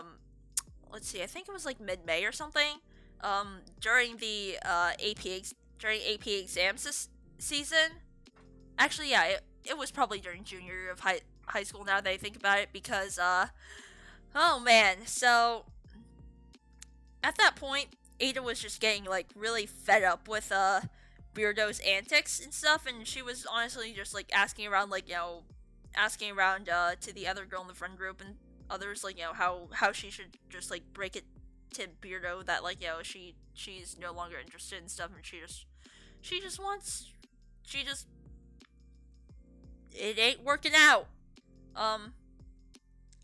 let's see, I think it was, like, mid-May or something, during the, AP exam season. Actually, yeah, it was probably during junior year of high school, now that I think about it, because, oh man, so, at that point, Ada was just getting, like, really fed up with, Beardo's antics and stuff, and she was honestly just, like, asking around, like, you know, to the other girl in the friend group and others, like, you know, how she should just, like, break it to Beardo that, like, you know, she's no longer interested in stuff, and it ain't working out.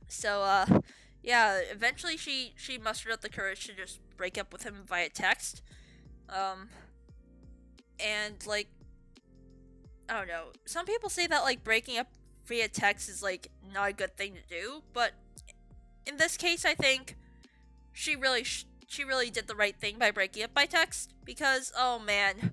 So, yeah, eventually she mustered up the courage to just break up with him via text. And, like, I don't know, some people say that, like, breaking up via text is, like, not a good thing to do, but in this case, I think she really did the right thing by breaking up by text, because, oh man,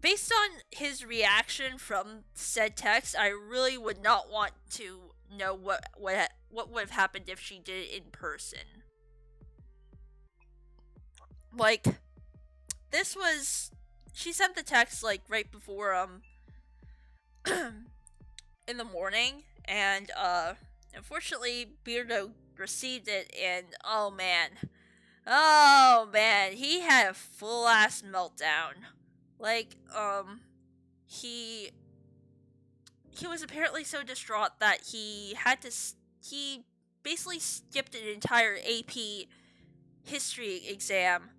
based on his reaction from said text, I really would not want to know what would have happened if she did it in person. Like, she sent the text, like, right before, in the morning, and, unfortunately, Beardo received it, and, oh man, he had a full-ass meltdown. Like, he was apparently so distraught that he basically skipped an entire AP history exam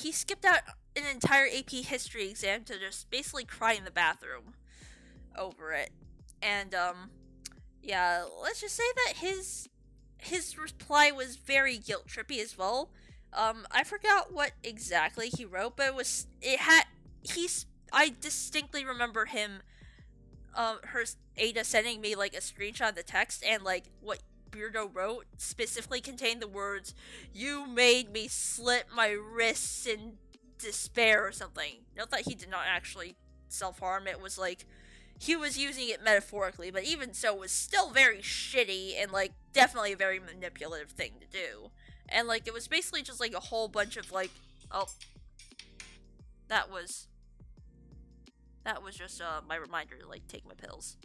he skipped out an entire AP history exam to just basically cry in the bathroom over it. And, yeah, let's just say that his reply was very guilt-trippy as well. I forgot what exactly he wrote, but I distinctly remember him, Ada sending me, like, a screenshot of the text, and, like, what Beardo wrote specifically contained the words, "You made me slit my wrists in despair," or something. Note that he did not actually self-harm. It was, like, he was using it metaphorically, but even so, it was still very shitty and, like, definitely a very manipulative thing to do. And, like, it was basically just, like, a whole bunch of, like, oh, that was just, my reminder to, like, take my pills.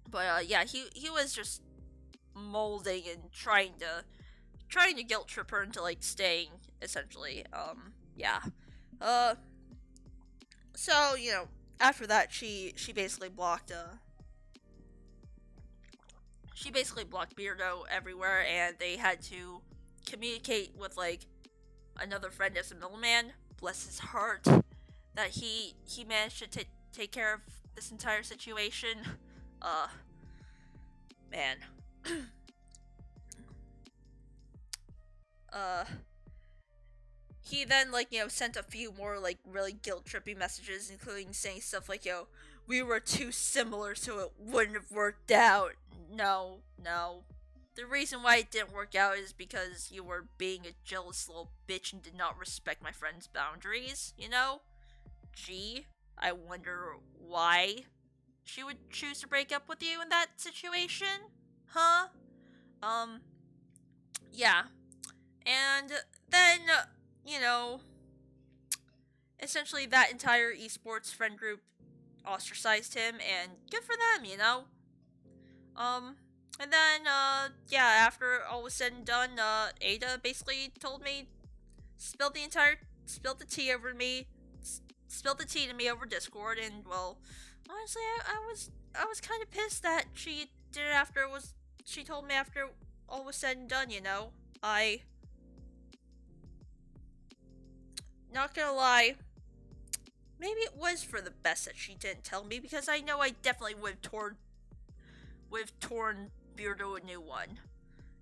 But, yeah, he was just molding and trying to guilt trip her into, like, staying, essentially. Yeah. So, you know, after that, she basically blocked, Beardo everywhere, and they had to communicate with, like, another friend as a middleman. Bless his heart, that he managed to take care of this entire situation. Man. He then, like, you know, sent a few more, like, really guilt-trippy messages, including saying stuff like, yo, we were too similar so it wouldn't have worked out. No. the reason why it didn't work out is because you were being a jealous little bitch and did not respect my friend's boundaries, you know? Gee, I wonder why she would choose to break up with you in that situation? Huh? Yeah. And then, you know, essentially that entire esports friend group ostracized him, and good for them, you know? And then, yeah, after all was said and done, Ada basically told me, spilled the tea over me, spilled the tea to me over Discord, and, well, honestly, I was kind of pissed that she did it after she told me after all was said and done, you know? Not gonna lie, maybe it was for the best that she didn't tell me, because I know I definitely would have torn Beardo a new one.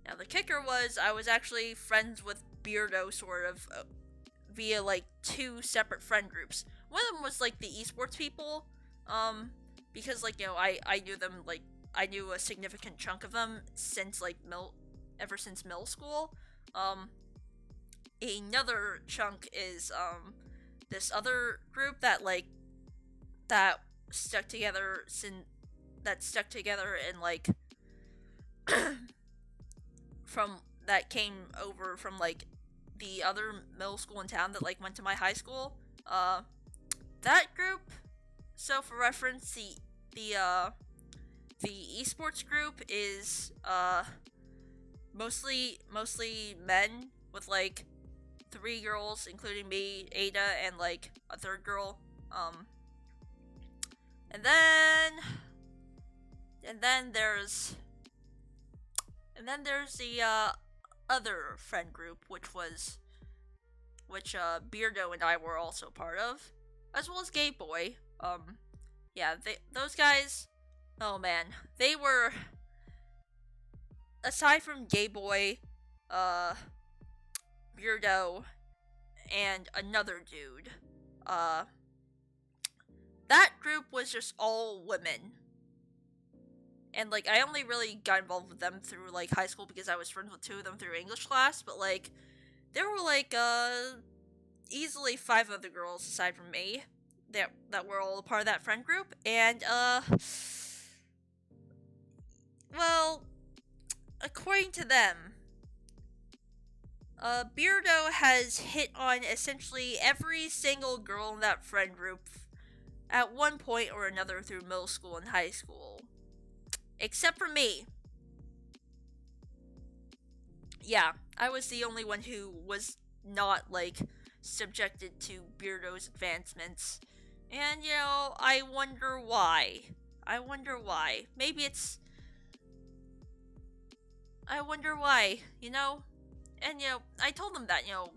Now, the kicker was I was actually friends with Beardo, sort of, via, like, 2 separate friend groups. One of them was, like, the esports people, because, like, you know, I knew them, like, I knew a significant chunk of them since, like, ever since middle school. Another chunk is, this other group that, like, that stuck together in, like, that came over from, like, the other middle school in town that, like, went to my high school. That group, so for reference, the esports group is, mostly men with, like, 3 girls, including me, Ada, and, like, a 3rd girl. And then there's the, other friend group, which Beardo and I were also part of, as well as Gay Boy. Yeah, those guys, oh man, they were, aside from Gay Boy, Beardo, and another dude, that group was just all women. And, like, I only really got involved with them through, like, high school because I was friends with 2 of them through English class, but, like, there were, like, easily 5 other girls aside from me that were all a part of that friend group, and, well, according to them, Beardo has hit on essentially every single girl in that friend group at one point or another through middle school and high school. Except for me. Yeah, I was the only one who was not, like, subjected to Beardo's advancements. And, you know, I wonder why. Maybe it's... I wonder why, you know? And, you know, I told him that, you know,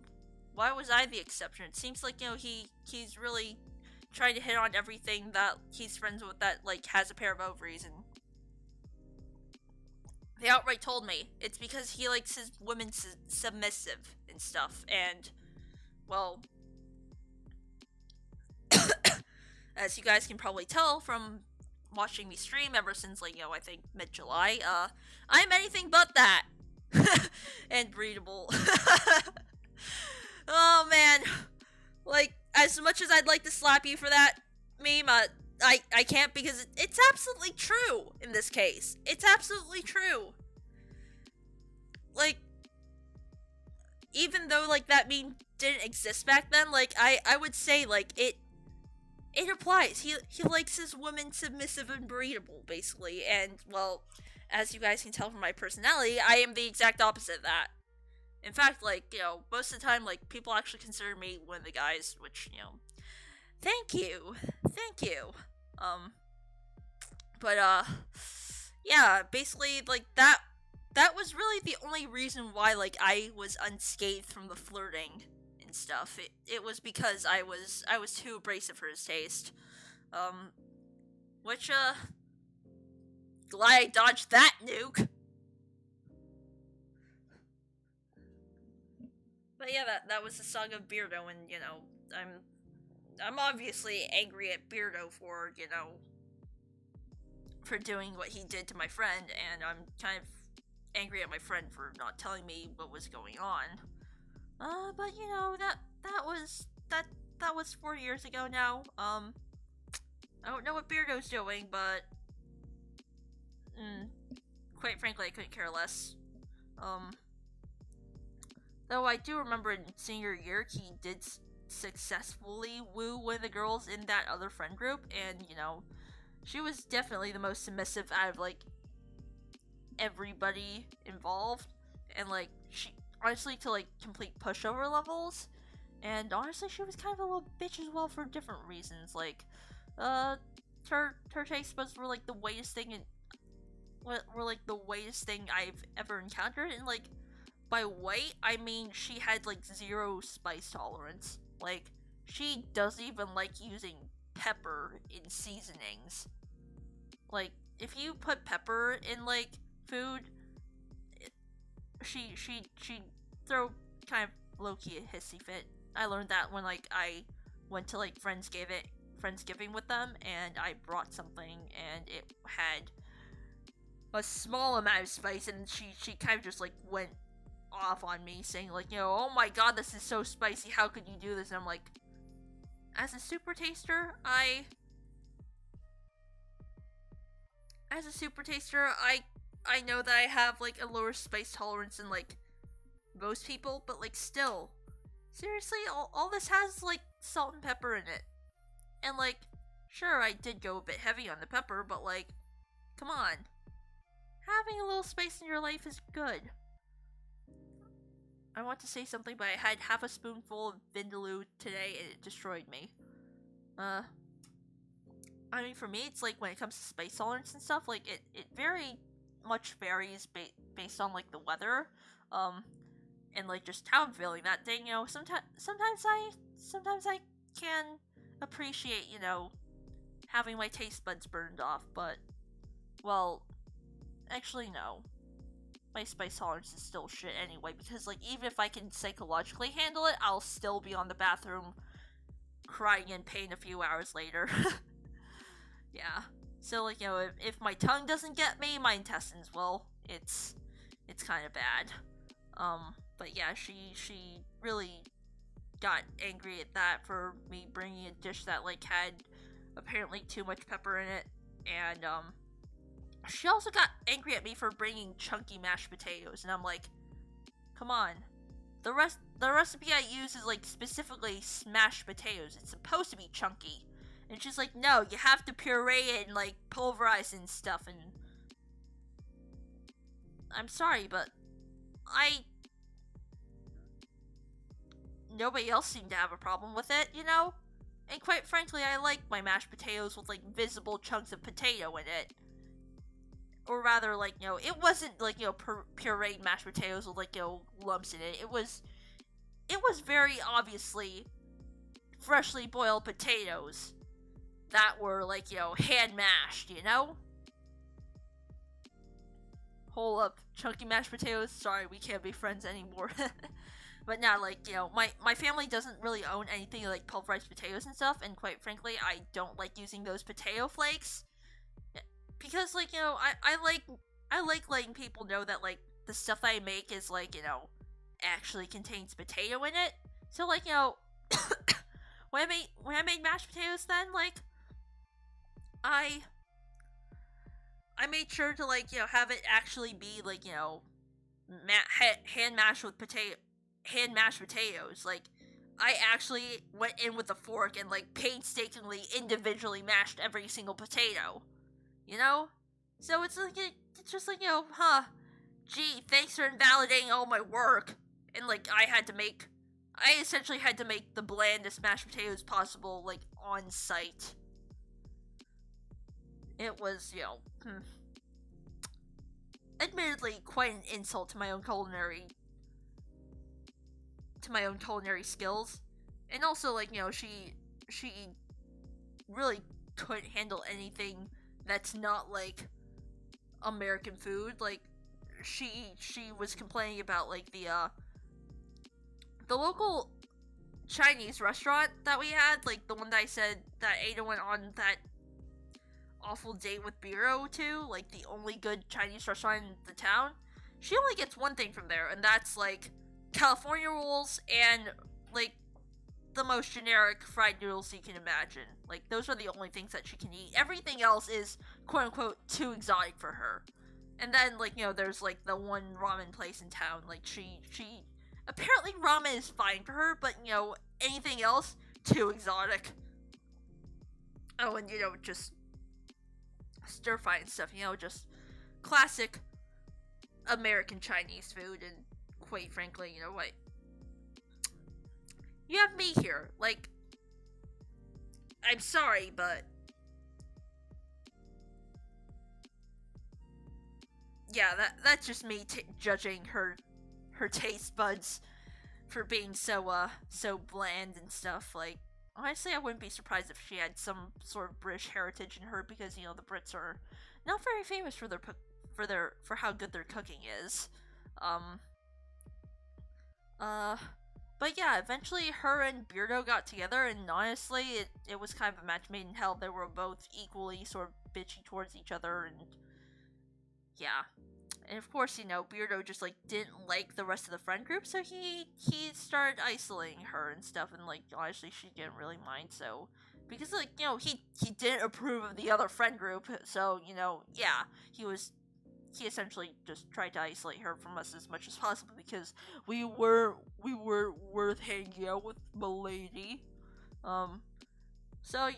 why was I the exception? It seems like, you know, he's really trying to hit on everything that he's friends with that, like, has a pair of ovaries, and they outright told me it's because he likes his women submissive and stuff, and, well, as you guys can probably tell from watching me stream ever since, like, you know, I think mid-July, I'm anything but that. And breedable. Oh, man. Like, as much as I'd like to slap you for that meme, I can't, because it's absolutely true in this case. It's absolutely true. Like, even though, like, that meme didn't exist back then, like, I would say, like, it applies. He likes his women submissive and breedable, basically, and, well, as you guys can tell from my personality, I am the exact opposite of that. In fact, like, you know, most of the time, like, people actually consider me one of the guys, which, you know, thank you. But, yeah, basically, like, that was really the only reason why, like, I was unscathed from the flirting and stuff. It was because I was too abrasive for his taste. Which, glad I dodged that nuke! But yeah, that was the Saga of Beardo, and, you know, I'm obviously angry at Beardo for, you know, for doing what he did to my friend, and I'm kind of angry at my friend for not telling me what was going on. But you know, that was 4 years ago now. I don't know what Beardo's doing, but quite frankly, I couldn't care less. Though I do remember in senior year, he did successfully woo one of the girls in that other friend group, and you know, she was definitely the most submissive out of like everybody involved, and like she honestly to like complete pushover levels, and honestly she was kind of a little bitch as well for different reasons. Like, her taste buds were like the whitest thing I've ever encountered, and like by white I mean she had like 0 spice tolerance. Like, she doesn't even like using pepper in seasonings. Like, if you put pepper in like food, she'd throw kind of low-key a hissy fit. I learned that when like I went to like Friendsgiving with them, and I brought something and it had a small amount of spice, and she kind of just like went off on me, saying like, you know, oh my god, this is so spicy, how could you do this? And I'm like, as a super taster, I know that I have like a lower spice tolerance than like most people, but like still, seriously, all this has like salt and pepper in it. And like, sure, I did go a bit heavy on the pepper, but like, come on. Having a little spice in your life is good. I want to say something, but I had half a spoonful of Vindaloo today and it destroyed me. I mean, for me, it's like when it comes to spice tolerance and stuff, like it very much varies based on like the weather, and like just how I'm feeling that day. You know, sometimes I can appreciate, you know, having my taste buds burned off, but well, actually no. My spice tolerance is still shit anyway, because like even if I can psychologically handle it, I'll still be on the bathroom crying in pain a few hours later. Yeah. So like, you know, if my tongue doesn't get me, my intestines will. It's kind of bad. But yeah, she really got angry at that for me bringing a dish that like had apparently too much pepper in it, and she also got angry at me for bringing chunky mashed potatoes, and I'm like, come on. The recipe I use is like specifically smashed potatoes. It's supposed to be chunky. And she's like, no, you have to puree it and like pulverize it and stuff, and I'm sorry, but nobody else seemed to have a problem with it, you know? And quite frankly, I like my mashed potatoes with like visible chunks of potato in it. Or rather, like, you know, it wasn't like, you know, pureed mashed potatoes with like, you know, lumps in it. It was very obviously freshly boiled potatoes that were like, you know, hand mashed, you know? Hold up, chunky mashed potatoes? Sorry, we can't be friends anymore. But now, like, you know, my family doesn't really own anything like pulverized potatoes and stuff, and quite frankly, I don't like using those potato flakes. Because, like, you know, I like letting people know that, like, the stuff I make is, like, you know, actually contains potato in it. So, like, you know, when I made mashed potatoes then, like, I made sure to, like, you know, have it actually be, like, you know, hand mashed potatoes. Like, I actually went in with a fork and, like, painstakingly individually mashed every single potato. You know? So it's like, it's just like, you know, gee, thanks for invalidating all my work. And, like, I essentially had to make the blandest mashed potatoes possible, like, on site. It was, you know, admittedly quite an insult to my own culinary skills. And also, like, you know, she really couldn't handle anything that's not like American food. Like, she was complaining about like the local Chinese restaurant that we had, like the one that I said that Ada went on that awful date with Biro to, like the only good Chinese restaurant in the town. she only gets one thing from there, and that's, like, California rolls and, like, the most generic fried noodles you can imagine. Like, those are the only things that she can eat. Everything else is, quote-unquote, too exotic for her. And then, like, there's, like, the one ramen place in town. Like, she apparently ramen is fine for her, but, anything else, too exotic. Oh, and, just stir-fry and stuff, just classic American Chinese food, and quite frankly, what? You have me here. Like, I'm sorry, but yeah, that's just me judging her taste buds for being so bland and stuff. Like, honestly, I wouldn't be surprised if she had some sort of British heritage in her, because the Brits are not very famous for how good their cooking is. But yeah, eventually her and Beardo got together, and honestly, it was kind of a match made in hell. They were both equally sort of bitchy towards each other, and yeah. And of course, Beardo just, like, didn't like the rest of the friend group, so he started isolating her and stuff, and, like, honestly, she didn't really mind, so... Because, like, he didn't approve of the other friend group, so, yeah, he essentially just tried to isolate her from us as much as possible, because we were worth hanging out with, milady. So,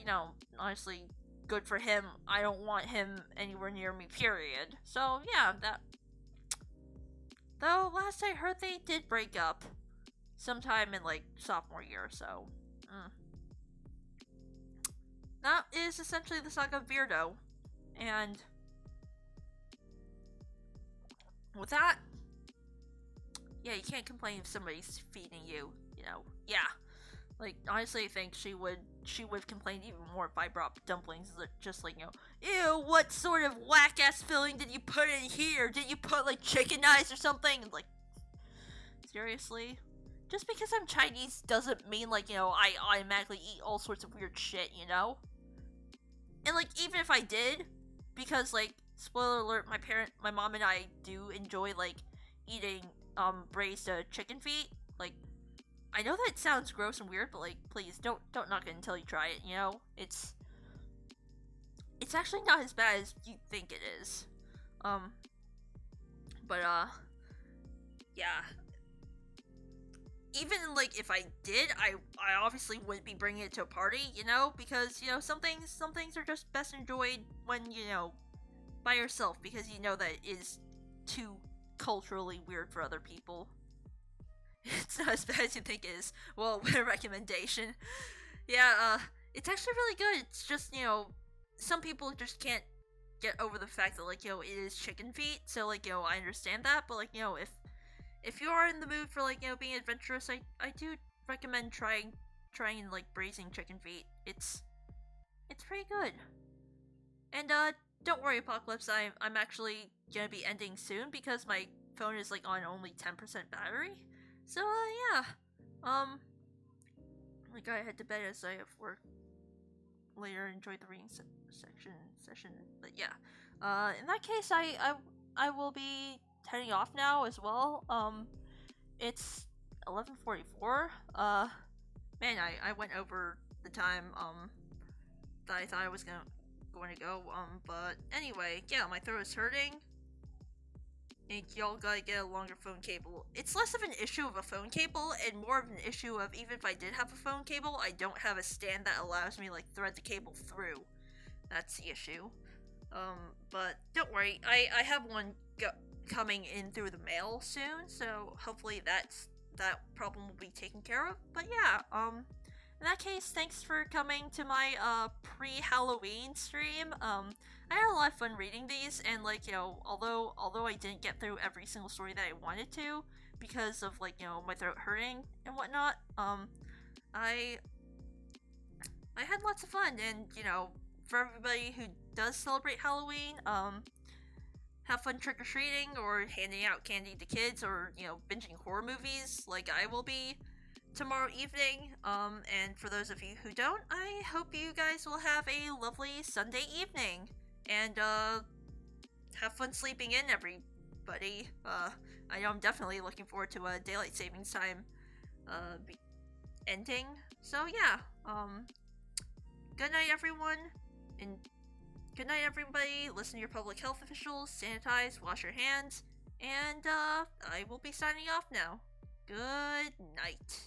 honestly, good for him. I don't want him anywhere near me, period. So, yeah, that... Though, last I heard, they did break up. Sometime in, like, sophomore year, so... That is essentially the Saga of Beardo. And... with that... yeah, you can't complain if somebody's feeding you, yeah. Like, honestly, I think she would have complained even more if I brought dumplings, just like, ew, what sort of whack-ass filling did you put in here? Did you put, like, chicken eyes or something? Like, seriously? Just because I'm Chinese doesn't mean, like, I automatically eat all sorts of weird shit, And, like, even if I did, because, like, spoiler alert, my mom and I do enjoy, like, eating, braised chicken feet. Like, I know that sounds gross and weird, but, like, please, don't knock it until you try it, It's actually not as bad as you think it is. But, yeah. Even, like, if I did, I obviously wouldn't be bringing it to a party, because, some things are just best enjoyed when, by yourself, because that it is too culturally weird for other people. It's not as bad as you think it is. Well, a recommendation. Yeah, it's actually really good. It's just, some people just can't get over the fact that, like, it is chicken feet, so, like, I understand that, but, like, if you are in the mood for, like, being adventurous, I do recommend trying, like, braising chicken feet. It's pretty good. And, don't worry, Apocalypse, I'm actually gonna be ending soon, because my phone is, like, on only 10% battery. So, yeah. I gotta head to bed as I have work later. Enjoy the reading session. But yeah. In that case, I will be heading off now as well. It's 11:44. Man, I went over the time, that I thought I was going to go. But anyway, yeah, my throat is hurting. And y'all gotta get a longer phone cable. It's less of an issue of a phone cable, and more of an issue of, even if I did have a phone cable, I don't have a stand that allows me, like, thread the cable through. That's the issue. But don't worry, I have one coming in through the mail soon, so hopefully that problem will be taken care of. But yeah, in that case, thanks for coming to my, pre-Halloween stream. I had a lot of fun reading these, and, like, although I didn't get through every single story that I wanted to, because of, like, my throat hurting and whatnot, I had lots of fun, and, for everybody who does celebrate Halloween, have fun trick-or-treating, or handing out candy to kids, or, binging horror movies, like I will be tomorrow evening. And for those of you who don't, I hope you guys will have a lovely Sunday evening, and, have fun sleeping in everybody. I know I'm definitely looking forward to a daylight savings time ending. So yeah, good night everyone, and good night everybody. Listen to your public health officials, sanitize, wash your hands, and I will be signing off now. Good night.